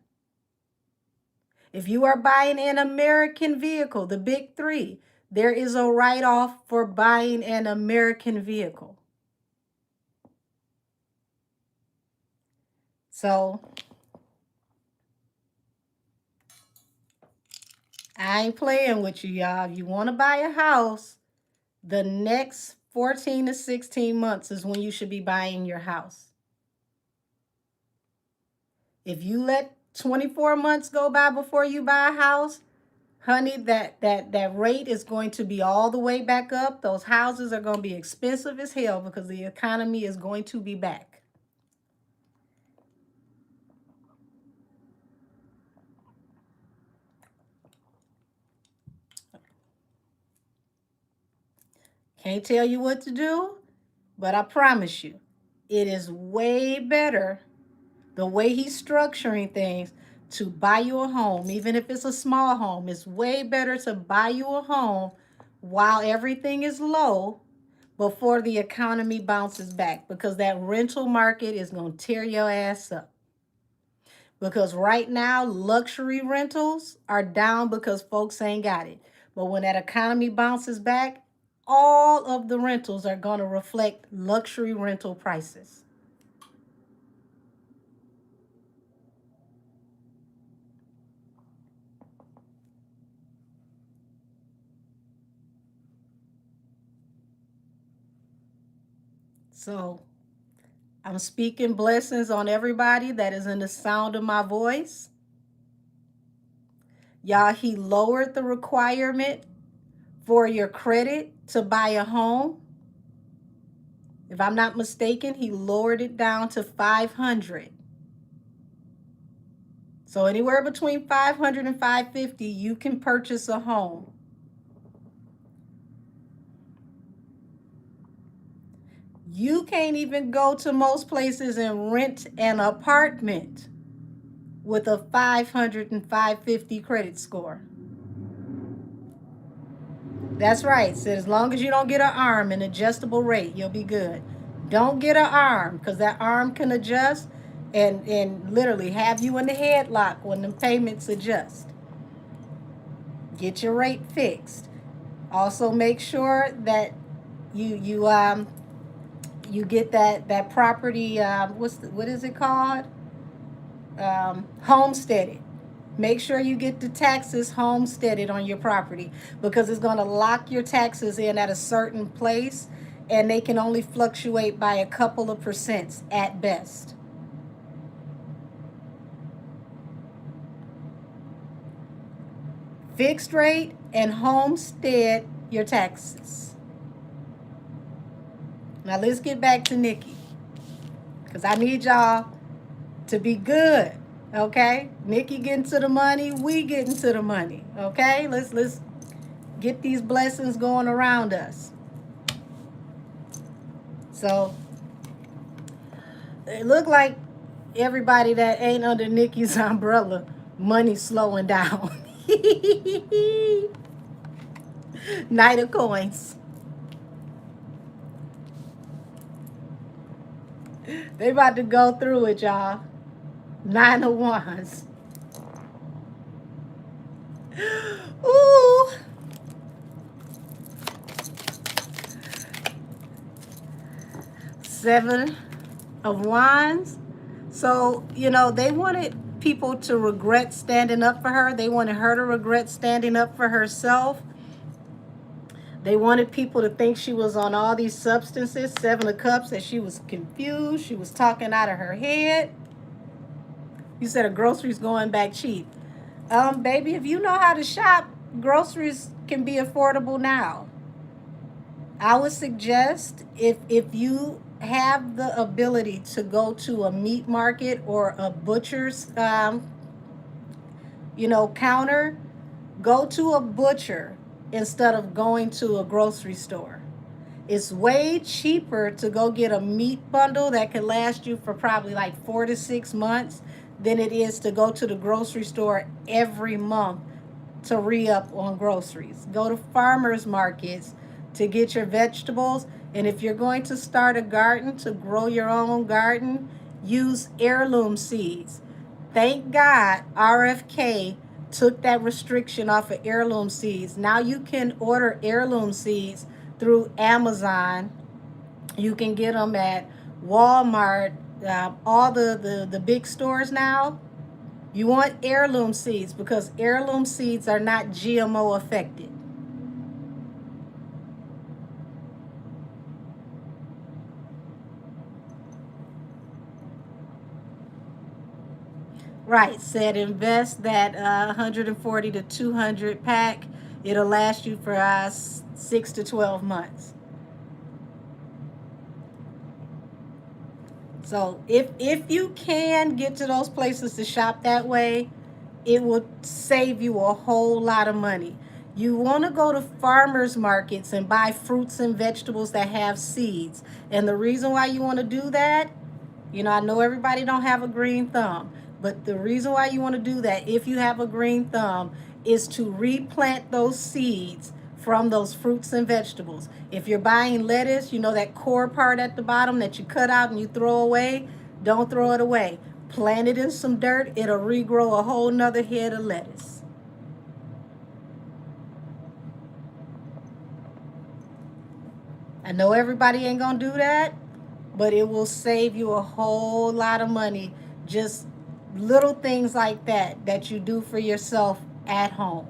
If you are buying an American vehicle, the big three, there is a write-off for buying an American vehicle. So I ain't playing with you, y'all. If you want to buy a house, the next 14 to 16 months is when you should be buying your house. If you let 24 months go by before you buy a house, honey, that rate is going to be all the way back up. Those houses are going to be expensive as hell because the economy is going to be back. Can't tell you what to do, but I promise you, it is way better the way he's structuring things to buy you a home, even if it's a small home. It's way better to buy you a home while everything is low before the economy bounces back, because that rental market is going to tear your ass up. Because right now, luxury rentals are down because folks ain't got it. But when that economy bounces back, all of the rentals are going to reflect luxury rental prices. So I'm speaking blessings on everybody that is in the sound of my voice. Y'all, he lowered the requirement for your credit to buy a home. If I'm not mistaken, he lowered it down to 500. So anywhere between 500 and 550, you can purchase a home. You can't even go to most places and rent an apartment with a 500 and 550 credit score. That's right. So as long as you don't get an arm, an adjustable rate, you'll be good. Don't get an arm, because that arm can adjust and literally have you in the headlock when the payments adjust. Get your rate fixed. Also make sure that you get that property, what is it called? Homesteaded. Make sure you get the taxes homesteaded on your property, because it's going to lock your taxes in at a certain place, and they can only fluctuate by a couple of percents at best. Fixed rate and homestead your taxes. Now let's get back to Nikki, because I need y'all to be good. Okay, Nikki getting to the money, we getting to the money. Okay, let's get these blessings going around us. So it look like everybody that ain't under Nikki's umbrella, money slowing down. Knight of coins. They about to go through it, y'all. 9 of Wands. Ooh. Seven of Wands. So, they wanted people to regret standing up for her. They wanted her to regret standing up for herself. They wanted people to think she was on all these substances, 7 of Cups, that she was confused. She was talking out of her head. You said her groceries going back cheap. Baby, if you know how to shop, groceries can be affordable now. I would suggest if you have the ability to go to a meat market or a butcher's counter, go to a butcher instead of going to a grocery store. It's way cheaper to go get a meat bundle that could last you for probably like 4 to 6 months than it is to go to the grocery store every month to re-up on groceries. Go to farmers markets to get your vegetables. And if you're going to start a garden, to grow your own garden, use heirloom seeds. Thank God RFK took that restriction off of heirloom seeds. Now you can order heirloom seeds through Amazon. You can get them at Walmart, all the big stores now. You want heirloom seeds because heirloom seeds are not GMO affected. Right, said invest that 140 to 200 pack. It'll last you for 6 to 12 months. So if you can get to those places to shop that way, it will save you a whole lot of money. You want to go to farmers markets and buy fruits and vegetables that have seeds. And the reason why you want to do that, I know everybody don't have a green thumb, but the reason why you want to do that, if you have a green thumb, is to replant those seeds from those fruits and vegetables. If you're buying lettuce, that core part at the bottom that you cut out and you throw away, don't throw it away. Plant it in some dirt, it'll regrow a whole nother head of lettuce. I know everybody ain't gonna do that, but it will save you a whole lot of money. Just little things like that you do for yourself at home.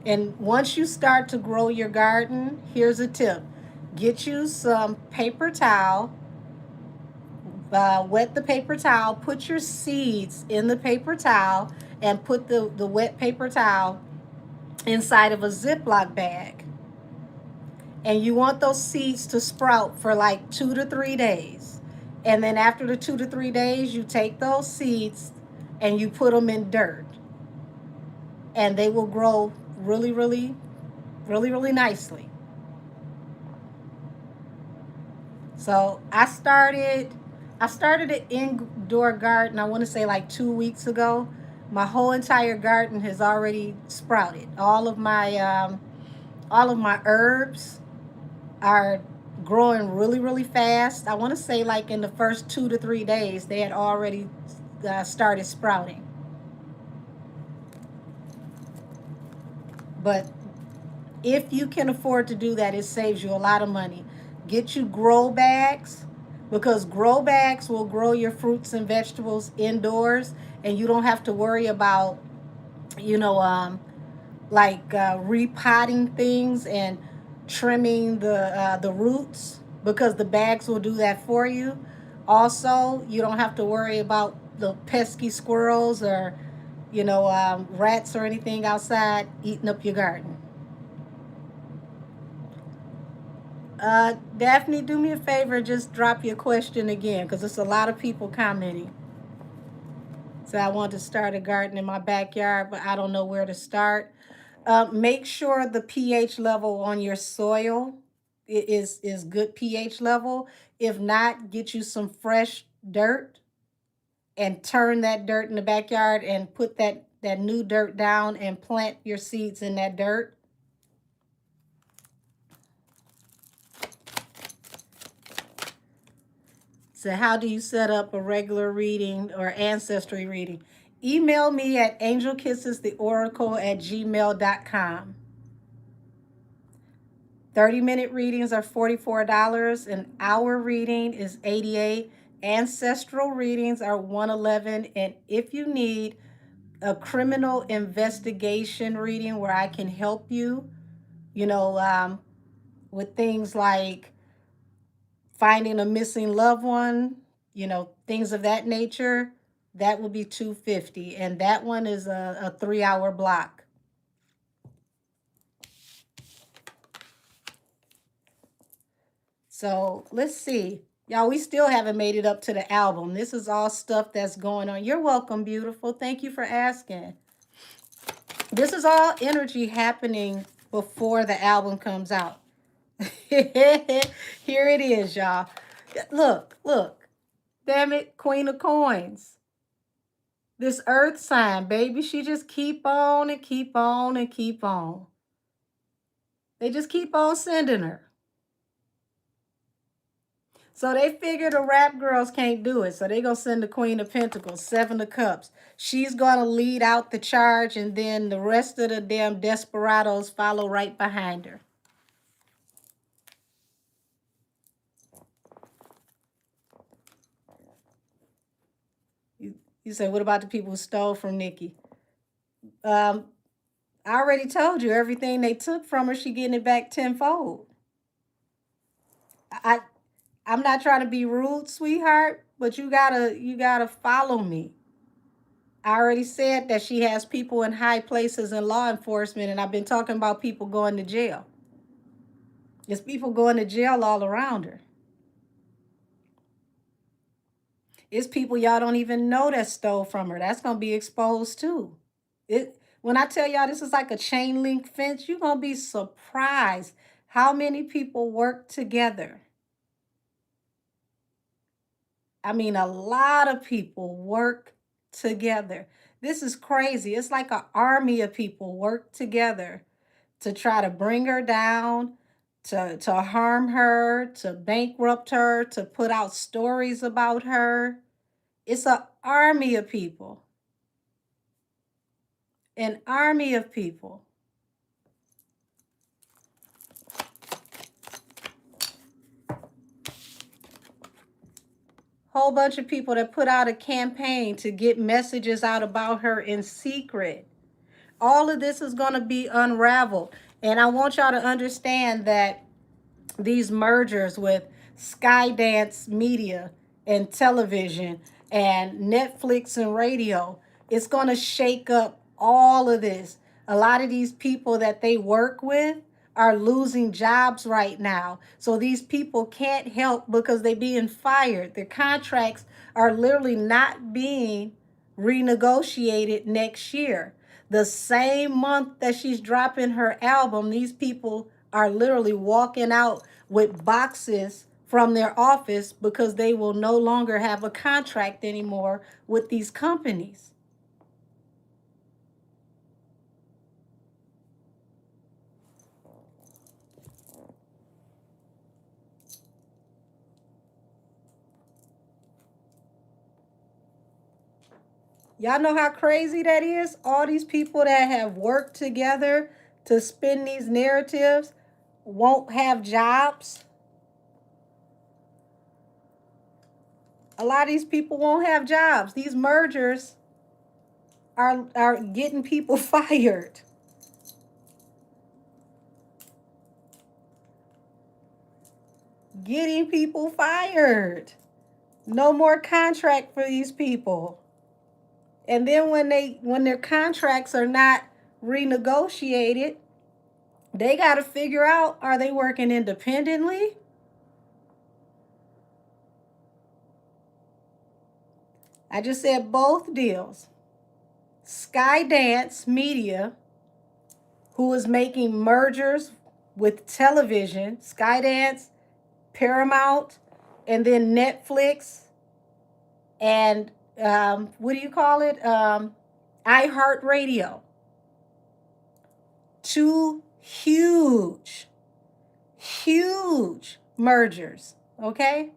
And once you start to grow your garden, here's a tip. Get you some paper towel, wet the paper towel, put your seeds in the paper towel, and put the wet paper towel inside of a Ziploc bag. And you want those seeds to sprout for like 2 to 3 days. And then after the 2 to 3 days, you take those seeds and you put them in dirt. And they will grow really, really, really, really nicely. So I started an indoor garden, I want to say like 2 weeks ago. My whole entire garden has already sprouted. All of my herbs are growing really, really fast. I want to say like in the first 2 to 3 days, they had already started sprouting. But if you can afford to do that, it saves you a lot of money. Get you grow bags because grow bags will grow your fruits and vegetables indoors, and you don't have to worry about, you know, like repotting things and trimming the roots because the bags will do that for you. Also, you don't have to worry about the pesky squirrels or rats or anything outside eating up your garden. Daphne, do me a favor, just drop your question again because it's a lot of people commenting. So I want to start a garden in my backyard, but I don't know where to start. Make sure the pH level on your soil is good pH level. If not, get you some fresh dirt and turn that dirt in the backyard and put that new dirt down and plant your seeds in that dirt. So how do you set up a regular reading or ancestry reading? Email me at angelkissestheoracle@gmail.com. 30-minute readings are $44. An hour reading is $88. Ancestral readings are $111. And if you need a criminal investigation reading where I can help you, with things like finding a missing loved one, things of that nature, That would be 250, and that one is a 3-hour block. So let's see. Y'all, we still haven't made it up to the album. This is all stuff that's going on. You're welcome, beautiful. Thank you for asking. This is all energy happening before the album comes out. Here it is, y'all. Look, look. Damn it, Queen of Coins. This earth sign, baby, she just keep on and keep on and keep on. They just keep on sending her. So they figure the rap girls can't do it. So they gonna send the Queen of Pentacles, Seven of Cups. She's gonna lead out the charge, and then the rest of the damn desperados follow right behind her. You say, what about the people who stole from Nikki? I already told you everything they took from her, she getting it back tenfold. I'm not trying to be rude, sweetheart, but you gotta follow me. I already said that she has people in high places in law enforcement, and I've been talking about people going to jail. There's people going to jail all around her. It's people y'all don't even know that stole from her. That's gonna be exposed too. When I tell y'all this is like a chain link fence, you're gonna be surprised how many people work together. I mean, a lot of people work together. This is crazy. It's like an army of people work together to try to bring her down, to harm her, to bankrupt her, to put out stories about her. It's an army of people. An army of people. Whole bunch of people that put out a campaign to get messages out about her in secret. All of this is going to be unraveled. And I want y'all to understand that these mergers with Skydance Media and television and Netflix and radio, it's going to shake up all of this. A lot of these people that they work with are losing jobs right now. So these people can't help because they're being fired. Their contracts are literally not being renegotiated next year. The same month that she's dropping her album, these people are literally walking out with boxes from their office because they will no longer have a contract anymore with these companies. Y'all know how crazy that is? All these people that have worked together to spin these narratives won't have jobs. A lot of these people won't have jobs. These mergers are getting people fired. Getting people fired. No more contract for these people. And then when their contracts are not renegotiated, they got to figure out, are they working independently? I just said both deals. Skydance Media, who is making mergers with television, Skydance, Paramount, and then Netflix, and what do you call it? iHeartRadio. Two huge, huge mergers, okay,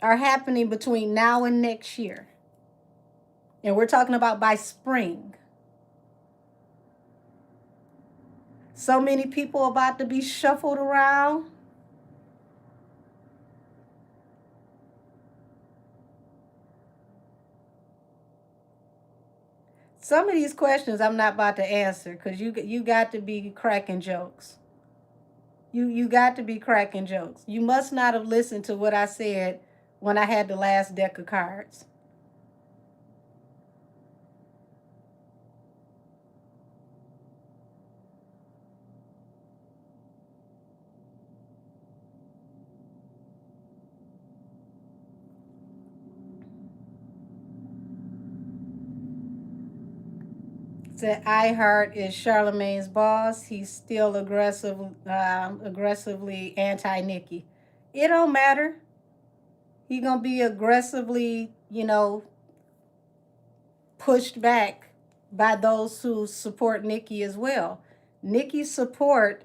are happening between now and next year. And we're talking about by spring. So many people about to be shuffled around. Some of these questions I'm not about to answer because you got to be cracking jokes. You got to be cracking jokes. You must not have listened to what I said when I had the last deck of cards. Said iHeart is Charlemagne's boss. He's still aggressively anti-Nikki. It don't matter. He gonna be aggressively, pushed back by those who support Nikki as well. Nikki's support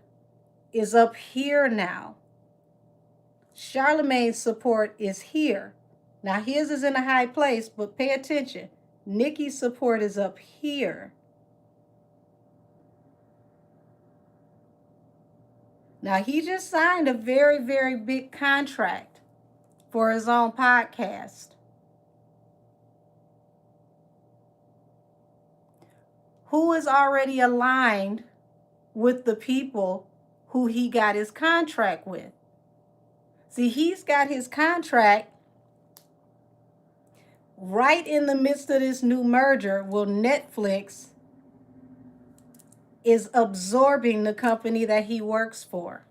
is up here now. Charlemagne's support is here. Now his is in a high place, but pay attention. Nikki's support is up here. Now he just signed a very, very big contract for his own podcast. Who is already aligned with the people who he got his contract with? See, he's got his contract right in the midst of this new merger. Well, Netflix is absorbing the company that he works for.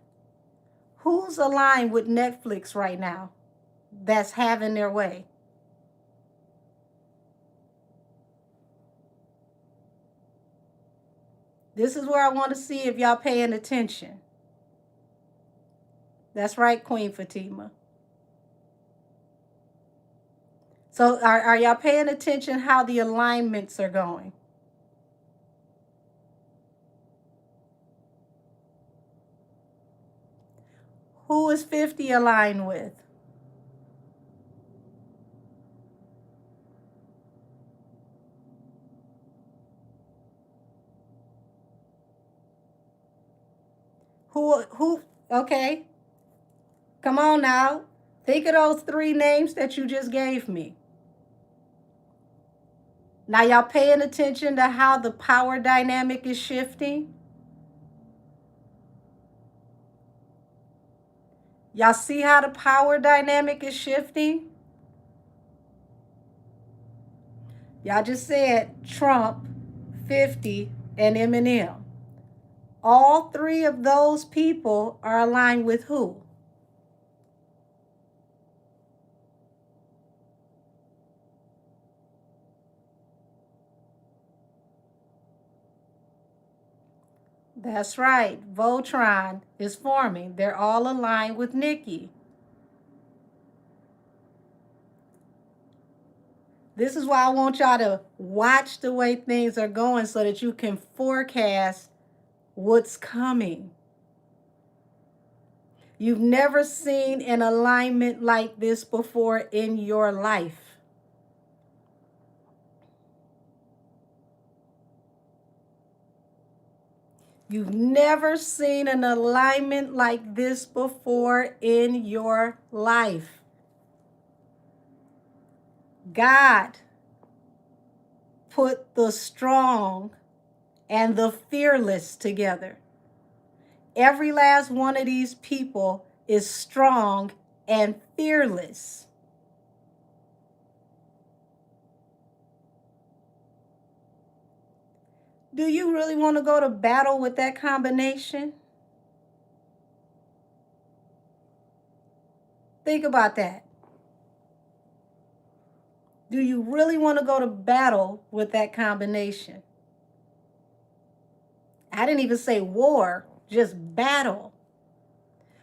Who's aligned with Netflix right now that's having their way? This is where I want to see if y'all paying attention. That's right, Queen Fatima. So are y'all paying attention how the alignments are going? Who is 50 aligned with? Who, okay. Come on now. Think of those 3 names that you just gave me. Now y'all paying attention to how the power dynamic is shifting? Y'all see how the power dynamic is shifting? Y'all just said Trump, 50, and Eminem. All 3 of those people are aligned with who? That's right. Voltron is forming. They're all aligned with Nikki. This is why I want y'all to watch the way things are going so that you can forecast what's coming. You've never seen an alignment like this before in your life. You've never seen an alignment like this before in your life. God put the strong and the fearless together. Every last one of these people is strong and fearless. Do you really want to go to battle with that combination? Think about that. Do you really want to go to battle with that combination? I didn't even say war, just battle.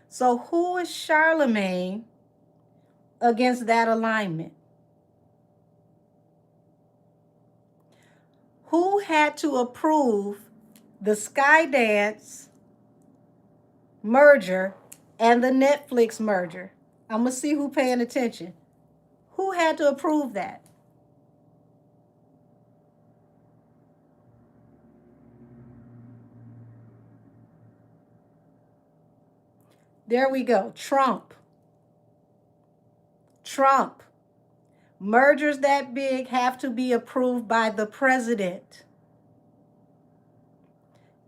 So who is Charlemagne against that alignment? Who had to approve the Skydance merger and the Netflix merger? I'm going to see who paying attention. Who had to approve that? There we go. Trump. Mergers that big have to be approved by the president.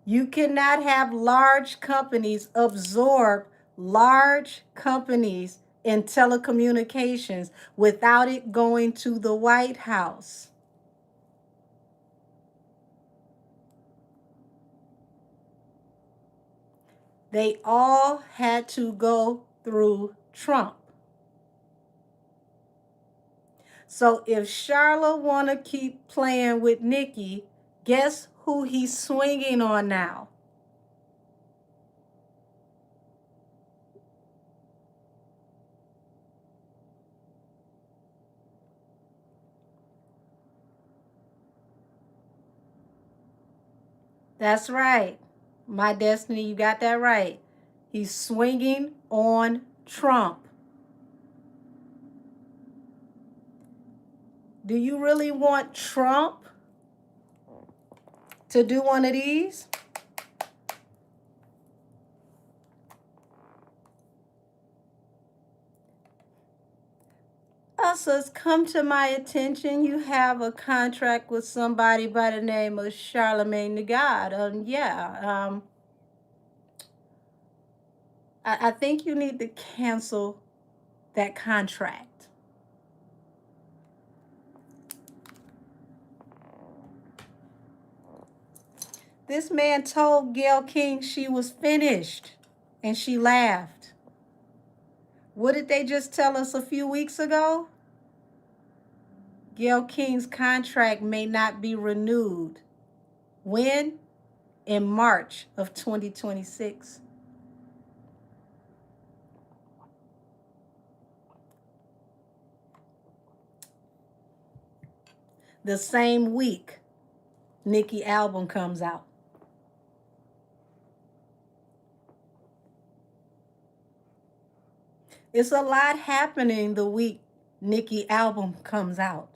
You cannot have large companies absorb large companies in telecommunications without it going to the White House. They all had to go through Trump. So if Charlotte want to keep playing with Nikki, guess who he's swinging on now. That's right. My Destiny, you got that right. He's swinging on Trump. Do you really want Trump to do one of these? Also, it's come to my attention you have a contract with somebody by the name of Charlemagne the God. I think you need to cancel that contract. This man told Gayle King she was finished, and she laughed. What did they just tell us a few weeks ago? Gayle King's contract may not be renewed. When? In March of 2026. The same week Nicki album comes out. It's a lot happening the week Nicki album comes out.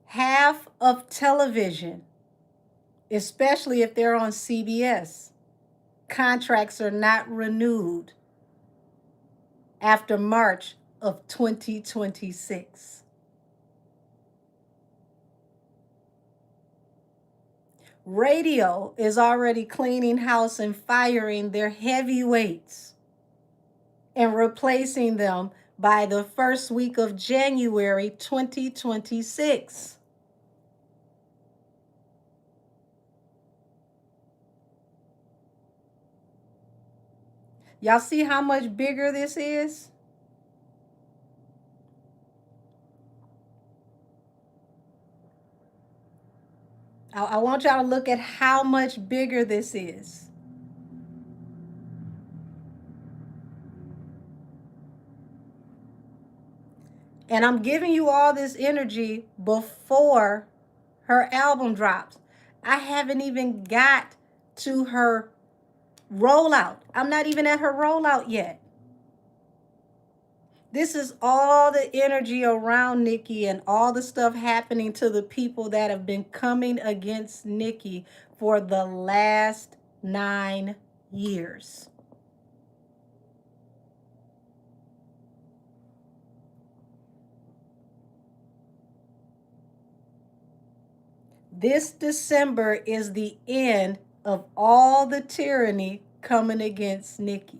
Half of television, especially if they're on CBS, contracts are not renewed after March of 2026. Radio is already cleaning house and firing their heavyweights and replacing them by the first week of January 2026. Y'all see how much bigger this is? I want y'all to look at how much bigger this is. And I'm giving you all this energy before her album drops. I haven't even got to her rollout. I'm not even at her rollout yet. This is all the energy around Nicki and all the stuff happening to the people that have been coming against Nicki for the last 9 years. This December is the end of all the tyranny coming against Nicki.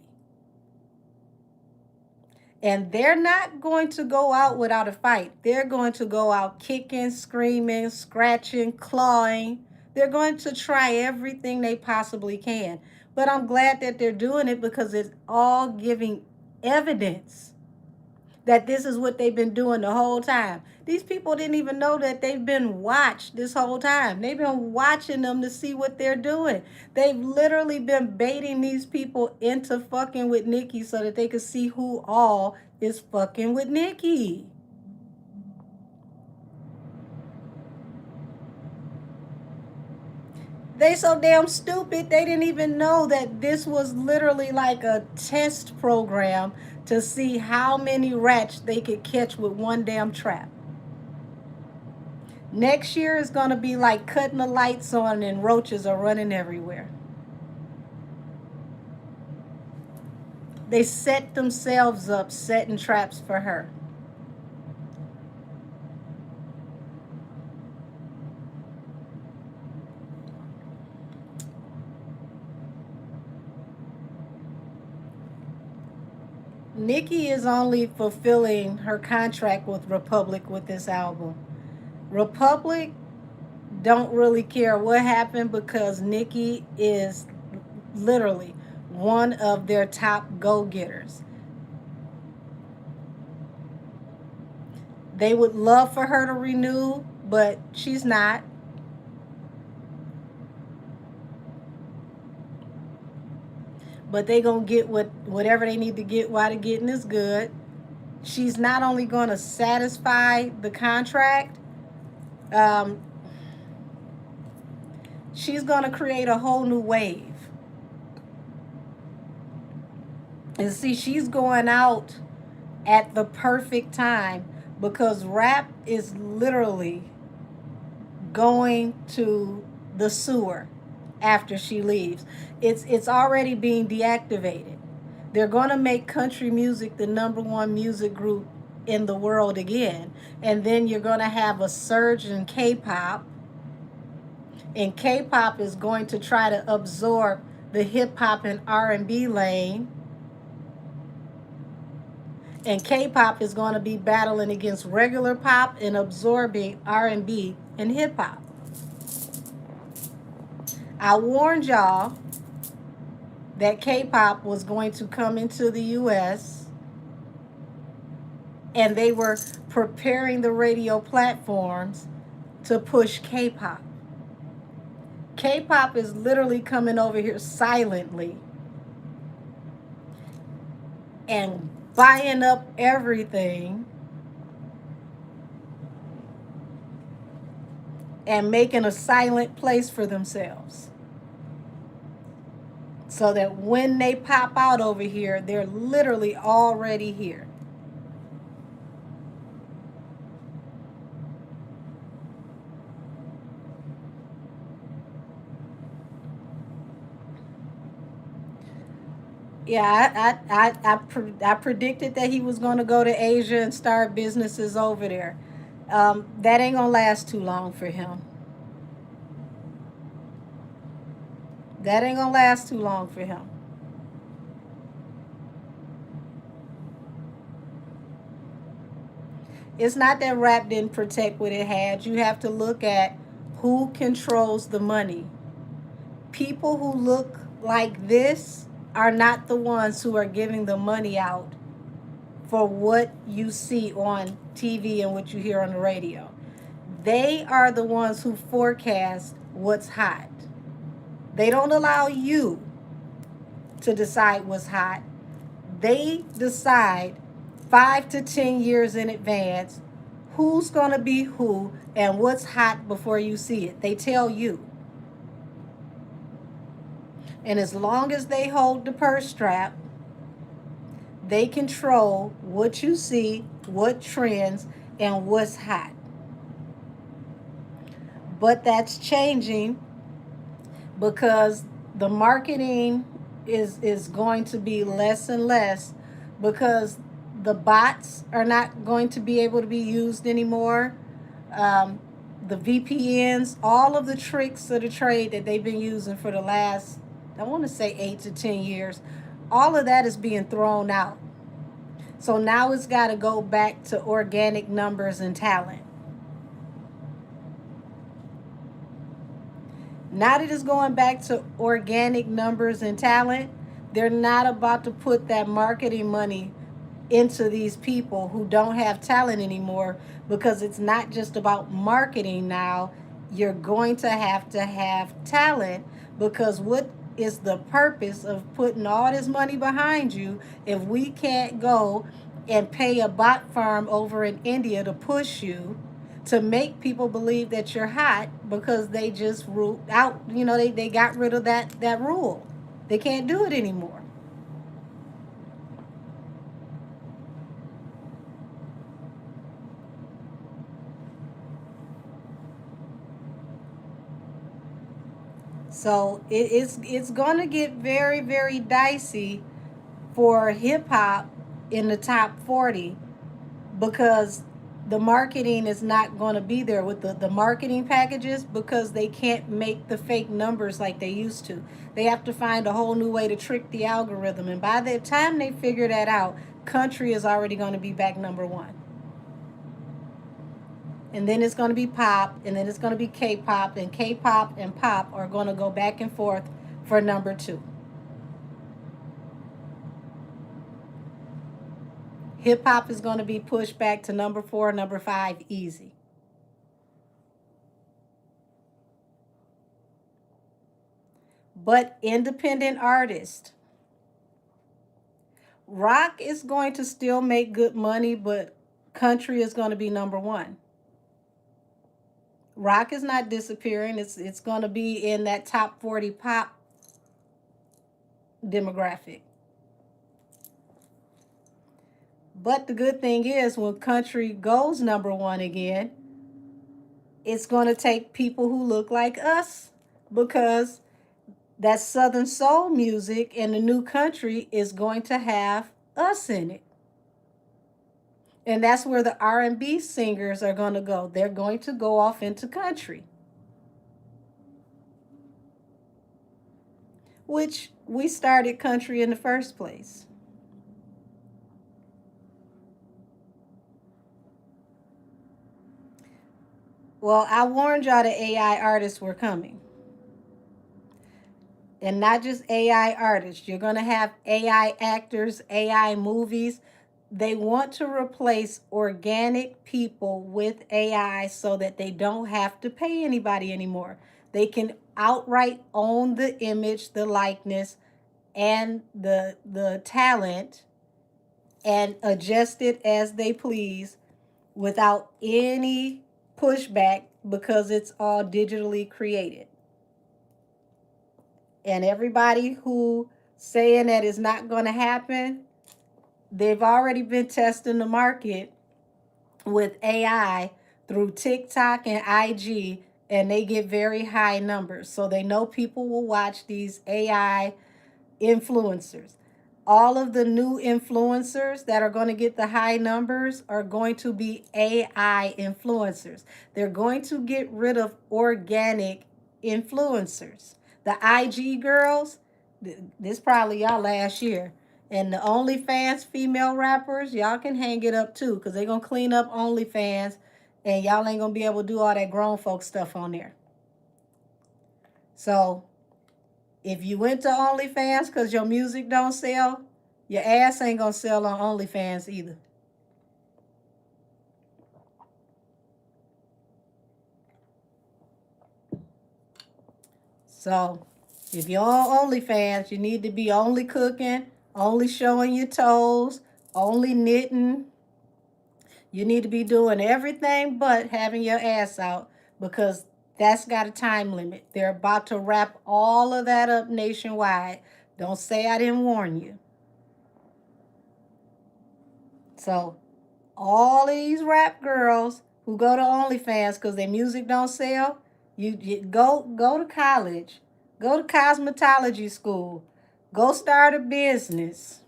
And they're not going to go out without a fight. They're going to go out kicking, screaming, scratching, clawing. They're going to try everything they possibly can. But I'm glad that they're doing it because it's all giving evidence that this is what they've been doing the whole time. These people didn't even know that they've been watched this whole time. They've been watching them to see what they're doing. They've literally been baiting these people into fucking with Nicki so that they could see who all is fucking with Nicki. They so damn stupid, they didn't even know that this was literally like a test program to see how many rats they could catch with one damn trap. Next year is going to be like cutting the lights on and roaches are running everywhere. They set themselves up setting traps for her. Nicki is only fulfilling her contract with Republic with this album. Republic don't really care what happened because Nicki is literally one of their top go-getters. They would love for her to renew, but she's not. but they gonna get whatever they need to get while the getting is good. She's not only gonna satisfy the contract, um, she's gonna create a whole new wave. And see, she's going out at the perfect time because rap is literally going to the sewer after she leaves. It's already being deactivated. They're going to make country music the number one music group in the world again. And then you're going to have a surge in K-pop, and K-pop is going to try to absorb the hip hop and R&B lane, and K-pop is going to be battling against regular pop and absorbing R&B and hip hop. I warned y'all that K-pop was going to come into the US, and they were preparing the radio platforms to push K-pop. K-pop is literally coming over here silently and buying up everything and making a silent place for themselves, so that when they pop out over here, they're literally already here. Yeah, I predicted that he was going to go to Asia and start businesses over there. That ain't gonna last too long for him. That ain't gonna last too long for him. It's not that rap didn't protect what it had. You have to look at who controls the money. People who look like this are not the ones who are giving the money out for what you see on TV and what you hear on the radio. They are the ones who forecast what's hot. They don't allow you to decide what's hot. They decide 5 to 10 years in advance who's going to be who and what's hot before you see it. They tell you. And as long as they hold the purse strap, they control what you see, what trends, and what's hot. But that's changing because the marketing is going to be less and less, because the bots are not going to be able to be used anymore. Um, the VPNs, all of the tricks of the trade that they've been using for the last, I want to say 8 to 10 years, all of that is being thrown out. So now it's got to go back to organic numbers and talent. Now that it's going back to organic numbers and talent, they're not about to put that marketing money into these people who don't have talent anymore, because it's not just about marketing now. You're going to have talent, because what is the purpose of putting all this money behind you if we can't go and pay a bot farm over in India to push you, to make people believe that you're hot, because they just ruled out, they got rid of that rule. They can't do it anymore. So it's going to get very, very dicey for hip hop in the top 40, because the marketing is not going to be there with the marketing packages, because they can't make the fake numbers like they used to. They have to find a whole new way to trick the algorithm. And by the time they figure that out, country is already going to be back number one. And then it's going to be pop, and then it's going to be K-pop, and K-pop and pop are going to go back and forth for number two. Hip hop is going to be pushed back to number 4, number 5, easy. But independent artists, Rock is going to still make good money, but country is going to be number one. Rock is not disappearing. It's going to be in that top 40 pop demographic. But the good thing is when country goes number one again, it's going to take people who look like us, because that Southern soul music and the new country is going to have us in it. And that's where the R&B singers are going to go. They're going to go off into country, which we started country in the first place. Well, I warned y'all the AI artists were coming. And not just AI artists. You're going to have AI actors, AI movies. They want to replace organic people with AI so that they don't have to pay anybody anymore. They can outright own the image, the likeness, and the talent, and adjust it as they please without any pushback, because it's all digitally created. And everybody who saying that is not going to happen, they've already been testing the market with AI through TikTok and IG, and they get very high numbers. So they know people will watch these AI influencers. All of the new influencers that are going to get the high numbers are going to be AI influencers. They're going to get rid of organic influencers. The IG girls, this probably y'all last year. And the OnlyFans female rappers, y'all can hang it up too, because they're going to clean up OnlyFans, and y'all ain't going to be able to do all that grown folk stuff on there. So if you went to OnlyFans because your music don't sell, your ass ain't going to sell on OnlyFans either. So if you're on OnlyFans, you need to be only cooking, only showing your toes, only knitting. You need to be doing everything but having your ass out, because that's got a time limit. They're about to wrap all of that up nationwide. Don't say I didn't warn you. So all of these rap girls who go to OnlyFans because their music don't sell, you go to college, go to cosmetology school, go start a business.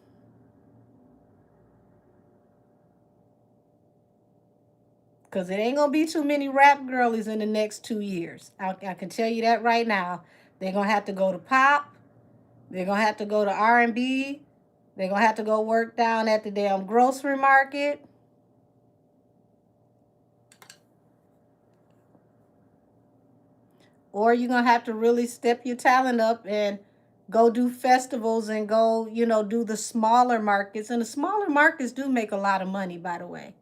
Because it ain't going to be too many rap girlies in the next 2 years. I can tell you that right now. They're going to have to go to pop. They're going to have to go to R&B. They're going to have to go work down at the damn grocery market. Or you're going to have to really step your talent up and go do festivals and go, do the smaller markets. And the smaller markets do make a lot of money, by the way.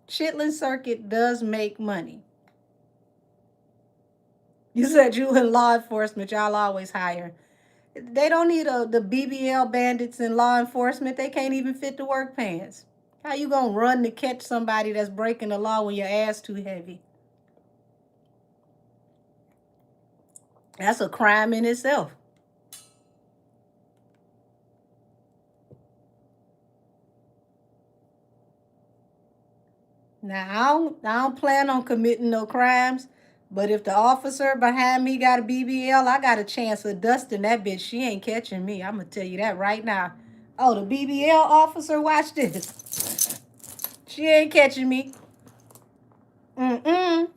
Chitlin Circuit does make money. You said you in law enforcement, y'all always hire. They don't need the BBL bandits in law enforcement. They can't even fit the work pants. How you gonna run to catch somebody that's breaking the law when your ass too heavy? That's a crime in itself. Now, I don't plan on committing no crimes, but if the officer behind me got a BBL, I got a chance of dusting that bitch. She ain't catching me. I'm going to tell you that right now. Oh, the BBL officer, watch this. She ain't catching me. Mm-mm.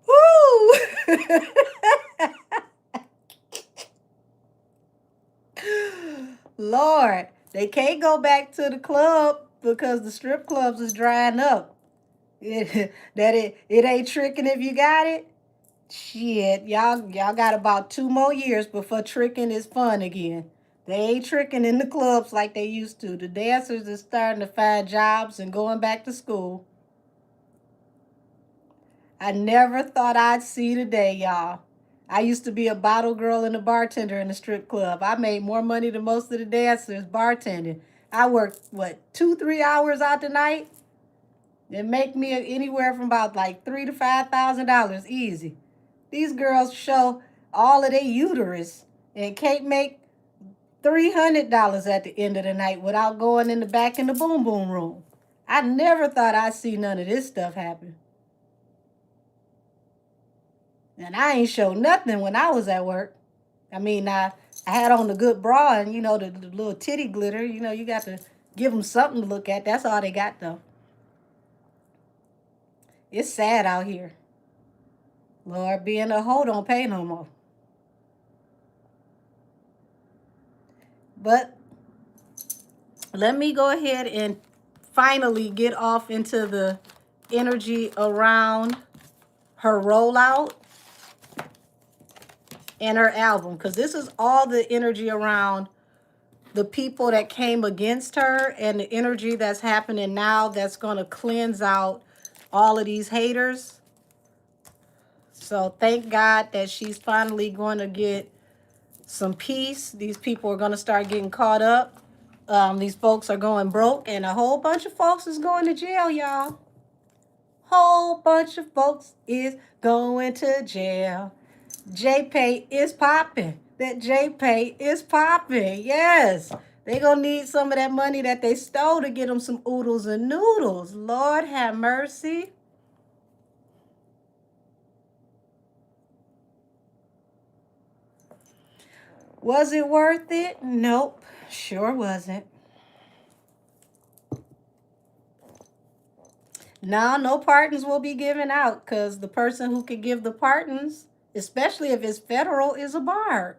Woo! Lord, they can't go back to the club because the strip clubs is drying up. It ain't tricking if you got it. Shit, y'all got about 2 more years before tricking is fun again. They ain't tricking in the clubs like they used to. The dancers are starting to find jobs and going back to school. I never thought I'd see the day, y'all. I used to be a bottle girl and a bartender in the strip club. I made more money than most of the dancers bartending. I worked, what, 2, 3 hours out the night? It make me anywhere from about like $3,000 to $5,000 easy. These girls show all of their uterus and can't make $300 at the end of the night without going in the back in the boom boom room. I never thought I'd see none of this stuff happen. And I ain't show nothing when I was at work. I mean, I had on the good bra and, the little titty glitter. You got to give them something to look at. That's all they got, though. It's sad out here. Lord, being a hoe don't pay no more. But let me go ahead and finally get off into the energy around her rollout and her album, because this is all the energy around the people that came against her and the energy that's happening now that's going to cleanse out all of these haters. So thank God that she's finally going to get some peace. These people are going to start getting caught up. These folks are going broke, and a whole bunch of folks is going to jail, y'all. Whole bunch of folks is going to jail. J-Pay is popping. That J-Pay is popping. Yes. They gonna need some of that money that they stole to get them some oodles and noodles. Lord have mercy. Was it worth it? Nope. Sure wasn't. Now, no pardons will be given out because the person who could give the pardons, especially if it's federal, is a barb.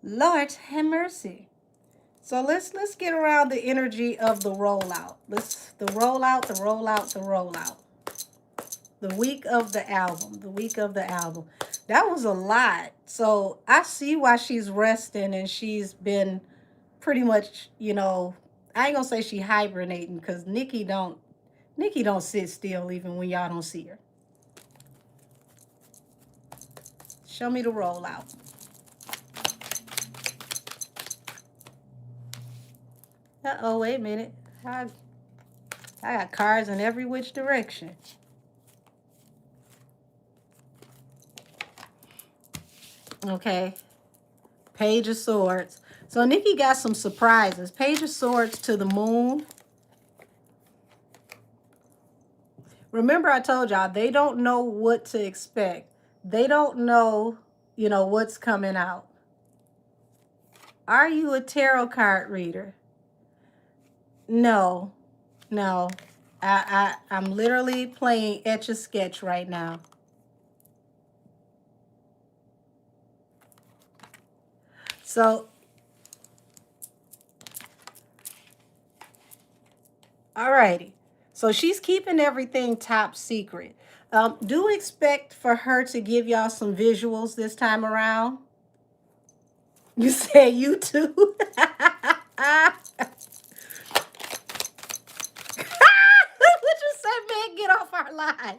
Lord have mercy. So let's get around the energy of the rollout. The rollout. The week of the album. That was a lot. So I see why she's resting and she's been pretty much, I ain't gonna say she hibernating because Nikki don't sit still even when y'all don't see her. Show me the rollout. Uh-oh, wait a minute. I got cards in every which direction. Okay. Page of Swords. So Nikki got some surprises. Page of Swords to the moon. Remember I told y'all, they don't know what to expect. They don't know, what's coming out. Are you a tarot card reader? No. I'm literally playing Etch-a-Sketch right now. So, alrighty. So she's keeping everything top secret. Do expect for her to give y'all some visuals this time around. You say you too? What you say, man? Get off our line.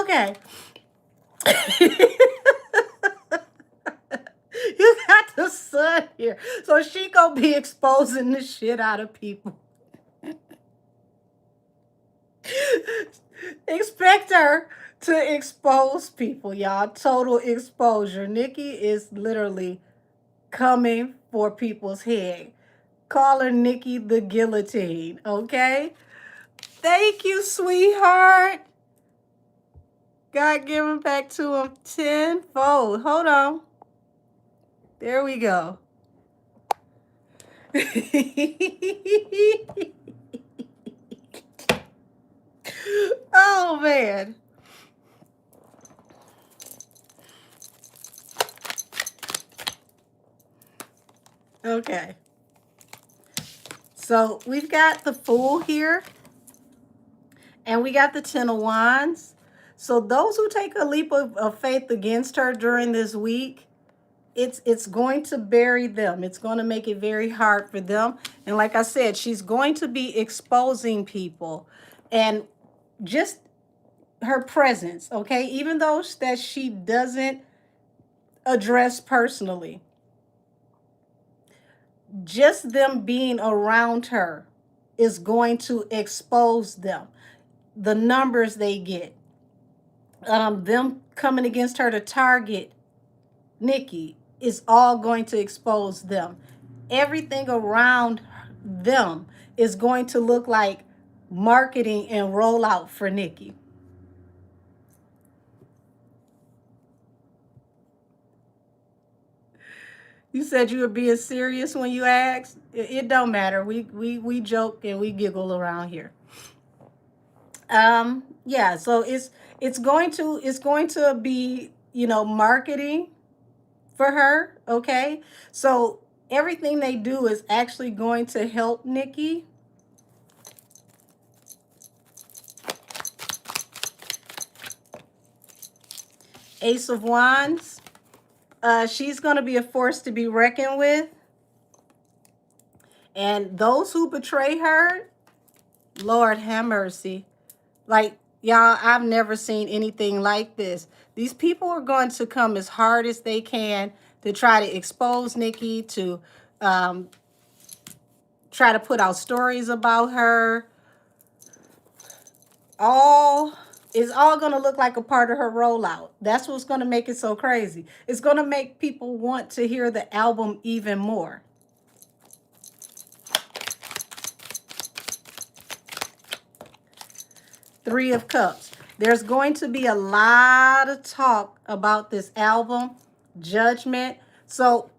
Okay. You got the sun here. So she gonna be exposing the shit out of people. Expect her to expose people, y'all. Total exposure. Nikki is literally coming for people's head. Call her Nikki the Guillotine, okay? Thank you, sweetheart. God give him back to him tenfold. Hold on. There we go. Oh man. Okay. So we've got the Fool here, and we got the Ten of Wands. So those who take a leap of faith against her during this week, it's going to bury them. It's going to make it very hard for them. And like I said, she's going to be exposing people, and just her presence, okay, even those that she doesn't address personally, just them being around her is going to expose them. The numbers they get, them coming against her to target Nikki, is all going to expose them. Everything around them is going to look like marketing and rollout for Nikki. You said you were being serious when you asked. It don't matter. We joke and we giggle around here. Yeah, so it's going to be, marketing for her, okay? So everything they do is actually going to help Nikki. Ace of Wands. She's going to be a force to be reckoned with. And those who betray her, Lord have mercy. Like, y'all, I've never seen anything like this. These people are going to come as hard as they can to try to expose Nikki, to try to put out stories about her. It's all going to look like a part of her rollout. That's what's going to make it so crazy. It's going to make people want to hear the album even more. Three of Cups. There's going to be a lot of talk about this album, Judgment. So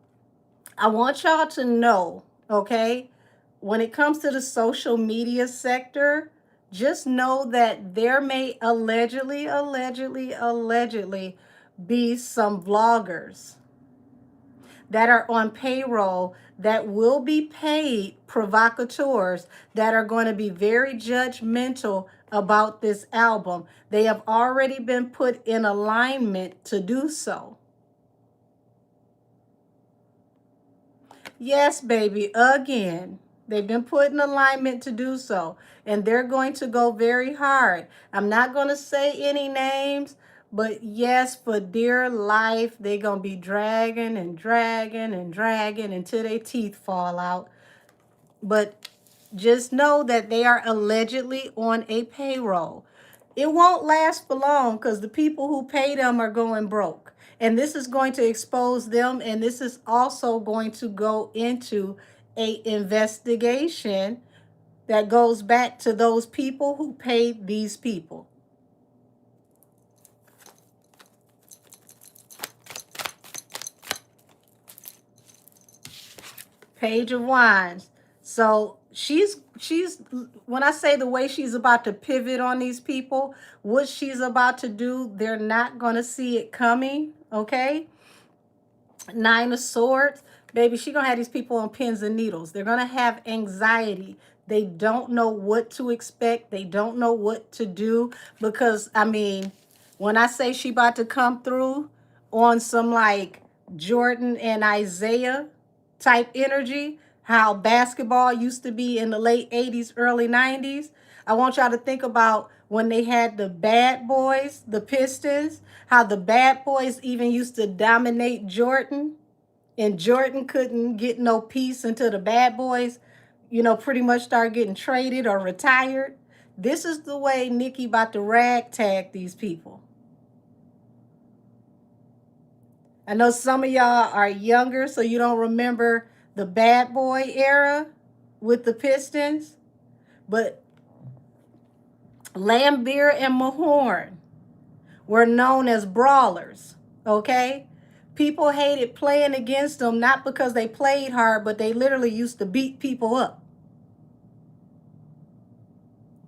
I want y'all to know, okay, when it comes to the social media sector, just know that there may allegedly be some vloggers that are on payroll that will be paid provocateurs that are going to be very judgmental about this album. They have already been put in alignment to do so. Yes, baby, again. They've been put in alignment to do so. And they're going to go very hard. I'm not going to say any names, but yes, for dear life, they're going to be dragging and dragging and dragging until their teeth fall out. But just know that they are allegedly on a payroll. It won't last for long because the people who pay them are going broke. And this is going to expose them, and this is also going to go into a investigation that goes back to those people who paid these people. Page of Wands. So she's when I say the way she's about to pivot on these people, what she's about to do, they're not going to see it coming, okay? Nine of Swords. Baby, she's going to have these people on pins and needles. They're going to have anxiety. They don't know what to expect. They don't know what to do because, I mean, when I say she about to come through on some like Jordan and Isaiah type energy, how basketball used to be in the late 80s, early 90s, I want y'all to think about when they had the bad boys, the Pistons, how the bad boys even used to dominate Jordan, and Jordan couldn't get no peace until the bad boys, pretty much start getting traded or retired. This is the way Nikki about to ragtag these people. I know some of y'all are younger, so you don't remember the bad boy era with the Pistons, but Lambeer and Mahorn were known as brawlers, okay? People hated playing against them, not because they played hard, but they literally used to beat people up.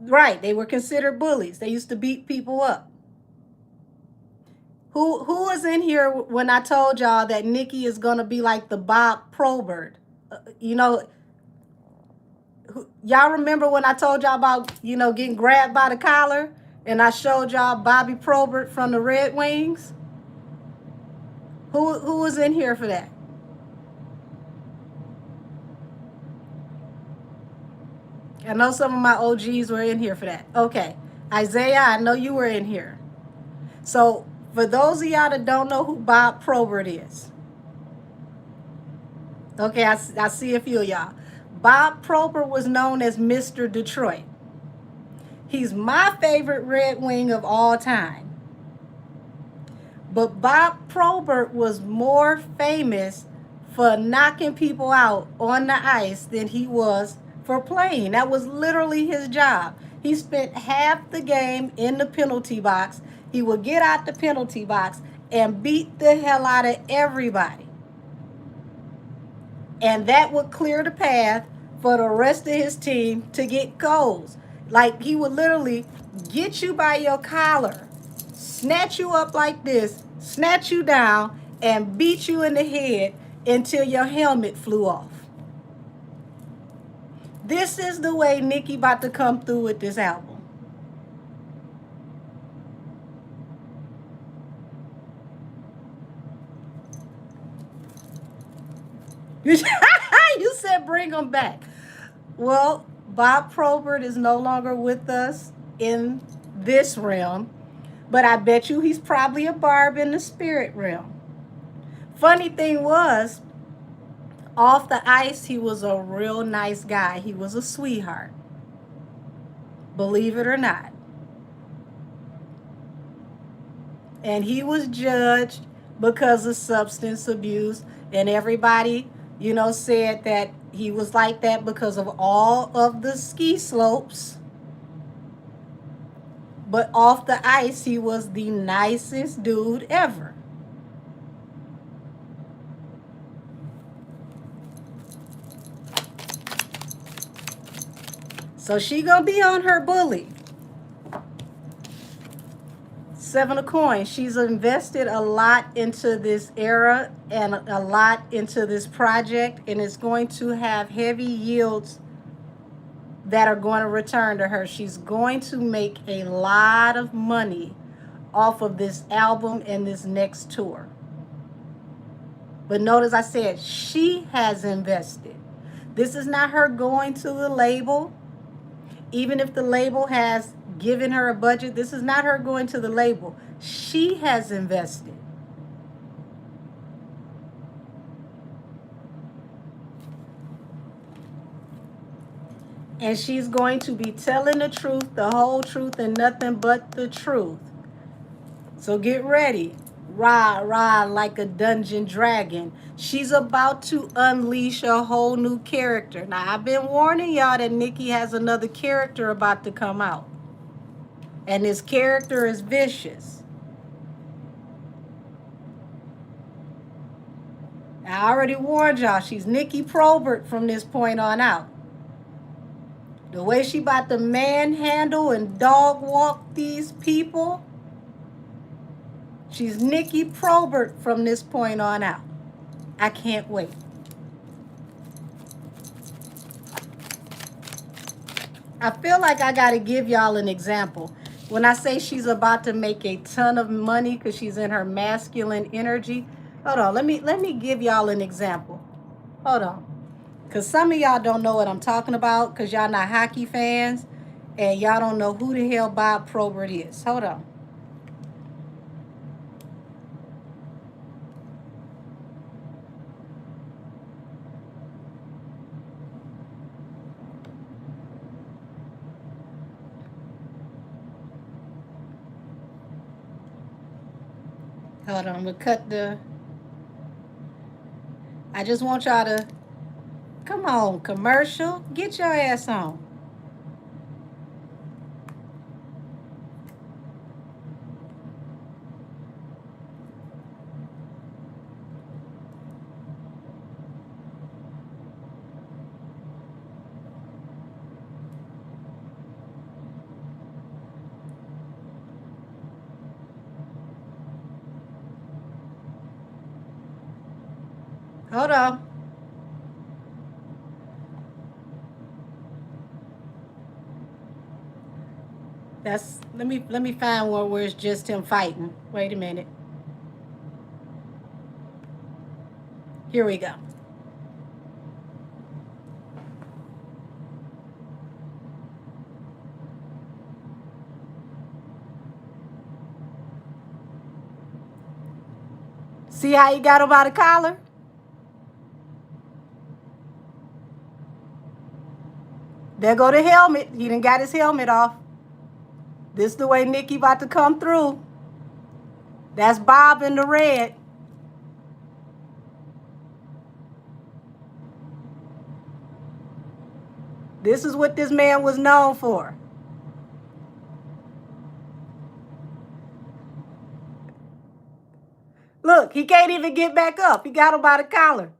Right, they were considered bullies. They used to beat people up. Who was in here when I told y'all that Nikki is gonna be like the Bob Probert? You know, y'all remember when I told y'all about, getting grabbed by the collar, and I showed y'all Bobby Probert from the Red Wings? Who was in here for that? I know some of my OGs were in here for that. Okay. Isaiah, I know you were in here. So for those of y'all that don't know who Bob Probert is, okay, I see a few of y'all. Bob Probert was known as Mr. Detroit. He's my favorite Red Wing of all time. But Bob Probert was more famous for knocking people out on the ice than he was for playing. That was literally his job. He spent half the game in the penalty box. He would get out the penalty box and beat the hell out of everybody. And that would clear the path for the rest of his team to get goals. Like, he would literally get you by your collar, snatch you up like this, snatch you down, and beat you in the head until your helmet flew off. This is the way Nikki about to come through with this album. You said bring him back. Well, Bob Probert is no longer with us in this realm, but I bet you he's probably a Barb in the spirit realm. Funny thing was, off the ice, he was a real nice guy. He was a sweetheart. Believe it or not. And he was judged because of substance abuse, and everybody, said that he was like that because of all of the ski slopes. But off the ice, he was the nicest dude ever. So she gonna be on her bully. 7 of coins. She's invested a lot into this era and a lot into this project, and it's going to have heavy yields that are going to return to her. She's going to make a lot of money off of this album and this next tour. But notice I said she has invested. This is not her going to the label. Even if the label has given her a budget, this is not her going to the label. She has invested. And she's going to be telling the truth, the whole truth, and nothing but the truth. So get ready. Rah, rah, like a dungeon dragon. She's about to unleash a whole new character. Now, I've been warning y'all that Nikki has another character about to come out. And this character is vicious. I already warned y'all, she's Nikki Probert from this point on out. The way she about to manhandle and dog walk these people, she's Nikki Probert from this point on out. I can't wait. I feel like I got to give y'all an example. When I say she's about to make a ton of money because she's in her masculine energy, hold on, let me give y'all an example. Hold on. Because some of y'all don't know what I'm talking about because y'all not hockey fans and y'all don't know who the hell Bob Probert is. Hold on. Hold on, I'm going to cut the... I just want y'all to... Come on, commercial. Get your ass on. Hold on. That's let me find one where it's just him fighting. Wait a minute. Here we go. See how he got him by the collar? There go the helmet. He done got his helmet off. This the way Nikki about to come through. That's Bob in the red. This is what this man was known for. Look, he can't even get back up. He got him by the collar.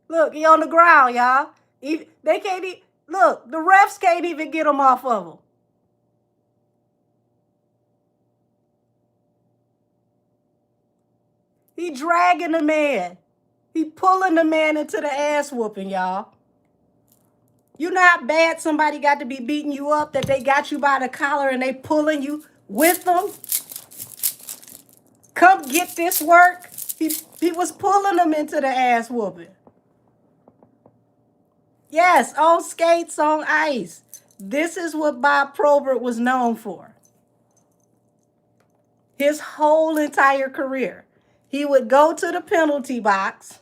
Look, he on the ground, y'all. They can't even, look, the refs can't even get him off of him. He dragging the man. He pulling the man into the ass whooping, y'all. You know how bad somebody got to be beating you up that they got you by the collar and they pulling you with them? Come get this work. He was pulling them into the ass whooping. Yes, on skates, on ice. This is what Bob Probert was known for. His whole entire career. He would go to the penalty box.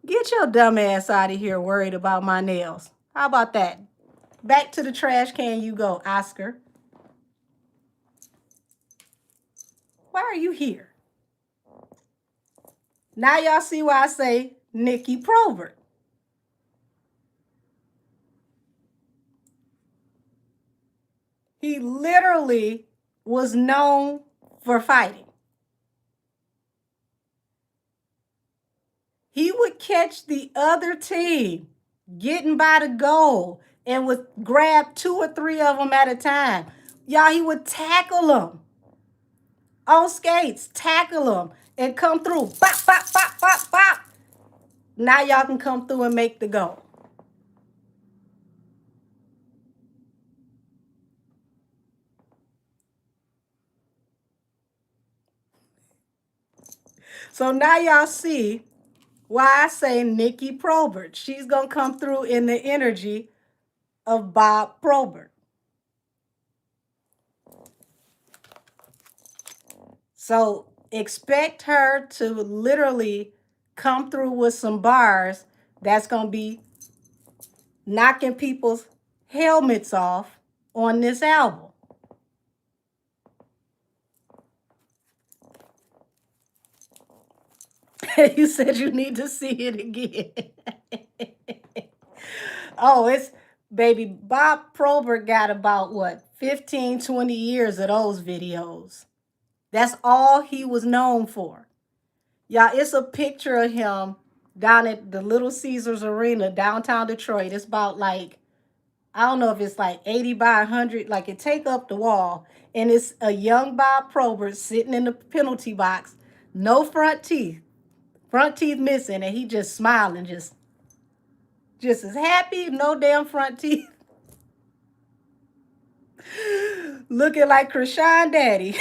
Get your dumb ass out of here worried about my nails. How about that? Back to the trash can you go, Oscar. Why are you here? Now y'all see why I say Nikki Probert. He literally was known for fighting. He would catch the other team getting by the goal and would grab 2 or 3 of them at a time. Y'all, he would tackle them on skates, tackle them, and come through. Bop, bop, bop, bop, bop. Now y'all can come through and make the goal. So now y'all see why I say Nikki Probert. She's going to come through in the energy of Bob Probert. So expect her to literally come through with some bars that's going to be knocking people's helmets off on this album. You said you need to see it again. Oh, it's baby Bob Probert got about what 15, 20 years of those videos. That's all he was known for. Y'all, it's a picture of him down at the Little Caesars Arena, downtown Detroit. It's about like, I don't know if it's like 80 by 100, like it take up the wall. And it's a young Bob Probert sitting in the penalty box, no front teeth missing, and he just smiling, just as happy, no damn front teeth. Looking like Krishan Daddy.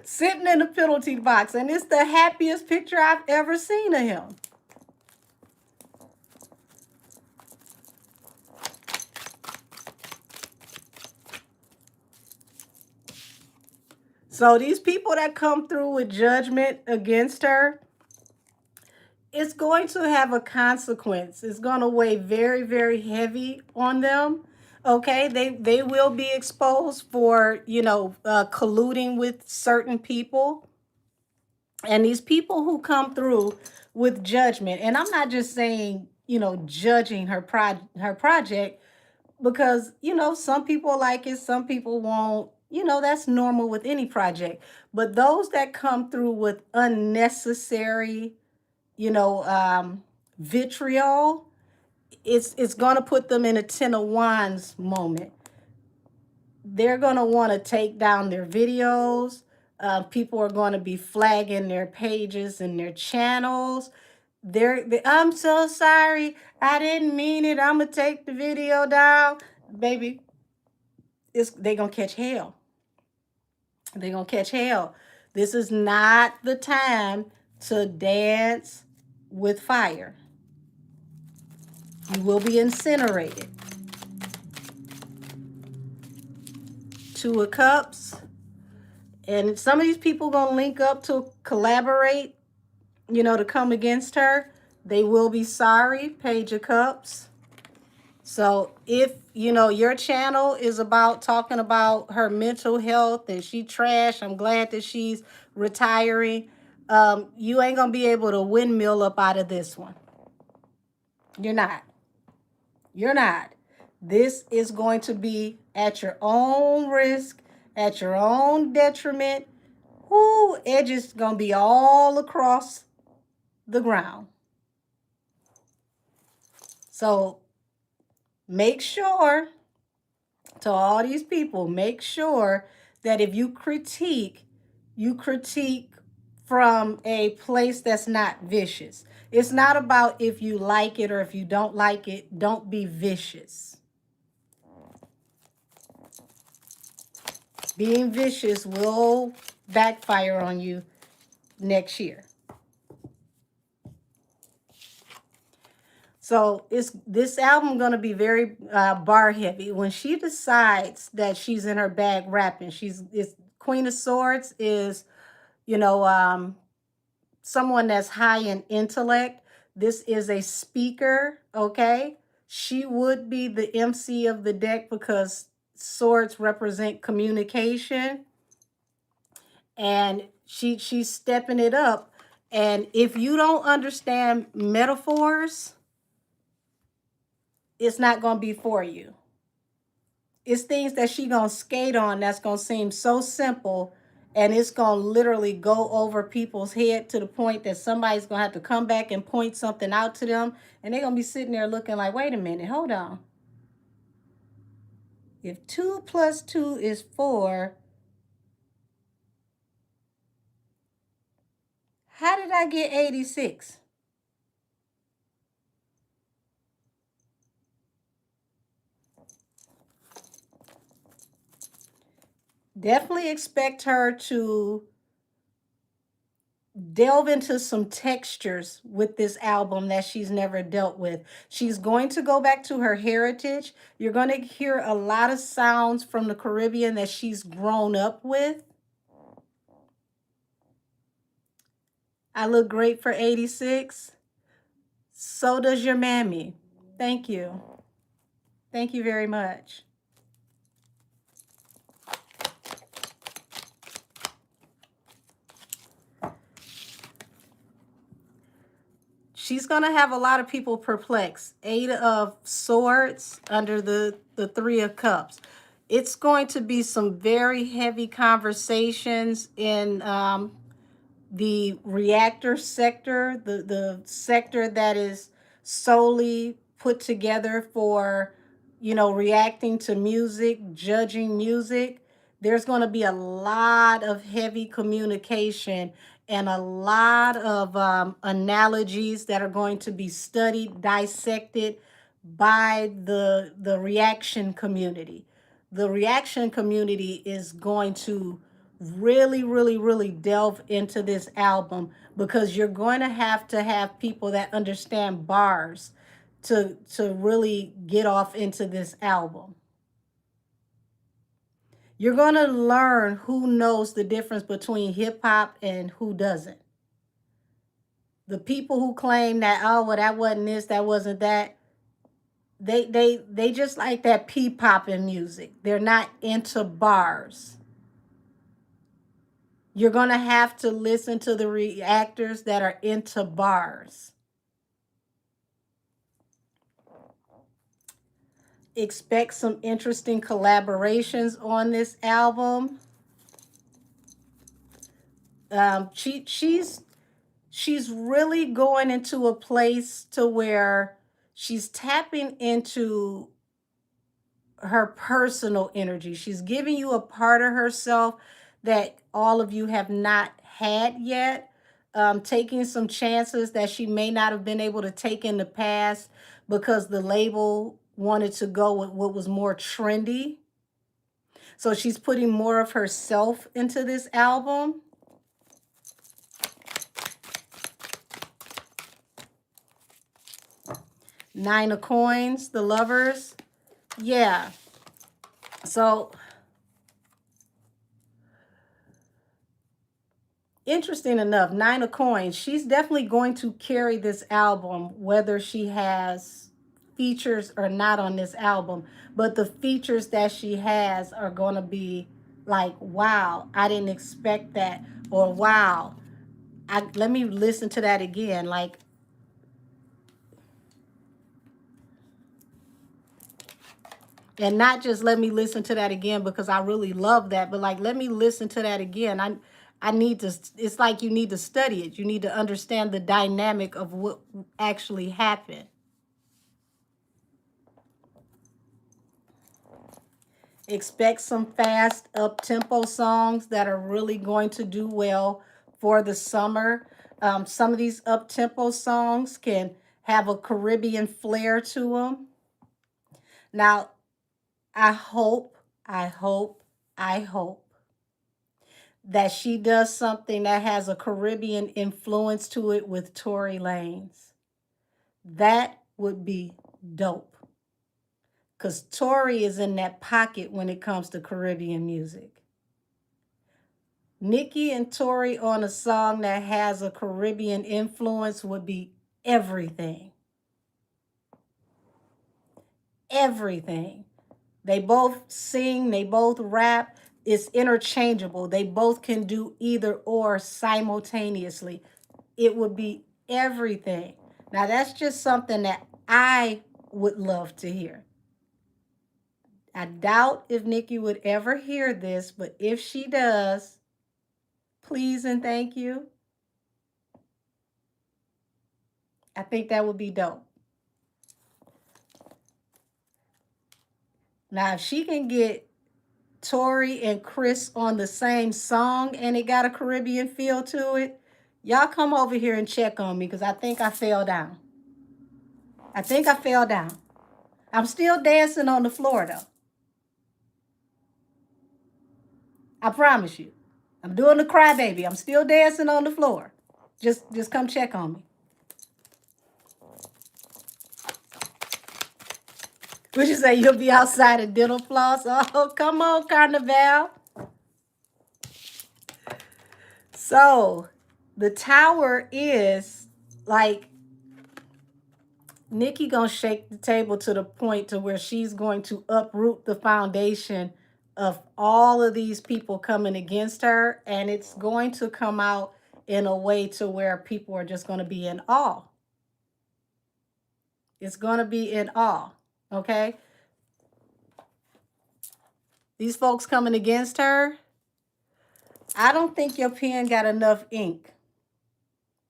Sitting in the penalty box, and it's the happiest picture I've ever seen of him. So these people that come through with judgment against her, it's going to have a consequence. It's going to weigh very, very heavy on them. Okay, they will be exposed for, colluding with certain people. And these people who come through with judgment, and I'm not just saying, judging her project, because, some people like it, some people won't. That's normal with any project. But those that come through with unnecessary, you know, um, vitriol, it's going to put them in a Ten of Wands moment. They're going to want to take down their videos. People are going to be flagging their pages and their channels. I'm so sorry. I didn't mean it. I'm going to take the video down. Baby, they're going to catch hell. They're going to catch hell. This is not the time to dance with fire. You will be incinerated. Two of Cups. And some of these people going to link up to collaborate, to come against her. They will be sorry. Page of Cups. So if, your channel is about talking about her mental health and she trash, I'm glad that she's retiring. You ain't going to be able to windmill up out of this one. You're not. You're not. This is going to be at your own risk, at your own detriment. Ooh, edges going to be all across the ground. So make sure, to all these people, make sure that if you critique from a place that's not vicious. It's not about if you like it or if you don't like it. Don't be vicious. Being vicious will backfire on you next year. So is this album going to be very bar heavy? When she decides that she's in her bag rapping, Queen of Swords is, someone that's high in intellect. This is a speaker, okay? She would be the MC of the deck because swords represent communication. And she's stepping it up. And if you don't understand metaphors, it's not going to be for you. It's things that she going to skate on that's going to seem so simple, and it's going to literally go over people's head to the point that somebody's going to have to come back and point something out to them, and they're going to be sitting there looking like, wait a minute, hold on. If 2 + 2 is 4, how did I get 86? Definitely expect her to delve into some textures with this album that she's never dealt with. She's going to go back to her heritage. You're going to hear a lot of sounds from the Caribbean that she's grown up with. I look great for 86. So does your mammy. Thank you. Thank you very much. She's going to have a lot of people perplexed. 8 of Swords under the 3 of Cups. It's going to be some very heavy conversations in the reactor sector, the sector that is solely put together for, reacting to music, judging music. There's going to be a lot of heavy communication and a lot of analogies that are going to be studied, dissected by the reaction community. The reaction community is going to really, really, really delve into this album because you're going to have people that understand bars to really get off into this album. You're going to learn who knows the difference between hip hop and who doesn't. The people who claim that, oh, well, that wasn't this, that wasn't that, they just like that pee-popping music. They're not into bars. You're going to have to listen to the reactors that are into bars. Expect some interesting collaborations on this album. She's she's really going into a place to where she's tapping into her personal energy. She's giving you a part of herself that all of you have not had yet. Taking some chances that she may not have been able to take in the past because the label wanted to go with what was more trendy. So she's putting more of herself into this album. Nine of Coins, the Lovers. Yeah. So interesting enough, Nine of Coins, she's definitely going to carry this album, whether she has features or not on this album. But the features that she has are going to be like, wow, I didn't expect that. Or wow, let me listen to that again. Like, and not just let me listen to that again because I really love that, but like, let me listen to that again. I need to, it's like you need to study it. You need to understand the dynamic of what actually happened. Expect some fast up-tempo songs that are really going to do well for the summer. Some of these up-tempo songs can have a Caribbean flair to them. Now, I hope, I hope, I hope that she does something that has a Caribbean influence to it with Tory Lanez. That would be dope. Because Tory is in that pocket when it comes to Caribbean music. Nicki and Tory on a song that has a Caribbean influence would be everything. Everything. They both sing, they both rap. It's interchangeable. They both can do either or simultaneously. It would be everything. Now, that's just something that I would love to hear. I doubt if Nicki would ever hear this, but if she does, please and thank you. I think that would be dope. Now, if she can get Tori and Chris on the same song and it got a Caribbean feel to it, y'all come over here and check on me because I think I fell down. I think I fell down. I'm still dancing on the floor though. I promise you. I'm doing the crybaby. I'm still dancing on the floor. Just come check on me. Would you say you'll be outside of dental floss? Oh, come on, Carnival. So the tower is like Nicki gonna shake the table to the point to where she's going to uproot the foundation of all of these people coming against her, and it's going to come out in a way to where people are just going to be in awe. It's going to be in awe, okay? These folks coming against her, I don't think your pen got enough ink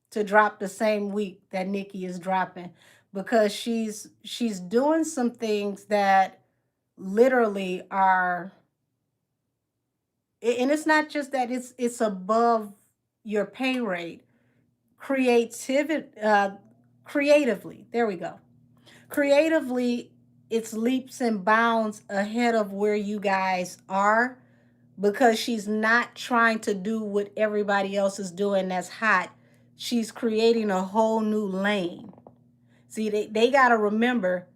to drop the same week that Nicki is dropping because she's doing some things that literally are, and it's not just that it's above your pay rate. Creatively, there we go. Creatively, it's leaps and bounds ahead of where you guys are because she's not trying to do what everybody else is doing that's hot. She's creating a whole new lane. See, they got to remember,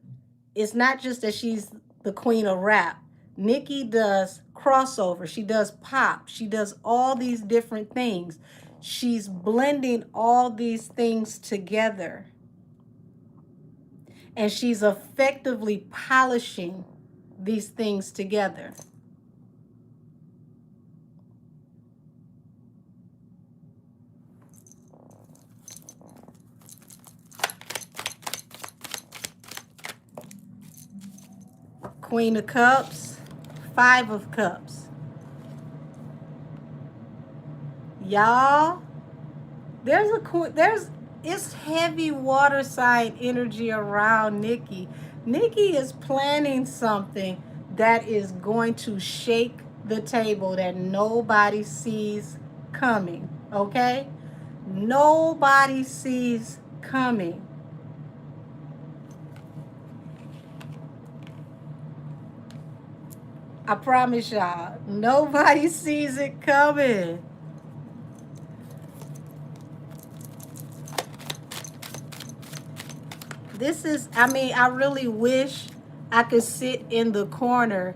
it's not just that she's the queen of rap. Nicki does crossover. She does pop. She does all these different things. She's blending all these things together. And she's effectively polishing these things together. Queen of Cups, Five of Cups. Y'all, There's it's heavy water sign energy around Nikki. Nikki is planning something that is going to shake the table that nobody sees coming. Okay? Nobody sees coming. I promise y'all, nobody sees it coming. This is, I mean, I really wish I could sit in the corner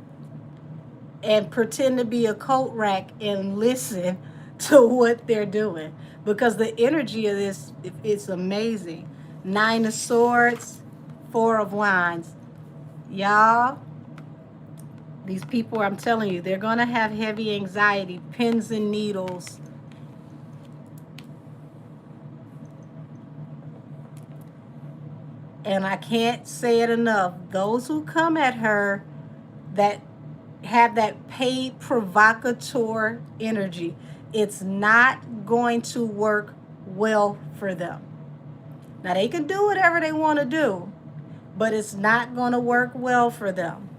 and pretend to be a coat rack and listen to what they're doing, because the energy of this is amazing. Nine of Swords, Four of Wands. Y'all, these people, I'm telling you, they're going to have heavy anxiety, pins and needles. And I can't say it enough. Those who come at her that have that paid provocateur energy, it's not going to work well for them. Now, they can do whatever they want to do, but it's not going to work well for them.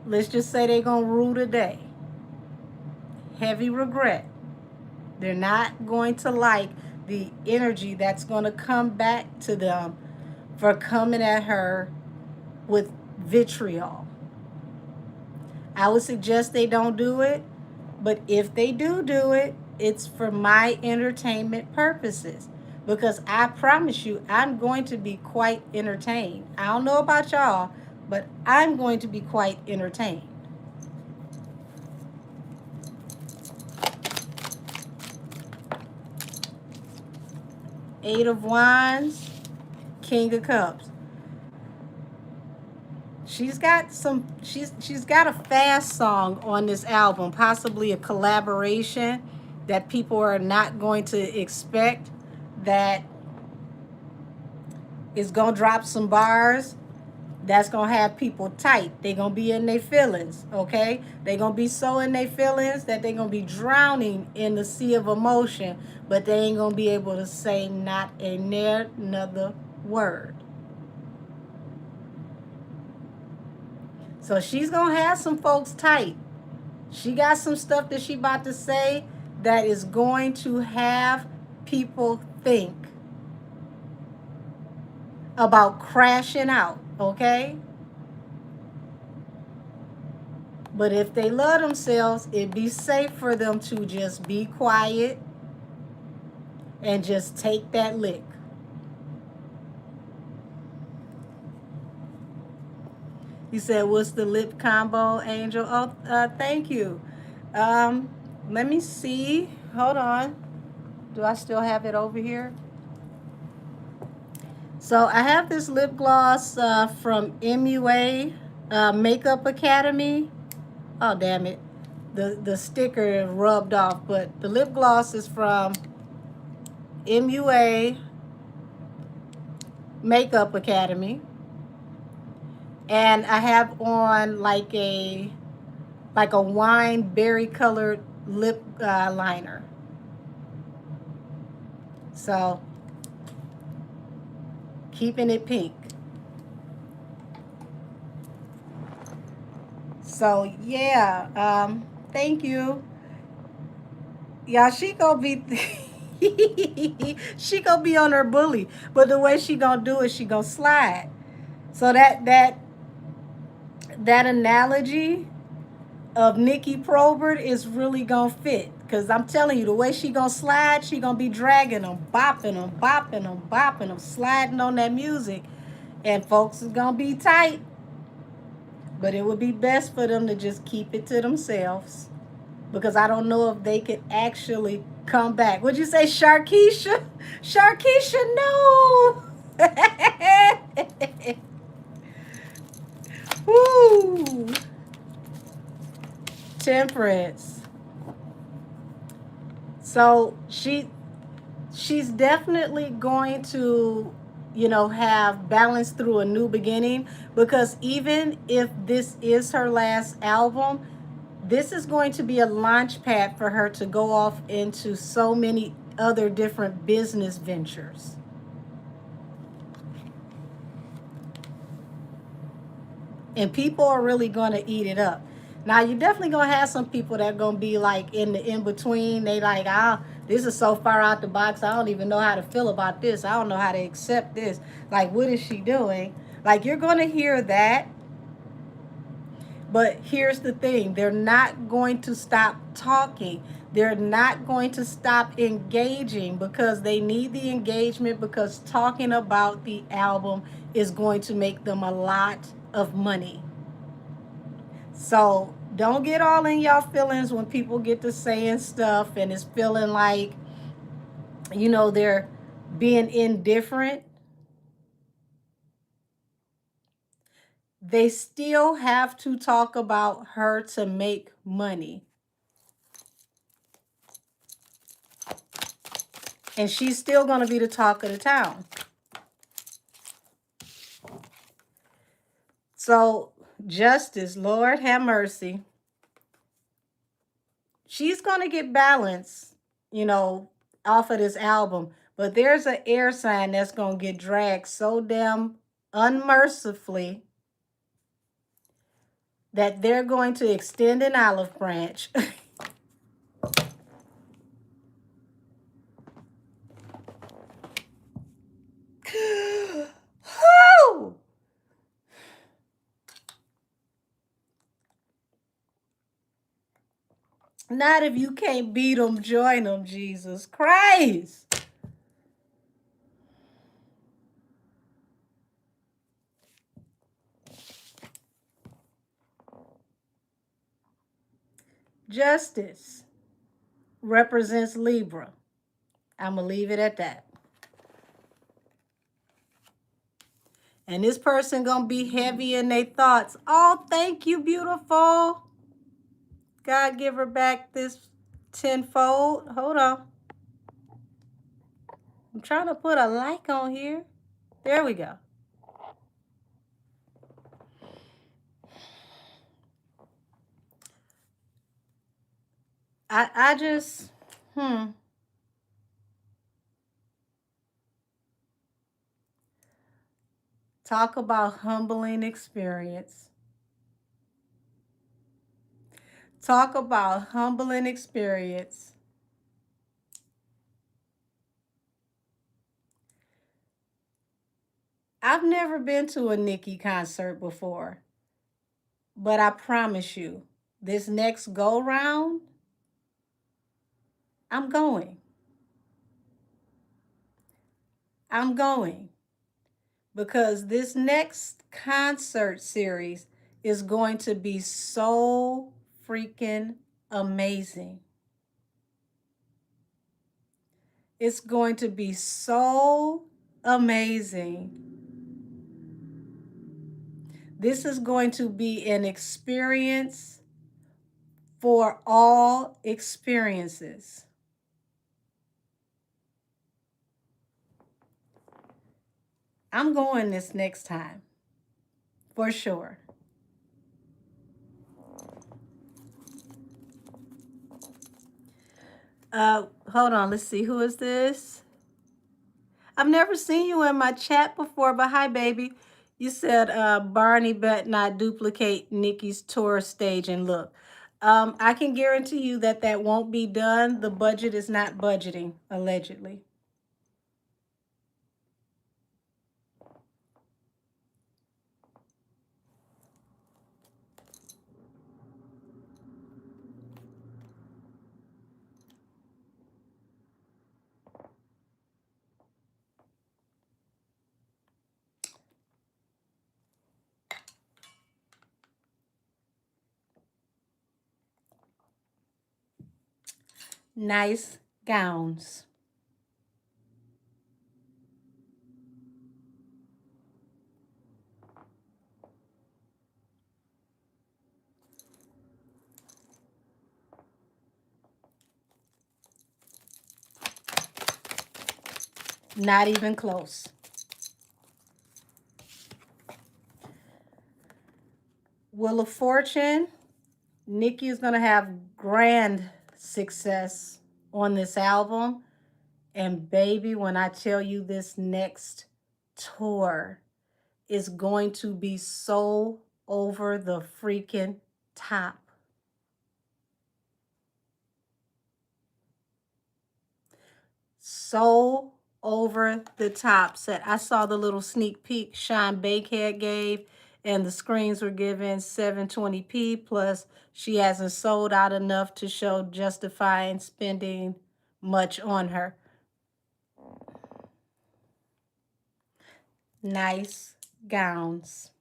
Let's just say they're going to rue the day. Heavy regret. They're not going to like the energy that's going to come back to them for coming at her with vitriol. I would suggest they don't do it, but if they do it, it's for my entertainment purposes, because I promise you, I'm going to be quite entertained. I don't know about y'all, but I'm going to be quite entertained. Eight of Wands, King of Cups. She's got a fast song on this album, possibly a collaboration that people are not going to expect, that is going to drop some bars that's going to have people tight. They're going to be in their feelings, okay? They're going to be so in their feelings that they're going to be drowning in the sea of emotion, but they ain't going to be able to say not another word. So she's going to have some folks tight. She got some stuff that she about to say that is going to have people think about crashing out, okay? But if they love themselves, it'd be safe for them to just be quiet and just take that lick. You said, what's the lip combo, Angel? Oh, thank you. Let me see. Hold on. Do I still have it over here? So I have this lip gloss from MUA Makeup Academy. Oh, damn it. The sticker rubbed off, but the lip gloss is from MUA Makeup Academy. And I have on like a wine berry colored lip liner. So keeping it pink. So yeah, thank you. Y'all, she gonna be she gonna be on her bully, but the way she gonna do it, she gonna slide. So that analogy of Nikki Probert is really gonna fit, because I'm telling you, the way she gonna slide, she gonna be dragging them, bopping them, bopping them, bopping them, sliding on that music, and folks is gonna be tight. But it would be best for them to just keep it to themselves, because I don't know if they could actually come back. Would you say, Sharkeisha? Sharkeisha, no. Woo. Temperance. So she's definitely going to, have balance through a new beginning, because even if this is her last album, This is going to be a launch pad for her to go off into so many other different business ventures. And people are really going to eat it up. Now, you're definitely going to have some people that are going to be like in the in-between. They like, this is so far out the box. I don't even know how to feel about this. I don't know how to accept this. Like, what is she doing? Like, you're going to hear that. But here's the thing. They're not going to stop talking. They're not going to stop engaging because they need the engagement, because talking about the album is going to make them a lot of money. So don't get all in y'all feelings when people get to saying stuff and it's feeling like, they're being indifferent. They still have to talk about her to make money. And she's still going to be the talk of the town. So, Justice, Lord have mercy. She's going to get balance, off of this album. But there's an air sign that's going to get dragged so damn unmercifully that they're going to extend an olive branch. Not if you can't beat them, join them, Jesus Christ. Justice represents Libra. I'm going to leave it at that. And this person going to be heavy in their thoughts. Oh, thank you, beautiful. God, give her back this tenfold. Hold on. I'm trying to put a like on here. There we go. I just, Talk about humbling experience. Talk about humbling experience. I've never been to a Nicki concert before, but I promise you, this next go round, I'm going. I'm going. Because this next concert series is going to be so freaking amazing. It's going to be so amazing. This is going to be an experience for all experiences. I'm going this next time, for sure. Hold on, let's see, who is this? I've never seen you in my chat before, but hi, baby. You said Barney bet not duplicate Nicki's tour stage and look. I can guarantee you that won't be done. The budget is not budgeting, allegedly. Nice gowns. Not even close. Wheel of Fortune. Nikki is going to have grand success on this album. And baby, when I tell you this next tour is going to be so over the freaking top. So over the top set. I saw the little sneak peek Sean Bakehead gave, and the screens were given 720p, plus she hasn't sold out enough to show justifying spending much on her. Nice gowns.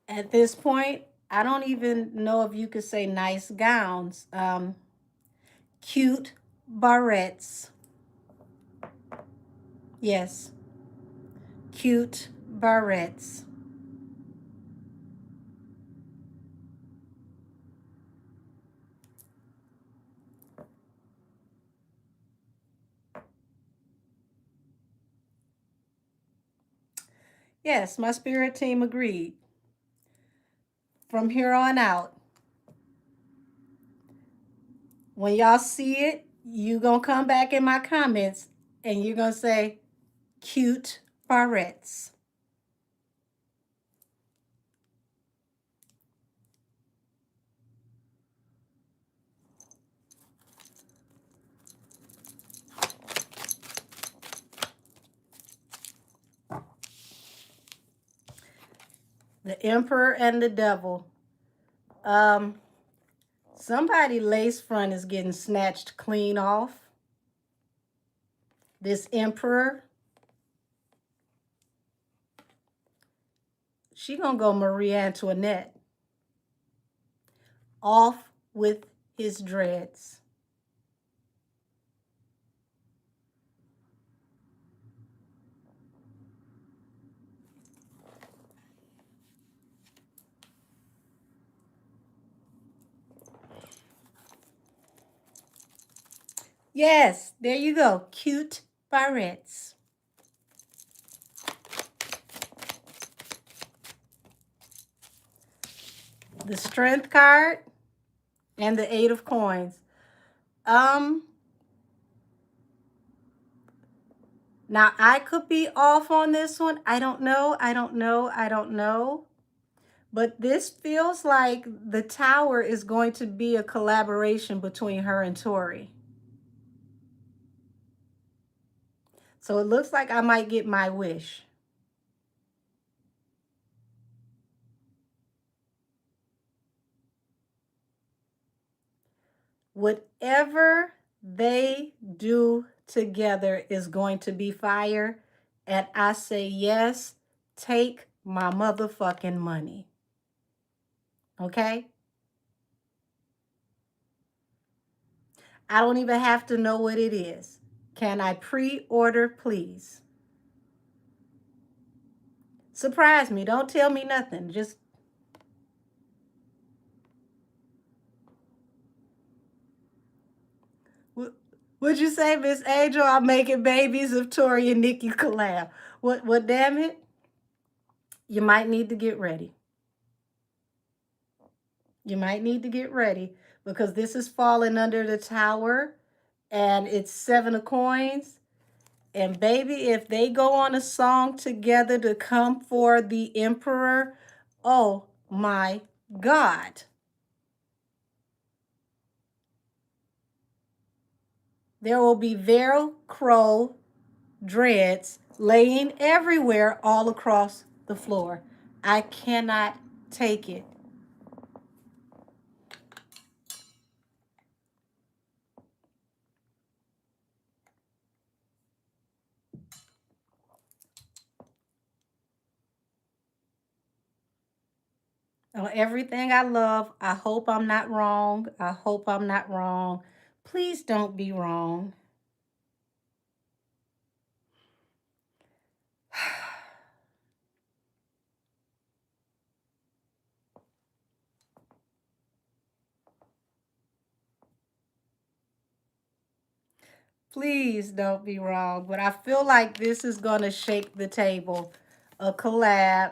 At this point, I don't even know if you could say nice gowns. Cute barrettes. Yes, cute barrettes. Yes, my spirit team agreed. From here on out, when y'all see it, you gonna come back in my comments and you're gonna say cute barrettes. The Emperor and the Devil. Um, Somebody lace front is getting snatched clean off. This Emperor, she gonna go Marie Antoinette. Off with his dreads. Yes, there you go. Cute barrettes. The Strength card and the Eight of Coins. Um, Now I could be off on this one. I don't know. I don't know. I don't know. But this feels like the Tower is going to be a collaboration between her and Tori. So it looks like I might get my wish. Whatever they do together is going to be fire. And I say, yes, take my motherfucking money. Okay? I don't even have to know what it is. Can I pre-order, please? Surprise me. Don't tell me nothing. Just would you say, Miss Angel, I'm making babies if Tori and Nikki collab? What damn it? You might need to get ready. You might need to get ready because this is falling under the Tower and it's 7 of coins. And baby, if they go on a song together to come for the Emperor, oh my God. There will be Velcro dreads laying everywhere all across the floor. I cannot take it. On everything I love, I hope I'm not wrong. I hope I'm not wrong. Please don't be wrong. Please don't be wrong, but I feel like this is going to shake the table. A collab,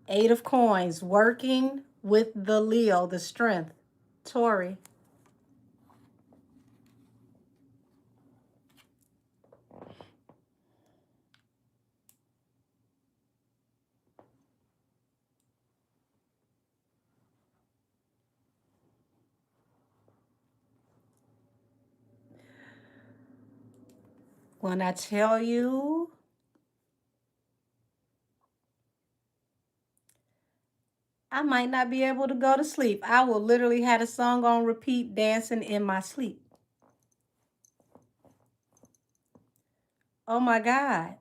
8 of Coins, working with the Leo, the strength. Tori. When I tell you, I might not be able to go to sleep. I will literally have a song on repeat, dancing in my sleep. Oh my God.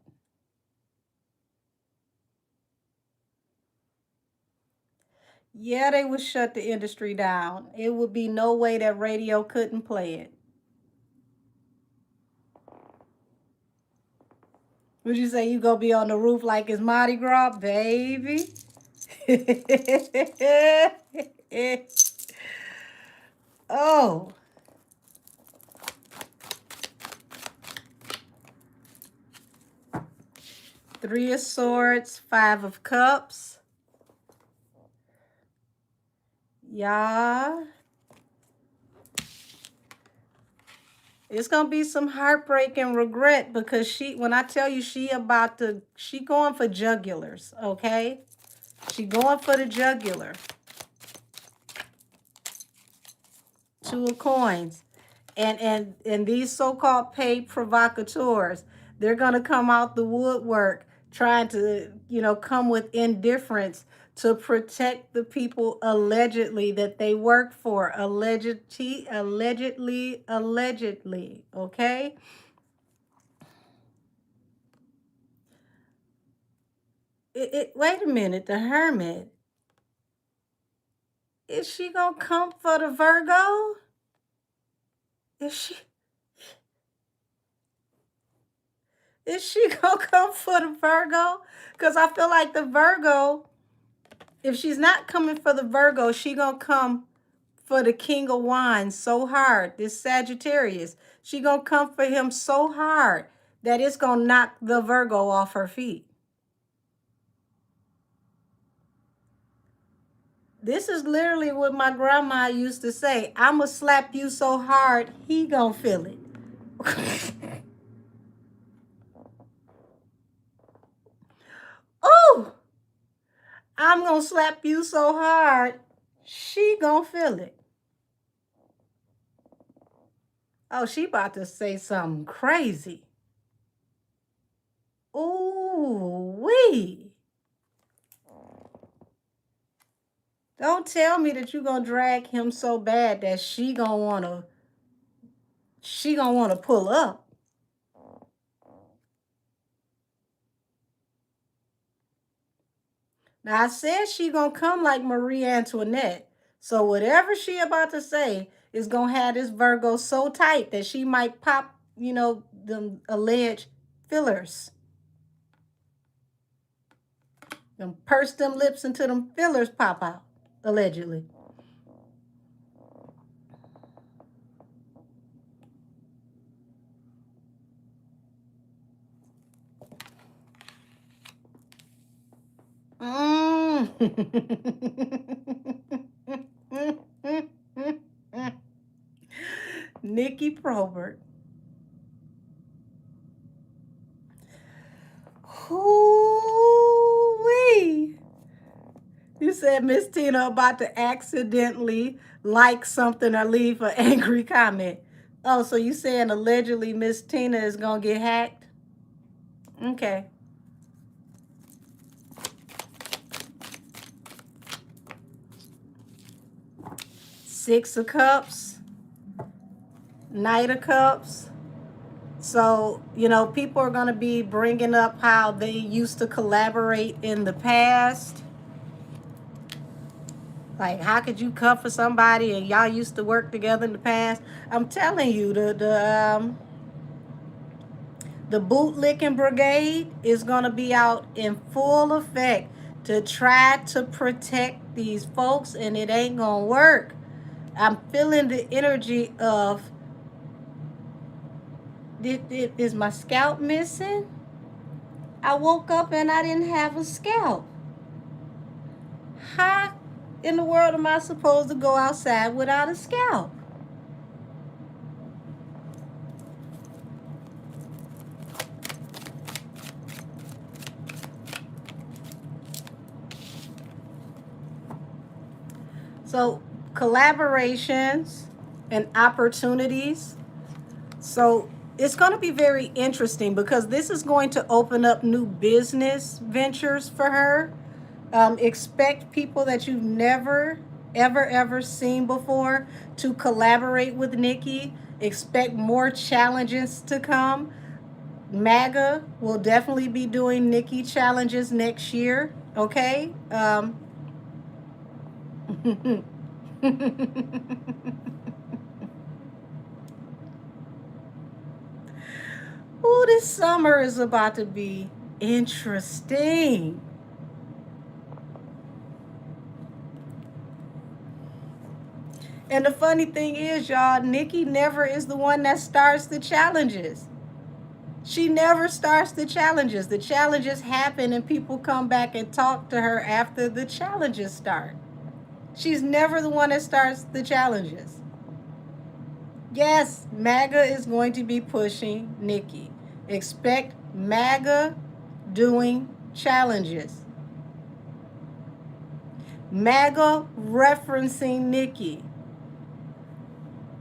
Yeah, they would shut the industry down. It would be no way that radio couldn't play it. Would you say you gonna be on the roof like it's Mardi Gras, baby? Oh, 3 of Swords, 5 of Cups. Yeah. It's gonna be some heartbreak and regret because when I tell you she going for jugulars, okay? She going for the jugular. 2 of Coins. And these so-called paid provocateurs, they're gonna come out the woodwork trying to, come with indifference to protect the people allegedly that they work for. Allegedly, okay? Wait a minute, the Hermit. Is she gonna come for the Virgo? Is she is she gonna come for the Virgo? Because I feel like the Virgo, if she's not coming for the Virgo, she gonna come for the King of Wands so hard. This Sagittarius, she gonna come for him so hard that it's gonna knock the Virgo off her feet. This is literally what my grandma used to say. I'ma slap you so hard, he gonna feel it. Oh, I'm gonna slap you so hard, she gonna feel it. Oh, she about to say something crazy. Ooh, wee. Don't tell me that you gonna drag him so bad that she gonna wanna pull up. Now I said she gonna come like Marie Antoinette. So whatever she about to say is gonna have this Virgo so tight that she might pop, them alleged fillers. Them purse them lips until them fillers pop out, allegedly. Mm. Nikki Probert. Hoo-wee. You said Miss Tina about to accidentally like something or leave an angry comment. Oh, so you saying allegedly Miss Tina is gonna get hacked? Okay. 6 of Cups, Knight of Cups. So, people are going to be bringing up how they used to collaborate in the past. Like, how could you come for somebody and y'all used to work together in the past? I'm telling you, the bootlicking brigade is going to be out in full effect to try to protect these folks, and it ain't going to work. I'm feeling the energy of Is my scalp missing? I woke up and I didn't have a scalp. How in the world am I supposed to go outside without a scalp? So, collaborations and opportunities. So, it's going to be very interesting because this is going to open up new business ventures for her. Expect people that you've never, ever seen before to collaborate with Nikki. Expect more challenges to come. MAGA will definitely be doing Nikki challenges next year. Okay. Oh, this summer is about to be interesting. And the funny thing is, y'all, Nikki never is the one that starts the challenges. She never starts the challenges. The challenges happen and people come back and talk to her after the challenges start. She's never the one that starts the challenges. Yes, MAGA is going to be pushing Nikki. Expect MAGA doing challenges. MAGA referencing Nikki.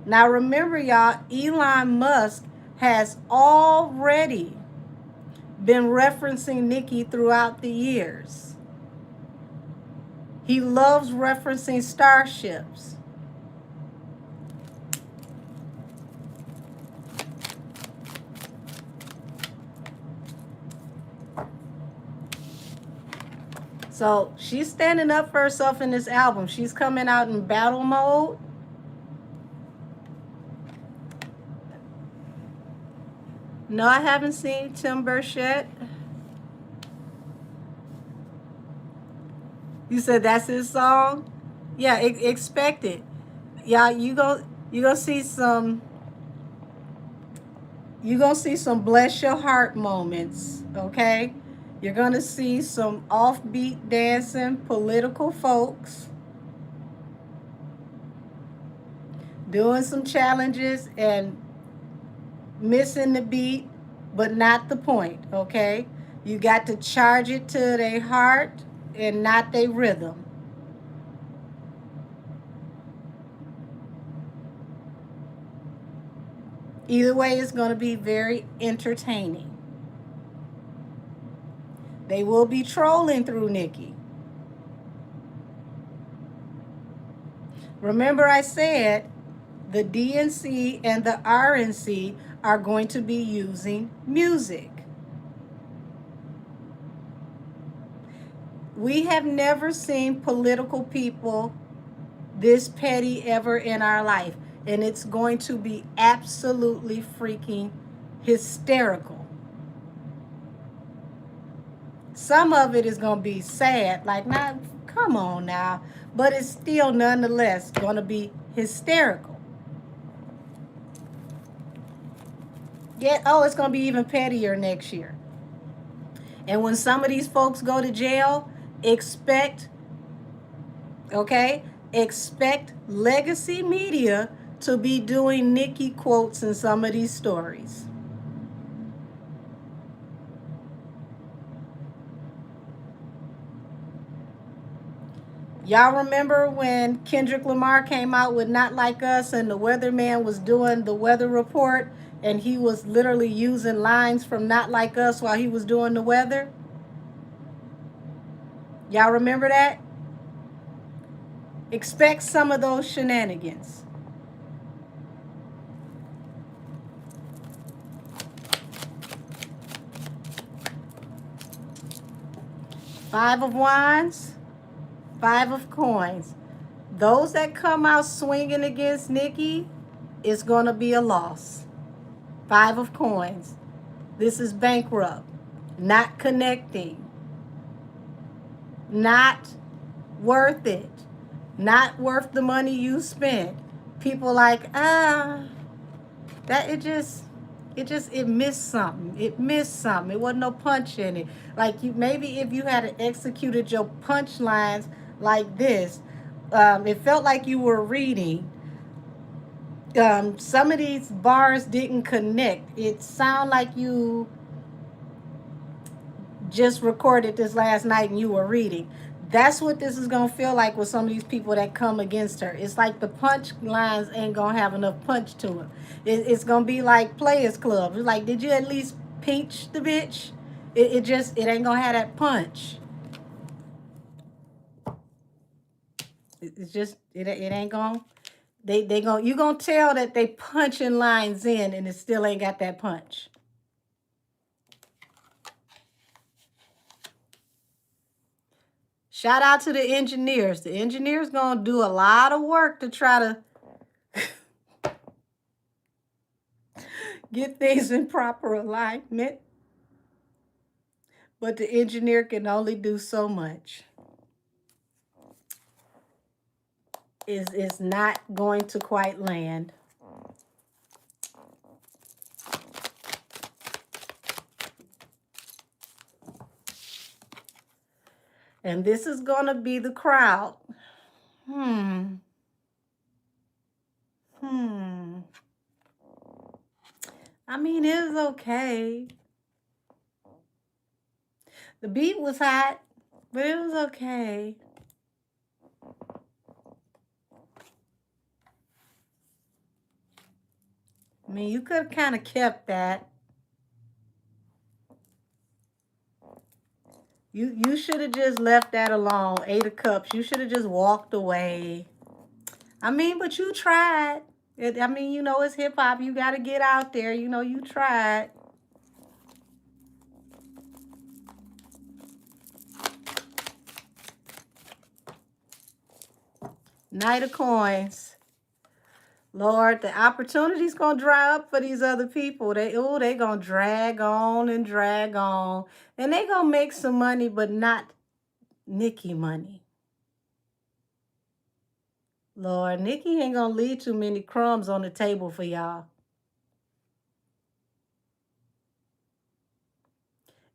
Now remember, y'all, Elon Musk has already been referencing Nikki throughout the years. He loves referencing starships. So she's standing up for herself in this album. She's coming out in battle mode. No, I haven't seen Tim Burchett. You said that's his song? Yeah, expect it. Yeah, you gonna see some bless your heart moments, okay? You're gonna see some offbeat dancing political folks doing some challenges and missing the beat, but not the point, okay? You got to charge it to their heart and not their rhythm. Either way, it's going to be very entertaining. They will be trolling through Nikki. Remember I said the DNC and the RNC are going to be using music. We have never seen political people this petty ever in our life. And it's going to be absolutely freaking hysterical. Some of it is going to be sad, like, not, come on now. But it's still nonetheless going to be hysterical. Yeah, oh, it's going to be even pettier next year. And when some of these folks go to jail, expect legacy media to be doing Nikki quotes in some of these stories. Y'all remember when Kendrick Lamar came out with Not Like Us and the weatherman was doing the weather report and he was literally using lines from Not Like Us while he was doing the weather? Y'all remember that? Expect some of those shenanigans. Five of Wands, Five of Coins. Those that come out swinging against Nikki, it's going to be a loss. Five of Coins. This is bankrupt. Not connecting. Not worth it. Not worth the money you spent. People like, that it just, it missed something. It missed something. It wasn't no punch in it. Like you, maybe if you had executed your punch lines like this, it felt like you were reading. Some of these bars didn't connect. It sounded like you just recorded this last night and you were reading. That's what this is gonna feel like with some of these people that come against her. It's like the punch lines ain't gonna have enough punch to them. It's gonna be like Players Club. It's like, did you at least pinch the bitch? It ain't gonna have that punch. It's just it ain't gonna they gonna you gonna tell that they punching lines in and it still ain't got that punch. Shout out to the engineers. The engineers gonna do a lot of work to try to get things in proper alignment. But the engineer can only do so much. Is not going to quite land. And this is gonna be the crowd. Hmm. I mean, it was okay. The beat was hot, but it was okay. I mean, you could have kind of kept that. You should have just left that alone. 8 of Cups. You should have just walked away. I mean, but you tried. I mean, you know, it's hip hop. You got to get out there. You know, you tried. Knight of Coins. Lord, the opportunity's gonna dry up for these other people. They gonna drag on and drag on. And they gonna make some money, but not Nikki money. Lord, Nikki ain't gonna leave too many crumbs on the table for y'all.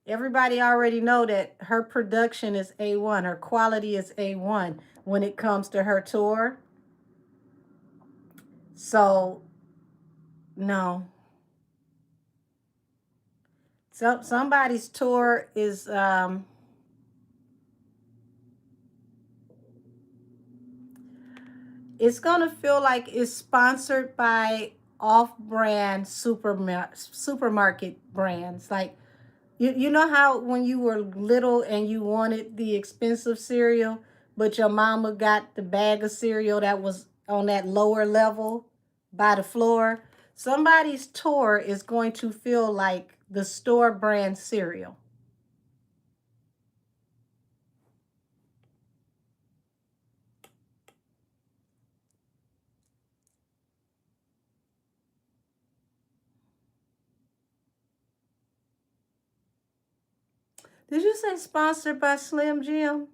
Everybody already know that her production is A1. Her quality is A1 when it comes to her tour. So, no. So somebody's tour is it's gonna feel like it's sponsored by off-brand supermarket brands. Like you know how when you were little and you wanted the expensive cereal, but your mama got the bag of cereal that was on that lower level by the floor? Somebody's tour is going to feel like the store brand cereal. Did you say sponsored by Slim Jim?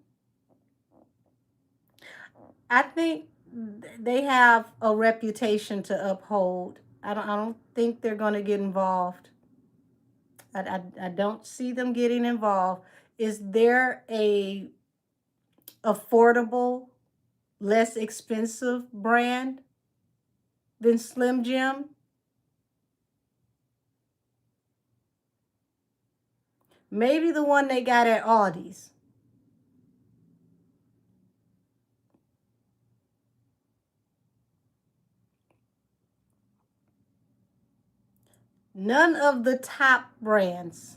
I think they have a reputation to uphold. I don't think they're going to get involved. I don't see them getting involved. Is there a affordable, less expensive brand than Slim Jim? Maybe the one they got at Aldi's. None of the top brands.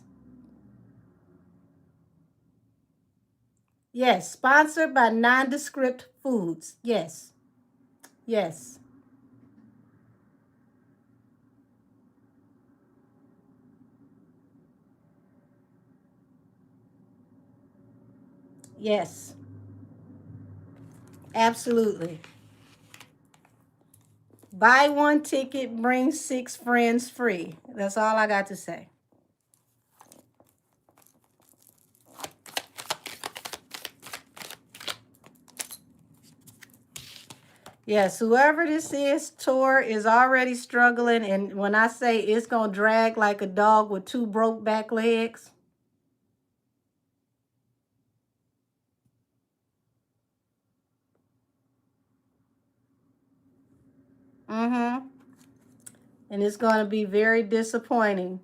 Yes, sponsored by nondescript foods. Yes. Yes. Yes. Absolutely. Buy one ticket, bring 6 friends free. That's all I got to say. Yes, whoever this is, Tor, is already struggling. And when I say it's going to drag like a dog with two broke back legs. Mm-hmm. And it's going to be very disappointing.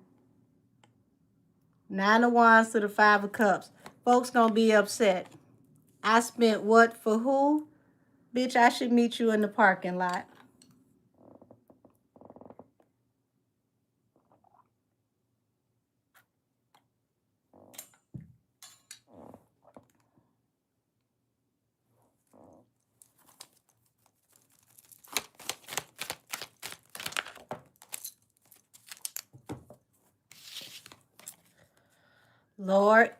9 of Wands to the 5 of Cups. Folks going to be upset. I spent what for who? Bitch, I should meet you in the parking lot. Lord,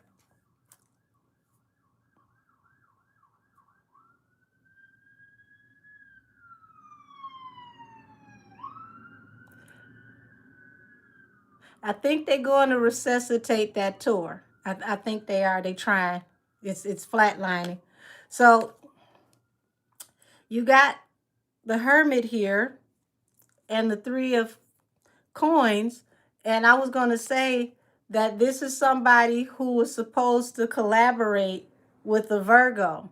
I think they're going to resuscitate that tour. I think they are. They trying. It's flatlining. So you got the Hermit here and the 3 of Coins. And I was going to say that this is somebody who was supposed to collaborate with the Virgo.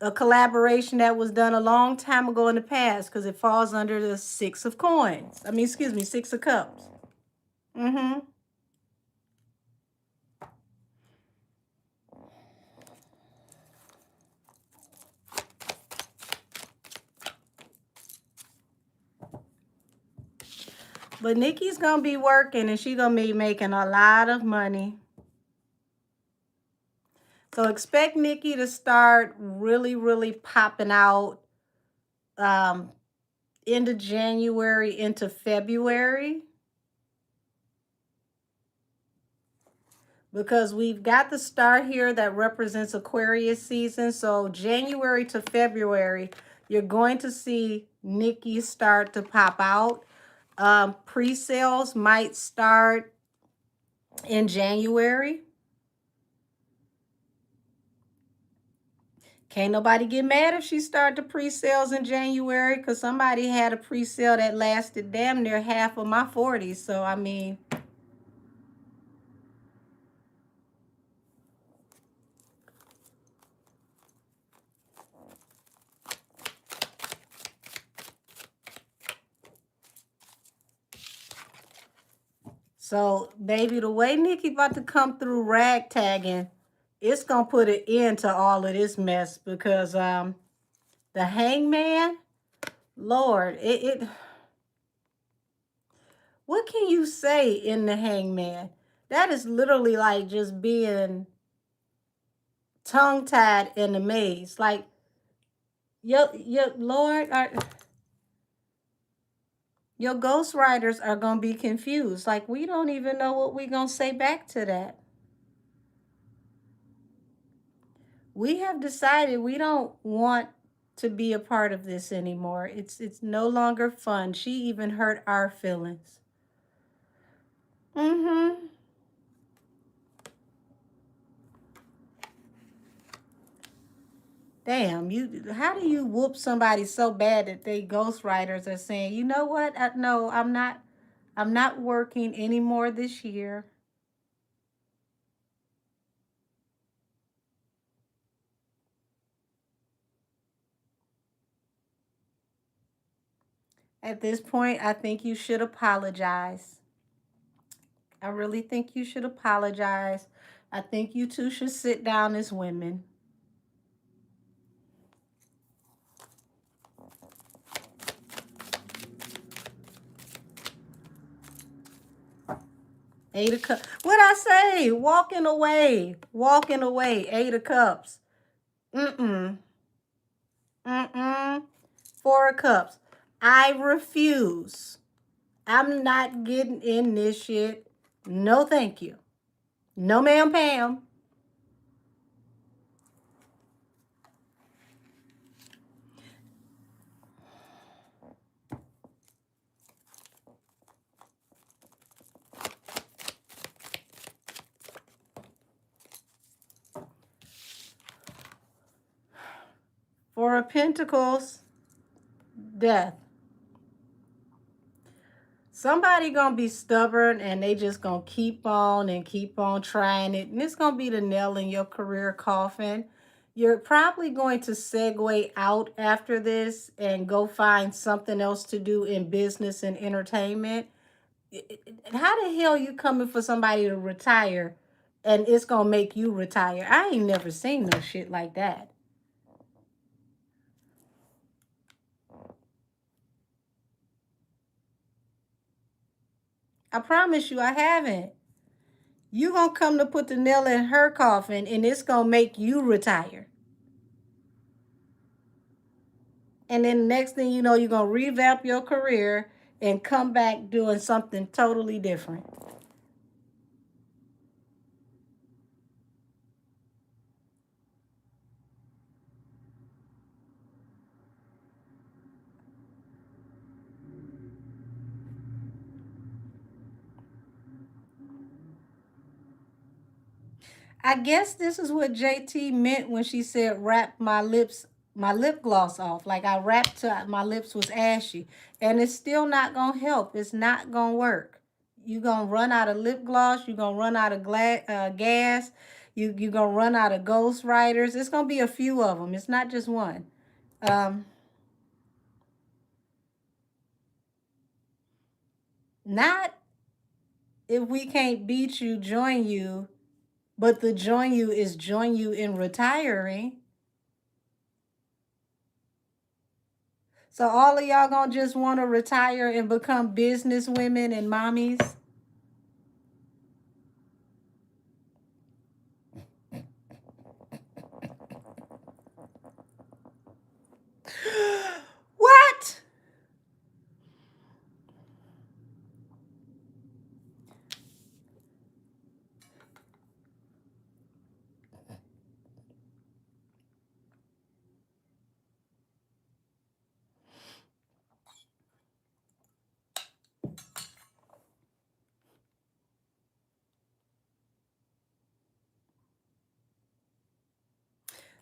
A collaboration that was done a long time ago in the past because it falls under the 6 of Coins. I mean, excuse me, 6 of Cups. Mm-hmm. But Nikki's going to be working and she's going to be making a lot of money. So expect Nikki to start really, really popping out into January, into February. Because we've got the star here that represents Aquarius season. So January to February, you're going to see Nikki start to pop out. Pre-sales might start in January. Can't nobody get mad if she start the pre-sales in January because somebody had a pre-sale that lasted damn near half of my 40s. So, I mean, so baby, the way Nikki about to come through ragtagging, it's going to put an end to all of this mess because the Hangman, Lord, what can you say in the Hangman? That is literally like just being tongue-tied in a maze. Like, your Lord, your ghostwriters are going to be confused. Like, we don't even know what we're going to say back to that. We have decided we don't want to be a part of this anymore. It's no longer fun. She even hurt our feelings. Mm-hmm. Damn, how do you whoop somebody so bad that they ghostwriters are saying, you know what? No, I'm not working anymore this year. At this point, I think you should apologize. I really think you should apologize. I think you two should sit down as women. 8 of Cups. What I say? Walking away. Walking away. 8 of Cups. Mm-mm. Mm-mm. 4 of Cups. I refuse. I'm not getting in this shit. No, thank you. No, ma'am, Pam. of Pentacles, Death. Somebody gonna be stubborn and they just gonna keep on and keep on trying it. And it's gonna be the nail in your career coffin. You're probably going to segue out after this and go find something else to do in business and entertainment. How the hell you coming for somebody to retire and it's gonna make you retire? I ain't never seen no shit like that. I promise you I haven't. You gonna come to put the nail in her coffin and it's gonna make you retire. And then the next thing you know, you're gonna revamp your career and come back doing something totally different. I guess this is what JT meant when she said wrap my lip gloss off. Like I wrapped till my lips was ashy. And it's still not gonna help. It's not gonna work. You're gonna run out of lip gloss, you're gonna run out of gas, you're gonna run out of ghost writers. It's gonna be a few of them. It's not just one. Um, Not if we can't beat you, join you, but the join you is join you in retiring. So all of y'all gonna just want to retire and become business women and mommies? What?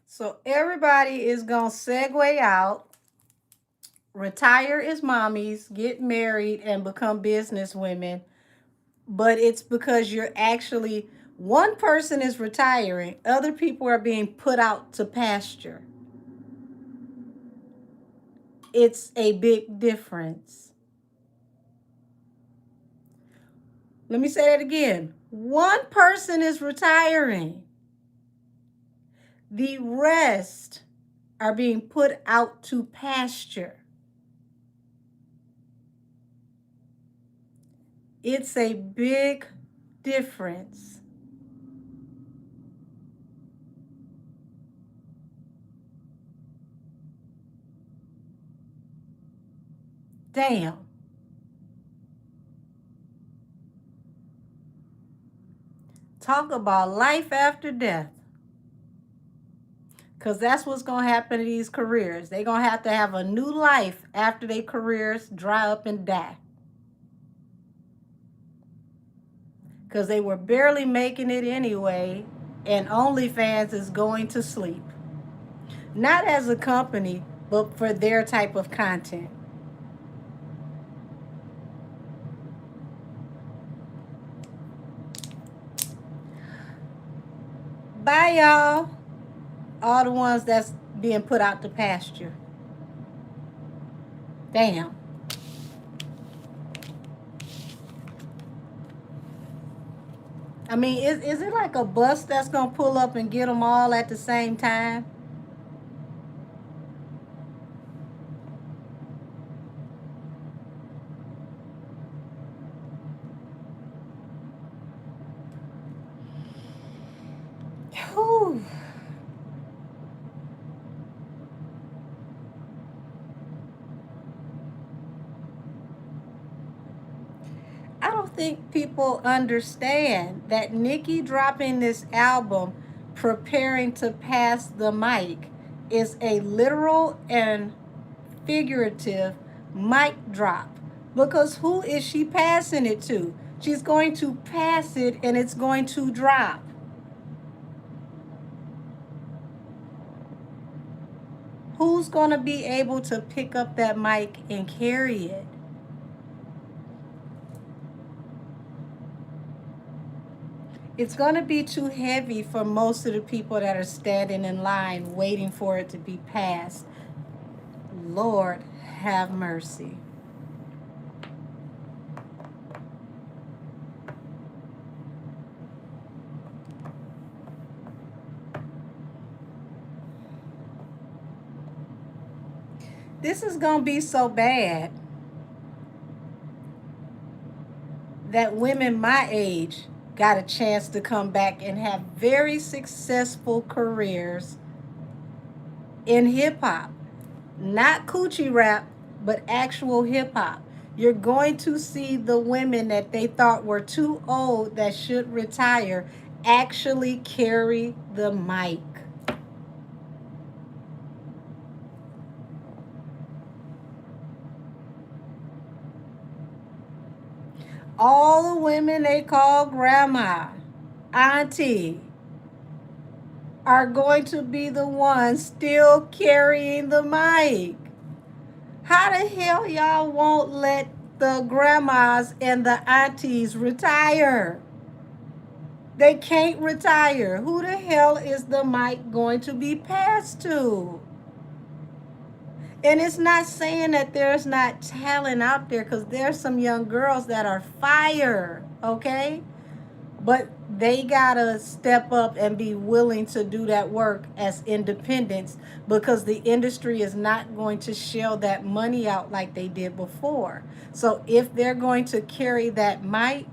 So everybody is gonna segue out, retire as mommies, get married, and become business women. But it's because you're actually, one person is retiring, other people are being put out to pasture. It's a big difference. Let me say that again. One person is retiring. The rest are being put out to pasture. It's a big difference. Damn. Talk about life after death. Because that's what's going to happen to these careers. They're going to have a new life after their careers dry up and die. Because they were barely making it anyway, and OnlyFans is going to sleep. Not as a company, but for their type of content. Bye, y'all. All the ones that's being put out to pasture. Damn. I mean, is it like a bus that's going to pull up and get them all at the same time? Whew. I don't think people understand that Nicki dropping this album, preparing to pass the mic, is a literal and figurative mic drop. Because who is she passing it to? She's going to pass it and it's going to drop. Who's going to be able to pick up that mic and carry it? It's going to be too heavy for most of the people that are standing in line waiting for it to be passed. Lord, have mercy. This is going to be so bad that women my age got a chance to come back and have very successful careers in hip hop. Not coochie rap, but actual hip hop. You're going to see the women that they thought were too old that should retire actually carry the mic. All the women they call grandma, auntie, are going to be the ones still carrying the mic. How the hell y'all won't let the grandmas and the aunties retire? They can't retire. Who the hell is the mic going to be passed to? And it's not saying that there's not talent out there, because there's some young girls that are fire, okay? But they gotta step up and be willing to do that work as independents, because the industry is not going to shell that money out like they did before. So if they're going to carry that mic,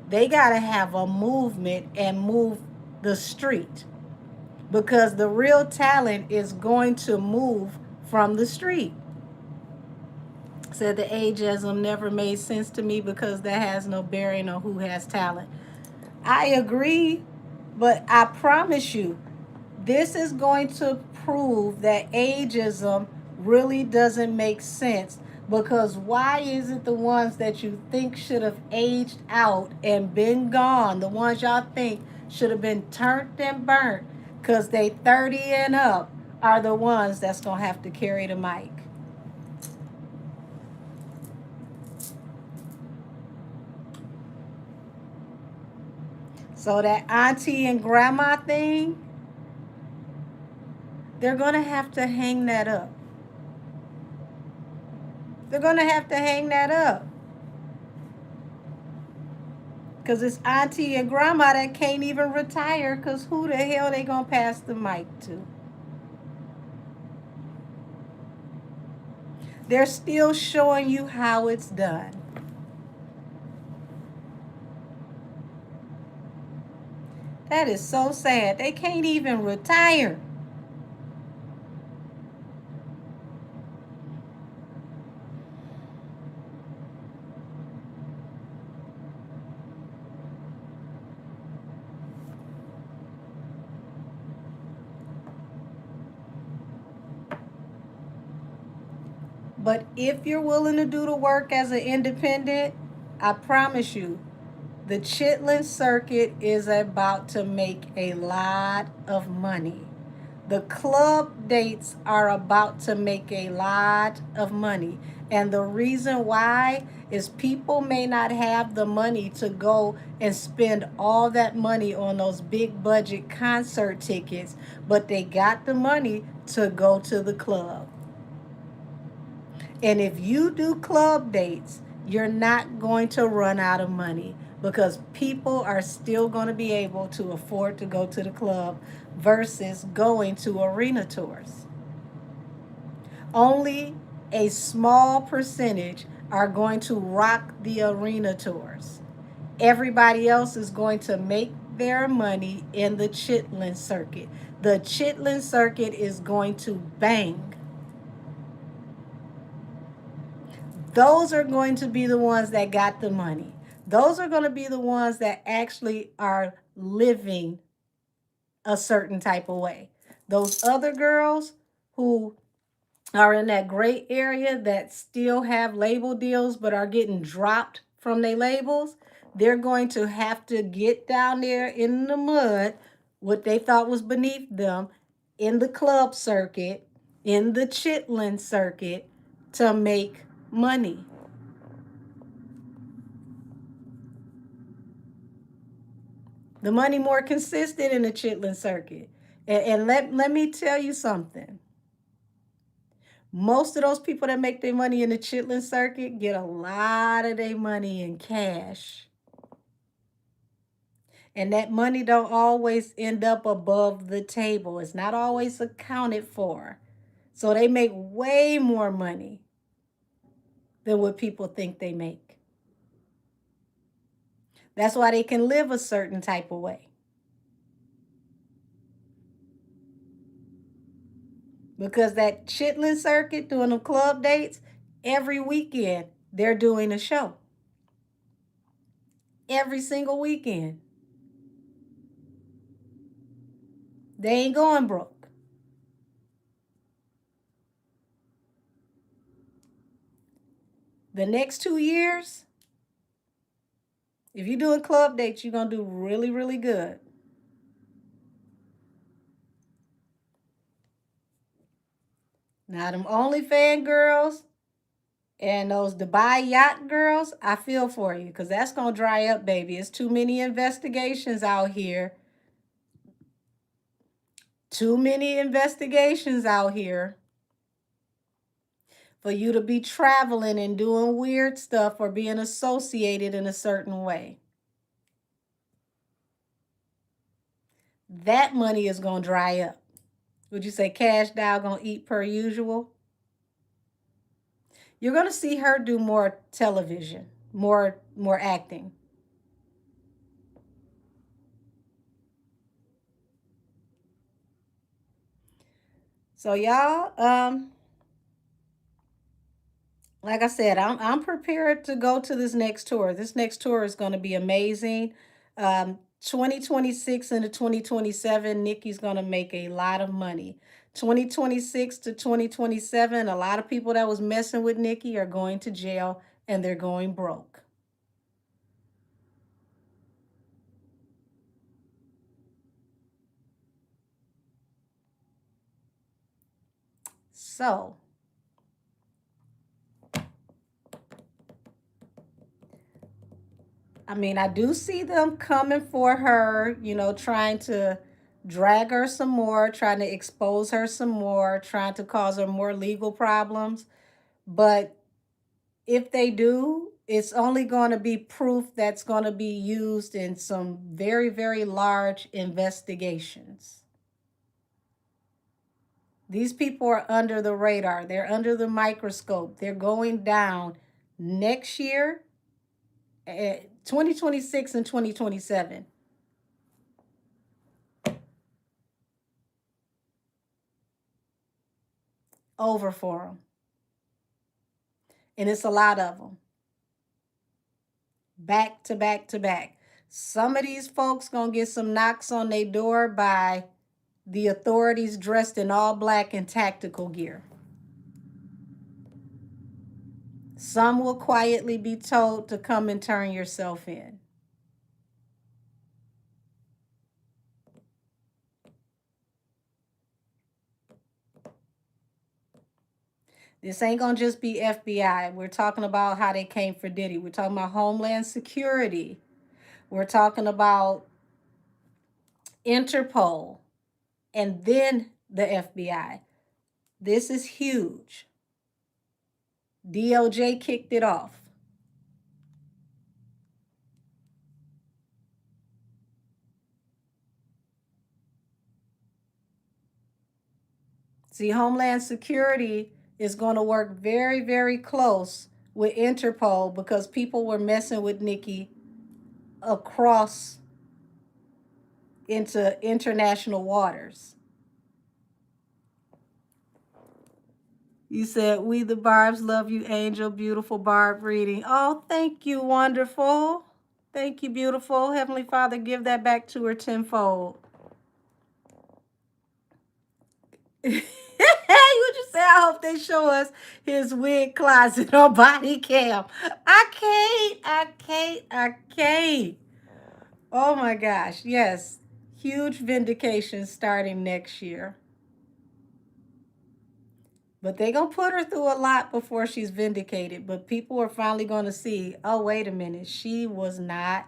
they gotta have a movement and move the street, because the real talent is going to move from the street. Said the ageism never made sense to me because that has no bearing on who has talent. I agree, but I promise you, this is going to prove that ageism really doesn't make sense. Because why is it the ones that you think should have aged out and been gone, the ones y'all think should have been turned and burnt because they 30 and up, are the ones that's going to have to carry the mic? So that auntie and grandma thing, they're going to have to hang that up. They're going to have to hang that up. Because it's auntie and grandma that can't even retire, because who the hell they going to pass the mic to? They're still showing you how it's done. That is so sad. They can't even retire. But if you're willing to do the work as an independent, I promise you, the Chitlin circuit is about to make a lot of money. The club dates are about to make a lot of money. And the reason why is people may not have the money to go and spend all that money on those big budget concert tickets, but they got the money to go to the club. And if you do club dates, you're not going to run out of money, because people are still going to be able to afford to go to the club versus going to arena tours. Only a small percentage are going to rock the arena tours. Everybody else is going to make their money in the Chitlin circuit. The Chitlin circuit is going to bang. Those are going to be the ones that got the money. Those are going to be the ones that actually are living a certain type of way. Those other girls who are in that gray area that still have label deals but are getting dropped from their labels, they're going to have to get down there in the mud, what they thought was beneath them, in the club circuit, in the chitlin circuit to make money. The money more consistent in the chitlin circuit. And let me tell you something. Most of those people that make their money in the chitlin circuit get a lot of their money in cash. And that money don't always end up above the table. It's not always accounted for. So they make way more money than what people think they make. That's why they can live a certain type of way. Because that chitlin circuit doing them club dates, every weekend they're doing a show. Every single weekend. They ain't going broke. The next 2 years, if you're doing club dates, you're going to do really, really good. Now, them OnlyFans girls and those Dubai yacht girls, I feel for you because that's going to dry up, baby. It's too many investigations out here. Too many investigations out here for you to be traveling and doing weird stuff or being associated in a certain way. That money is going to dry up. Would you say Cash Doll going to eat per usual? You're going to see her do more television, more acting. So y'all, like I said, I'm prepared to go to this next tour. This next tour is going to be amazing. 2026 into 2027, Nikki's going to make a lot of money. 2026 to 2027, a lot of people that was messing with Nikki are going to jail and they're going broke. So, I mean, I do see them coming for her, trying to drag her some more, trying to expose her some more, trying to cause her more legal problems. But if they do, it's only going to be proof that's going to be used in some very, very large investigations. These people are under the radar, they're under the microscope, they're going down next year, 2026 and 2027. Over for them. And it's a lot of them. Back to back to back. Some of these folks gonna get some knocks on their door by the authorities dressed in all black and tactical gear. Some will quietly be told to come and turn yourself in. This ain't gonna just be FBI. We're talking about how they came for Diddy. We're talking about Homeland Security. We're talking about Interpol and then the FBI. This is huge. DOJ kicked it off. See, Homeland Security is going to work very, very close with Interpol because people were messing with Nikki across into international waters. You said, "We the Barbs love you, Angel." Beautiful Barb reading. Oh, thank you, wonderful. Thank you, beautiful. Heavenly Father, give that back to her tenfold. Would you say, I hope they show us his wig closet on body cam? I can't. Oh my gosh, yes. Huge vindication starting next year. But they gonna put her through a lot before she's vindicated. But people are finally gonna see, oh, wait a minute, she was not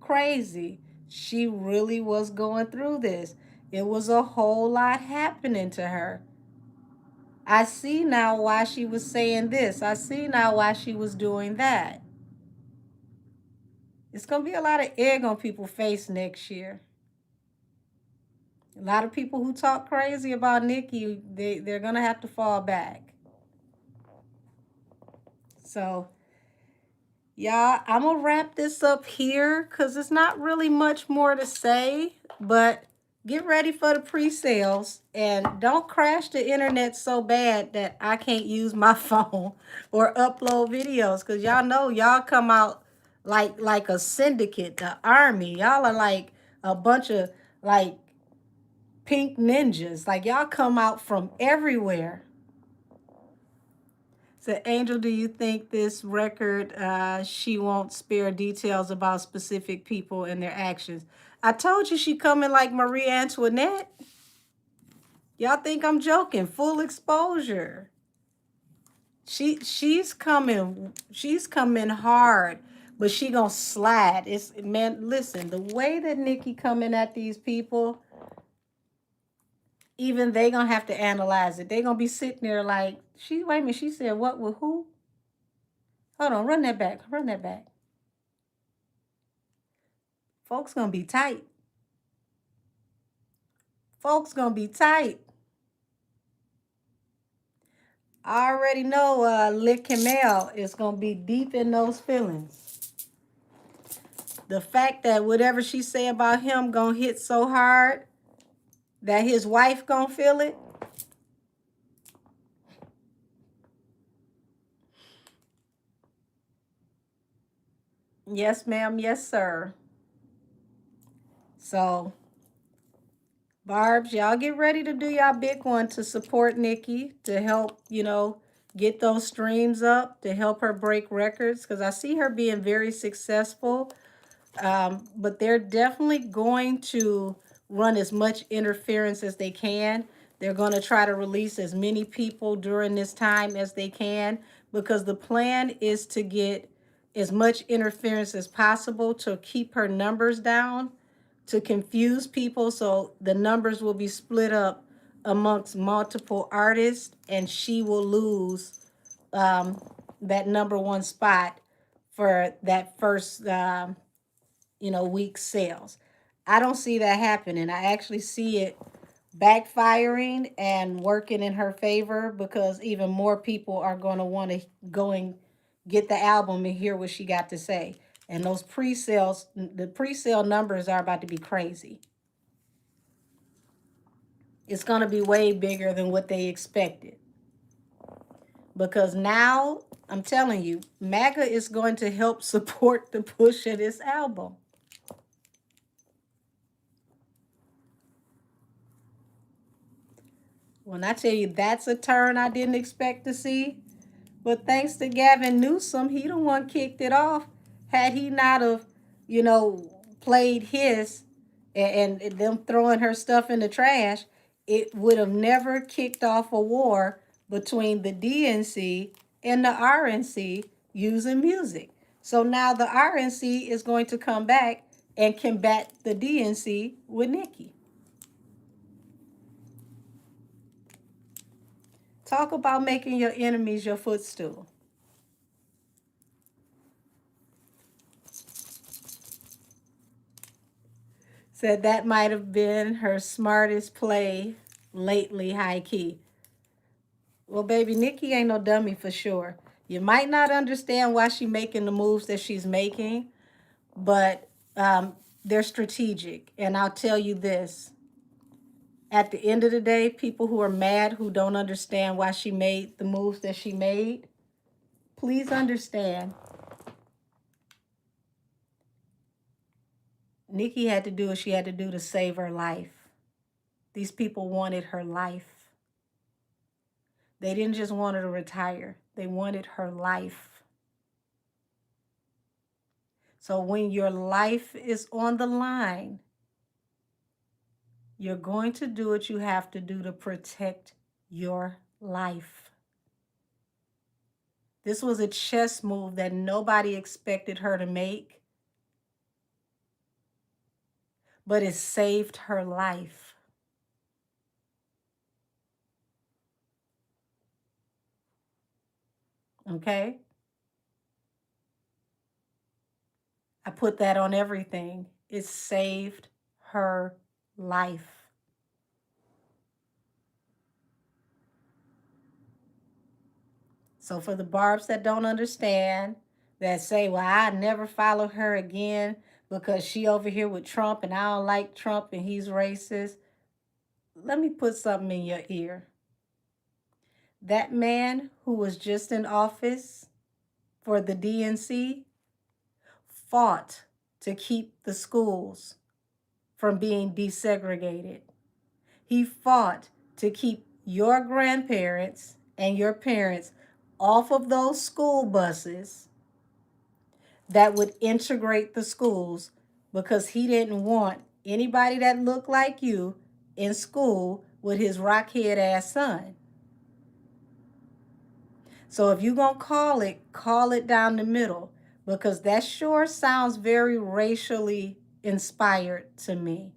crazy. She really was going through this. It was a whole lot happening to her. I see now why she was saying this. I see now why she was doing that. It's gonna be a lot of egg on people's face next year. A lot of people who talk crazy about Nikki, they're gonna have to fall back. So y'all, I'm gonna wrap this up here because it's not really much more to say, but get ready for the pre-sales and don't crash the internet so bad that I can't use my phone or upload videos, because y'all know y'all come out like a syndicate, the army. Y'all are like a bunch of like pink ninjas. Like y'all come out from everywhere. So, Angel, do you think this record, she won't spare details about specific people and their actions? I told you she coming like Marie Antoinette. Y'all think I'm joking? Full exposure. She's coming hard, but she gonna slide. It's, man, listen, the way that Nikki coming at these people, even they gonna have to analyze it. They gonna be sitting there like, wait a minute, she said what with who? Hold on, run that back. Run that back. Folks gonna be tight. Folks gonna be tight. I already know Lick Kamel is gonna be deep in those feelings. The fact that whatever she say about him gonna hit so hard that his wife gonna feel it. Yes, ma'am. Yes, sir. So, Barb's, y'all get ready to do y'all big one to support Nikki, to help, get those streams up, to help her break records, because I see her being very successful. But they're definitely going to run as much interference as they can. They're going to try to release as many people during this time as they can, because the plan is to get as much interference as possible to keep her numbers down, to confuse people, so the numbers will be split up amongst multiple artists, and she will lose that number one spot for that first week sales. I don't see that happening. I actually see it backfiring and working in her favor, because even more people are going to want to go and get the album and hear what she got to say. And those pre-sales, the pre-sale numbers are about to be crazy. It's going to be way bigger than what they expected. Because now, I'm telling you, MAGA is going to help support the push of this album. When I tell you that's a turn I didn't expect to see, but thanks to Gavin Newsom, he the one kicked it off. Had he not have, played his and them throwing her stuff in the trash, it would have never kicked off a war between the DNC and the RNC using music. So now the RNC is going to come back and combat the DNC with Nikki. Talk about making your enemies your footstool. Said that might have been her smartest play lately, high key. Well, baby, Nikki ain't no dummy for sure. You might not understand why she's making the moves that she's making, but they're strategic. And I'll tell you this. At the end of the day, people who are mad, who don't understand why she made the moves that she made, please understand. Nikki had to do what she had to do to save her life. These people wanted her life. They didn't just want her to retire. They wanted her life. So when your life is on the line, you're going to do what you have to do to protect your life. This was a chess move that nobody expected her to make, but it saved her life. Okay? I put that on everything. It saved her life. So for the Barbs that don't understand, that say, well, I never follow her again because she over here with Trump and I don't like Trump and he's racist. Let me put something in your ear. That man who was just in office for the DNC fought to keep the schools from being desegregated. He fought to keep your grandparents and your parents off of those school buses that would integrate the schools because he didn't want anybody that looked like you in school with his rockhead ass son. So if you're going to call it down the middle, because that sure sounds very racially inspired to me.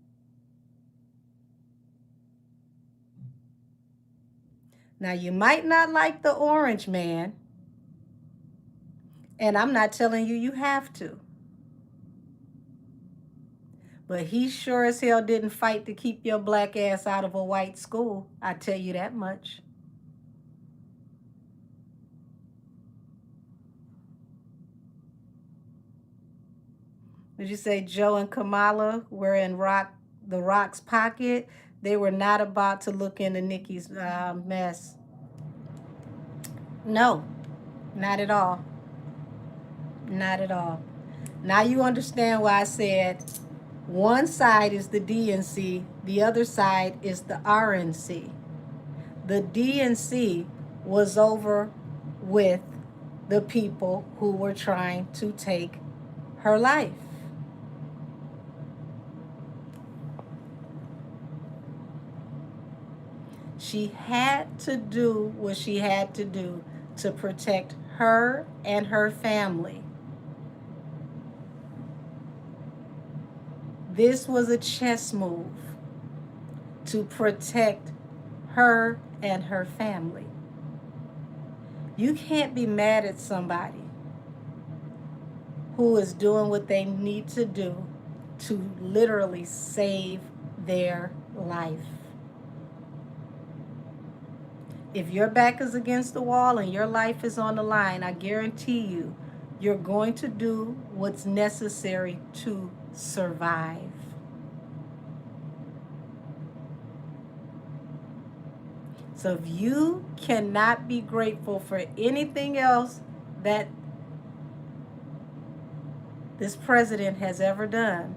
Now, you might not like the orange man, and I'm not telling you have to. But he sure as hell didn't fight to keep your black ass out of a white school. I tell you that much. Did you say Joe and Kamala were in the Rock's pocket? They were not about to look into Nikki's mess. No, not at all. Not at all. Now you understand why I said one side is the DNC, the other side is the RNC. The DNC was over with the people who were trying to take her life. She had to do what she had to do to protect her and her family. This was a chess move to protect her and her family. You can't be mad at somebody who is doing what they need to do to literally save their life. If your back is against the wall and your life is on the line, I guarantee you, you're going to do what's necessary to survive. So if you cannot be grateful for anything else that this president has ever done,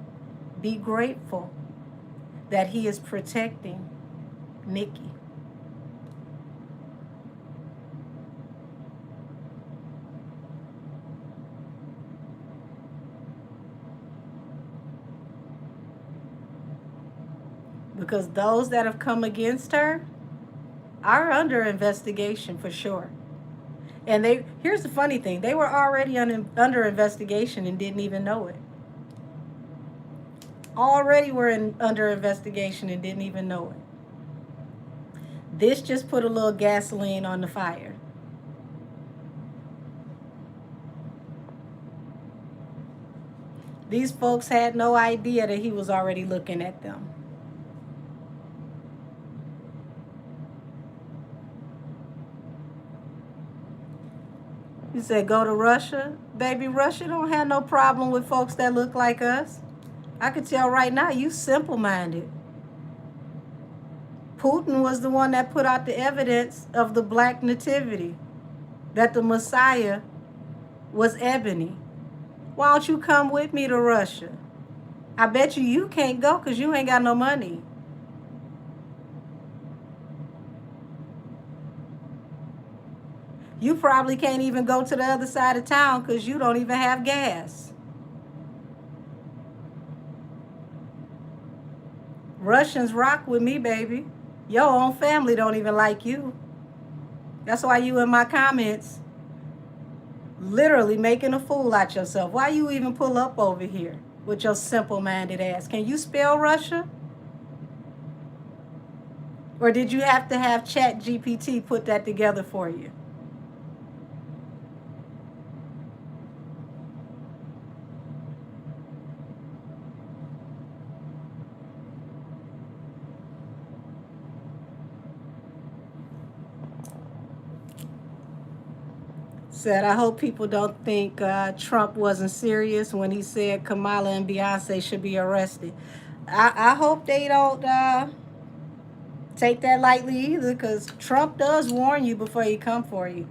be grateful that he is protecting Nikki. Because those that have come against her are under investigation for sure. And here's the funny thing, they were already under investigation and didn't even know it. Already were under investigation and didn't even know it. This just put a little gasoline on the fire. These folks had no idea that he was already looking at them. You said go to Russia? Baby, Russia don't have no problem with folks that look like us. I could tell right now you simple-minded. Putin was the one that put out the evidence of the black nativity, that the Messiah was ebony. Why don't you come with me to Russia? I bet you can't go because you ain't got no money. You probably can't even go to the other side of town because you don't even have gas. Russians rock with me, baby. Your own family don't even like you. That's why you in my comments literally making a fool out yourself. Why you even pull up over here with your simple-minded ass? Can you spell Russia? Or did you have to have Chat GPT put that together for you? Said, I hope people don't think Trump wasn't serious when he said Kamala and Beyonce should be arrested. I hope they don't take that lightly either, because Trump does warn you before he come for you.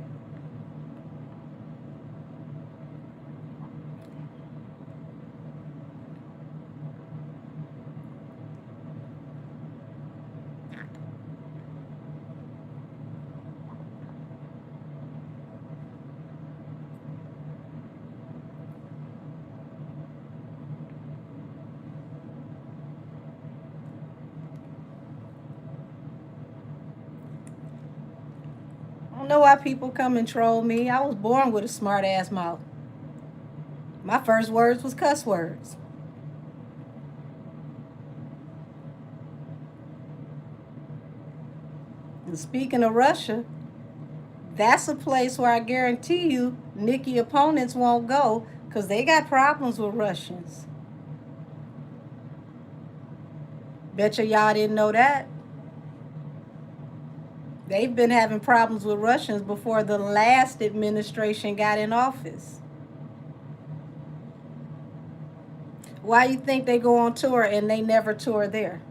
I don't know why people come and troll me. I was born with a smart ass mouth. My first words was cuss words. And speaking of Russia, that's a place where I guarantee you Nikki opponents won't go, because they got problems with Russians. Betcha y'all didn't know that. They've been having problems with Russians before the last administration got in office. Why you think they go on tour and they never tour there?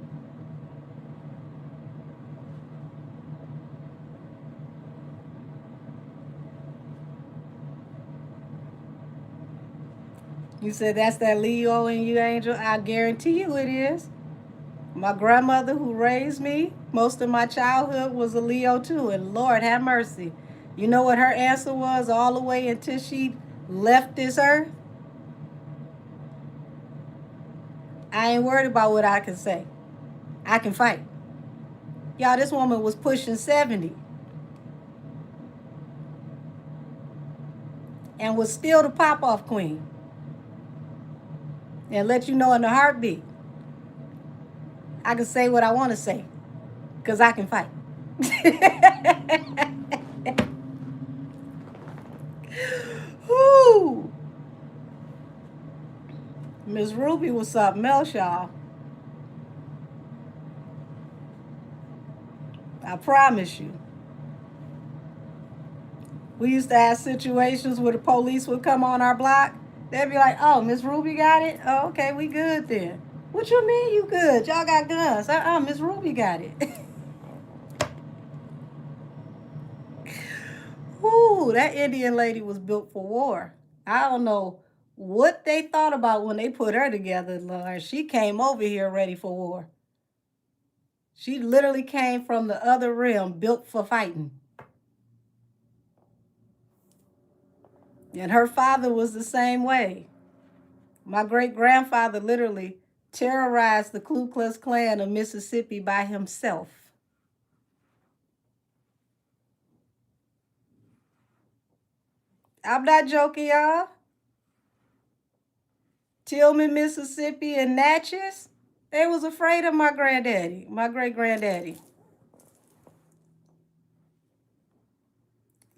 You said that's that Leo in you, Angel? I guarantee you it is. My grandmother who raised me, most of my childhood, was a Leo too, and Lord have mercy. You know what her answer was all the way until she left this earth? I ain't worried about what I can say. I can fight. Y'all, this woman was pushing 70 and was still the pop-off queen. And let you know in a heartbeat, I can say what I want to say, because I can fight. Whoo! Miss Ruby was something else, y'all. I promise you. We used to have situations where the police would come on our block. They'd be like, oh, Miss Ruby got it? Oh, okay, we good then. What you mean you good? Y'all got guns. Miss Ruby got it. Ooh, that Indian lady was built for war. I don't know what they thought about when they put her together, Lord. She came over here ready for war. She literally came from the other rim, built for fighting. And her father was the same way. My great grandfather literally terrorized the Ku Klux Klan of Mississippi by himself. I'm not joking, y'all. Tillman, Mississippi, and Natchez, they was afraid of my granddaddy, my great granddaddy.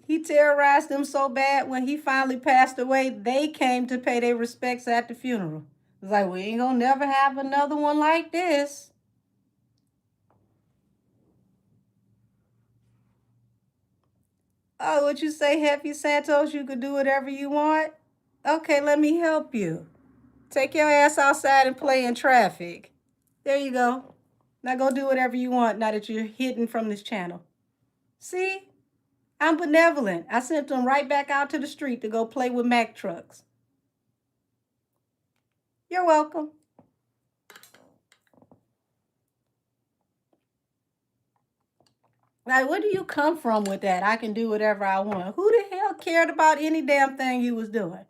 He terrorized them so bad when he finally passed away, they came to pay their respects at the funeral. It's like, we ain't gonna never have another one like this. Oh, what you say, Hefty Santos? You could do whatever you want? Okay, let me help you. Take your ass outside and play in traffic. There you go. Now go do whatever you want now that you're hidden from this channel. See? I'm benevolent. I sent them right back out to the street to go play with Mack trucks. You're welcome. Like, where do you come from with that? I can do whatever I want. Who the hell cared about any damn thing you was doing?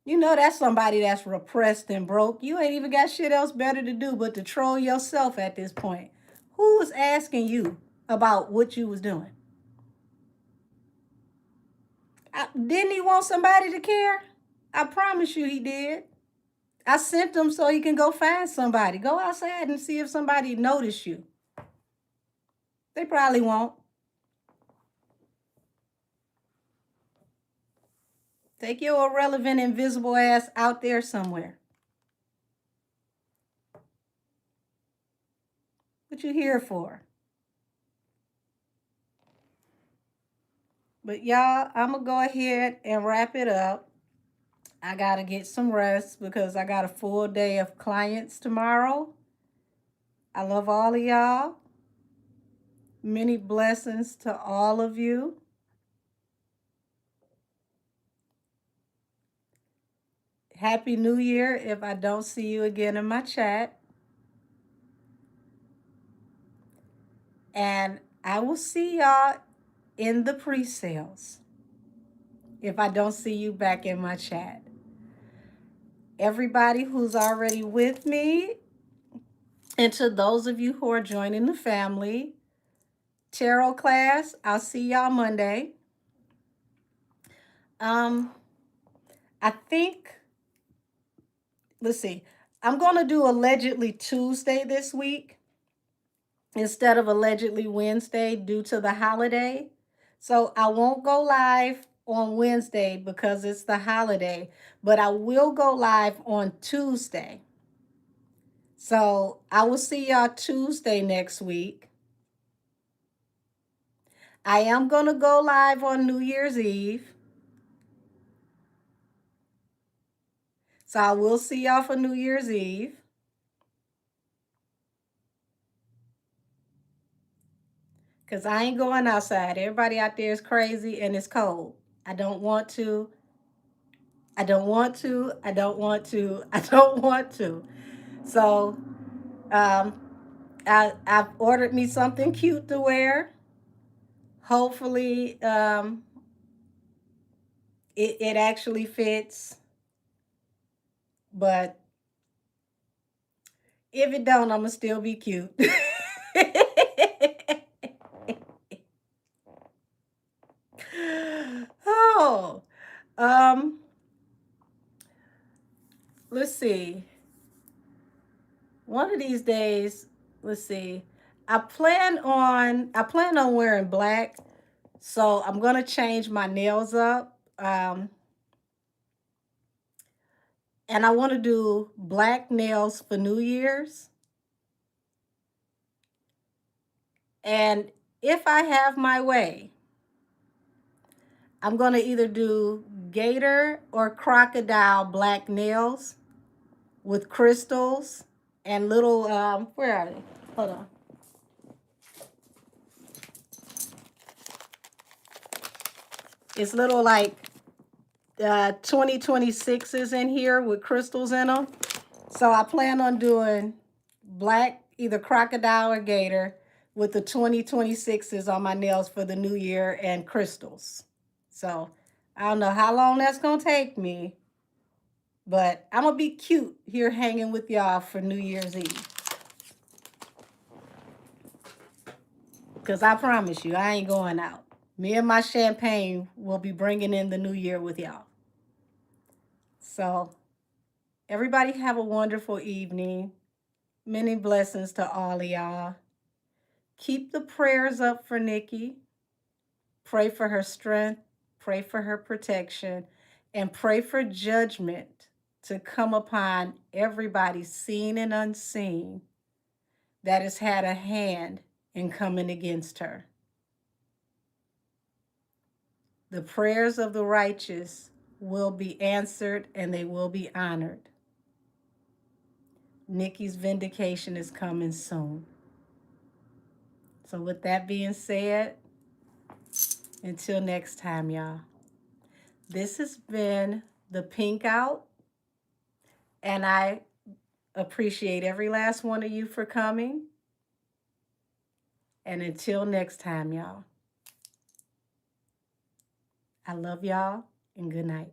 You know that's somebody that's repressed and broke. You ain't even got shit else better to do but to troll yourself at this point. Who was asking you about what you was doing? Didn't he want somebody to care? I promise you he did. I sent him so he can go find somebody. Go outside and see if somebody noticed you. They probably won't. Take your irrelevant, invisible ass out there somewhere. What you here for? But y'all, I'm going to go ahead and wrap it up. I got to get some rest because I got a full day of clients tomorrow. I love all of y'all. Many blessings to all of you. Happy New Year if I don't see you again in my chat. And I will see y'all in the pre-sales if I don't see you back in my chat. Everybody who's already with me, and to those of you who are joining the family, tarot class, I'll see y'all Monday. I think, let's see, I'm going to do allegedly Tuesday this week instead of allegedly Wednesday due to the holiday. So I won't go live on Wednesday because it's the holiday, but I will go live on Tuesday. So I will see y'all Tuesday next week. I am going to go live on New Year's Eve. So I will see y'all for New Year's Eve. Because I ain't going outside. Everybody out there is crazy and it's cold. I don't want to. I don't want to. I don't want to. I don't want to. So I've ordered me something cute to wear. Hopefully it actually fits. But if it don't, I'm going to still be cute. Oh, let's see. One of these days, let's see. I plan on wearing black, so I'm gonna change my nails up. And I want to do black nails for New Year's. And if I have my way, I'm gonna either do gator or crocodile black nails with crystals and little where are they? Hold on. It's little like 2026s in here with crystals in them. So I plan on doing black, either crocodile or gator, with the 2026s on my nails for the new year and crystals. So I don't know how long that's going to take me, but I'm going to be cute here hanging with y'all for New Year's Eve. Because I promise you, I ain't going out. Me and my champagne will be bringing in the new year with y'all. So everybody have a wonderful evening. Many blessings to all of y'all. Keep the prayers up for Nikki. Pray for her strength. Pray for her protection. And pray for judgment to come upon everybody seen and unseen that has had a hand in coming against her. The prayers of the righteous will be answered and they will be honored. Nikki's vindication is coming soon. So with that being said, until next time, y'all. This has been the Pinkout, and I appreciate every last one of you for coming. And until next time, y'all. I love y'all, and good night.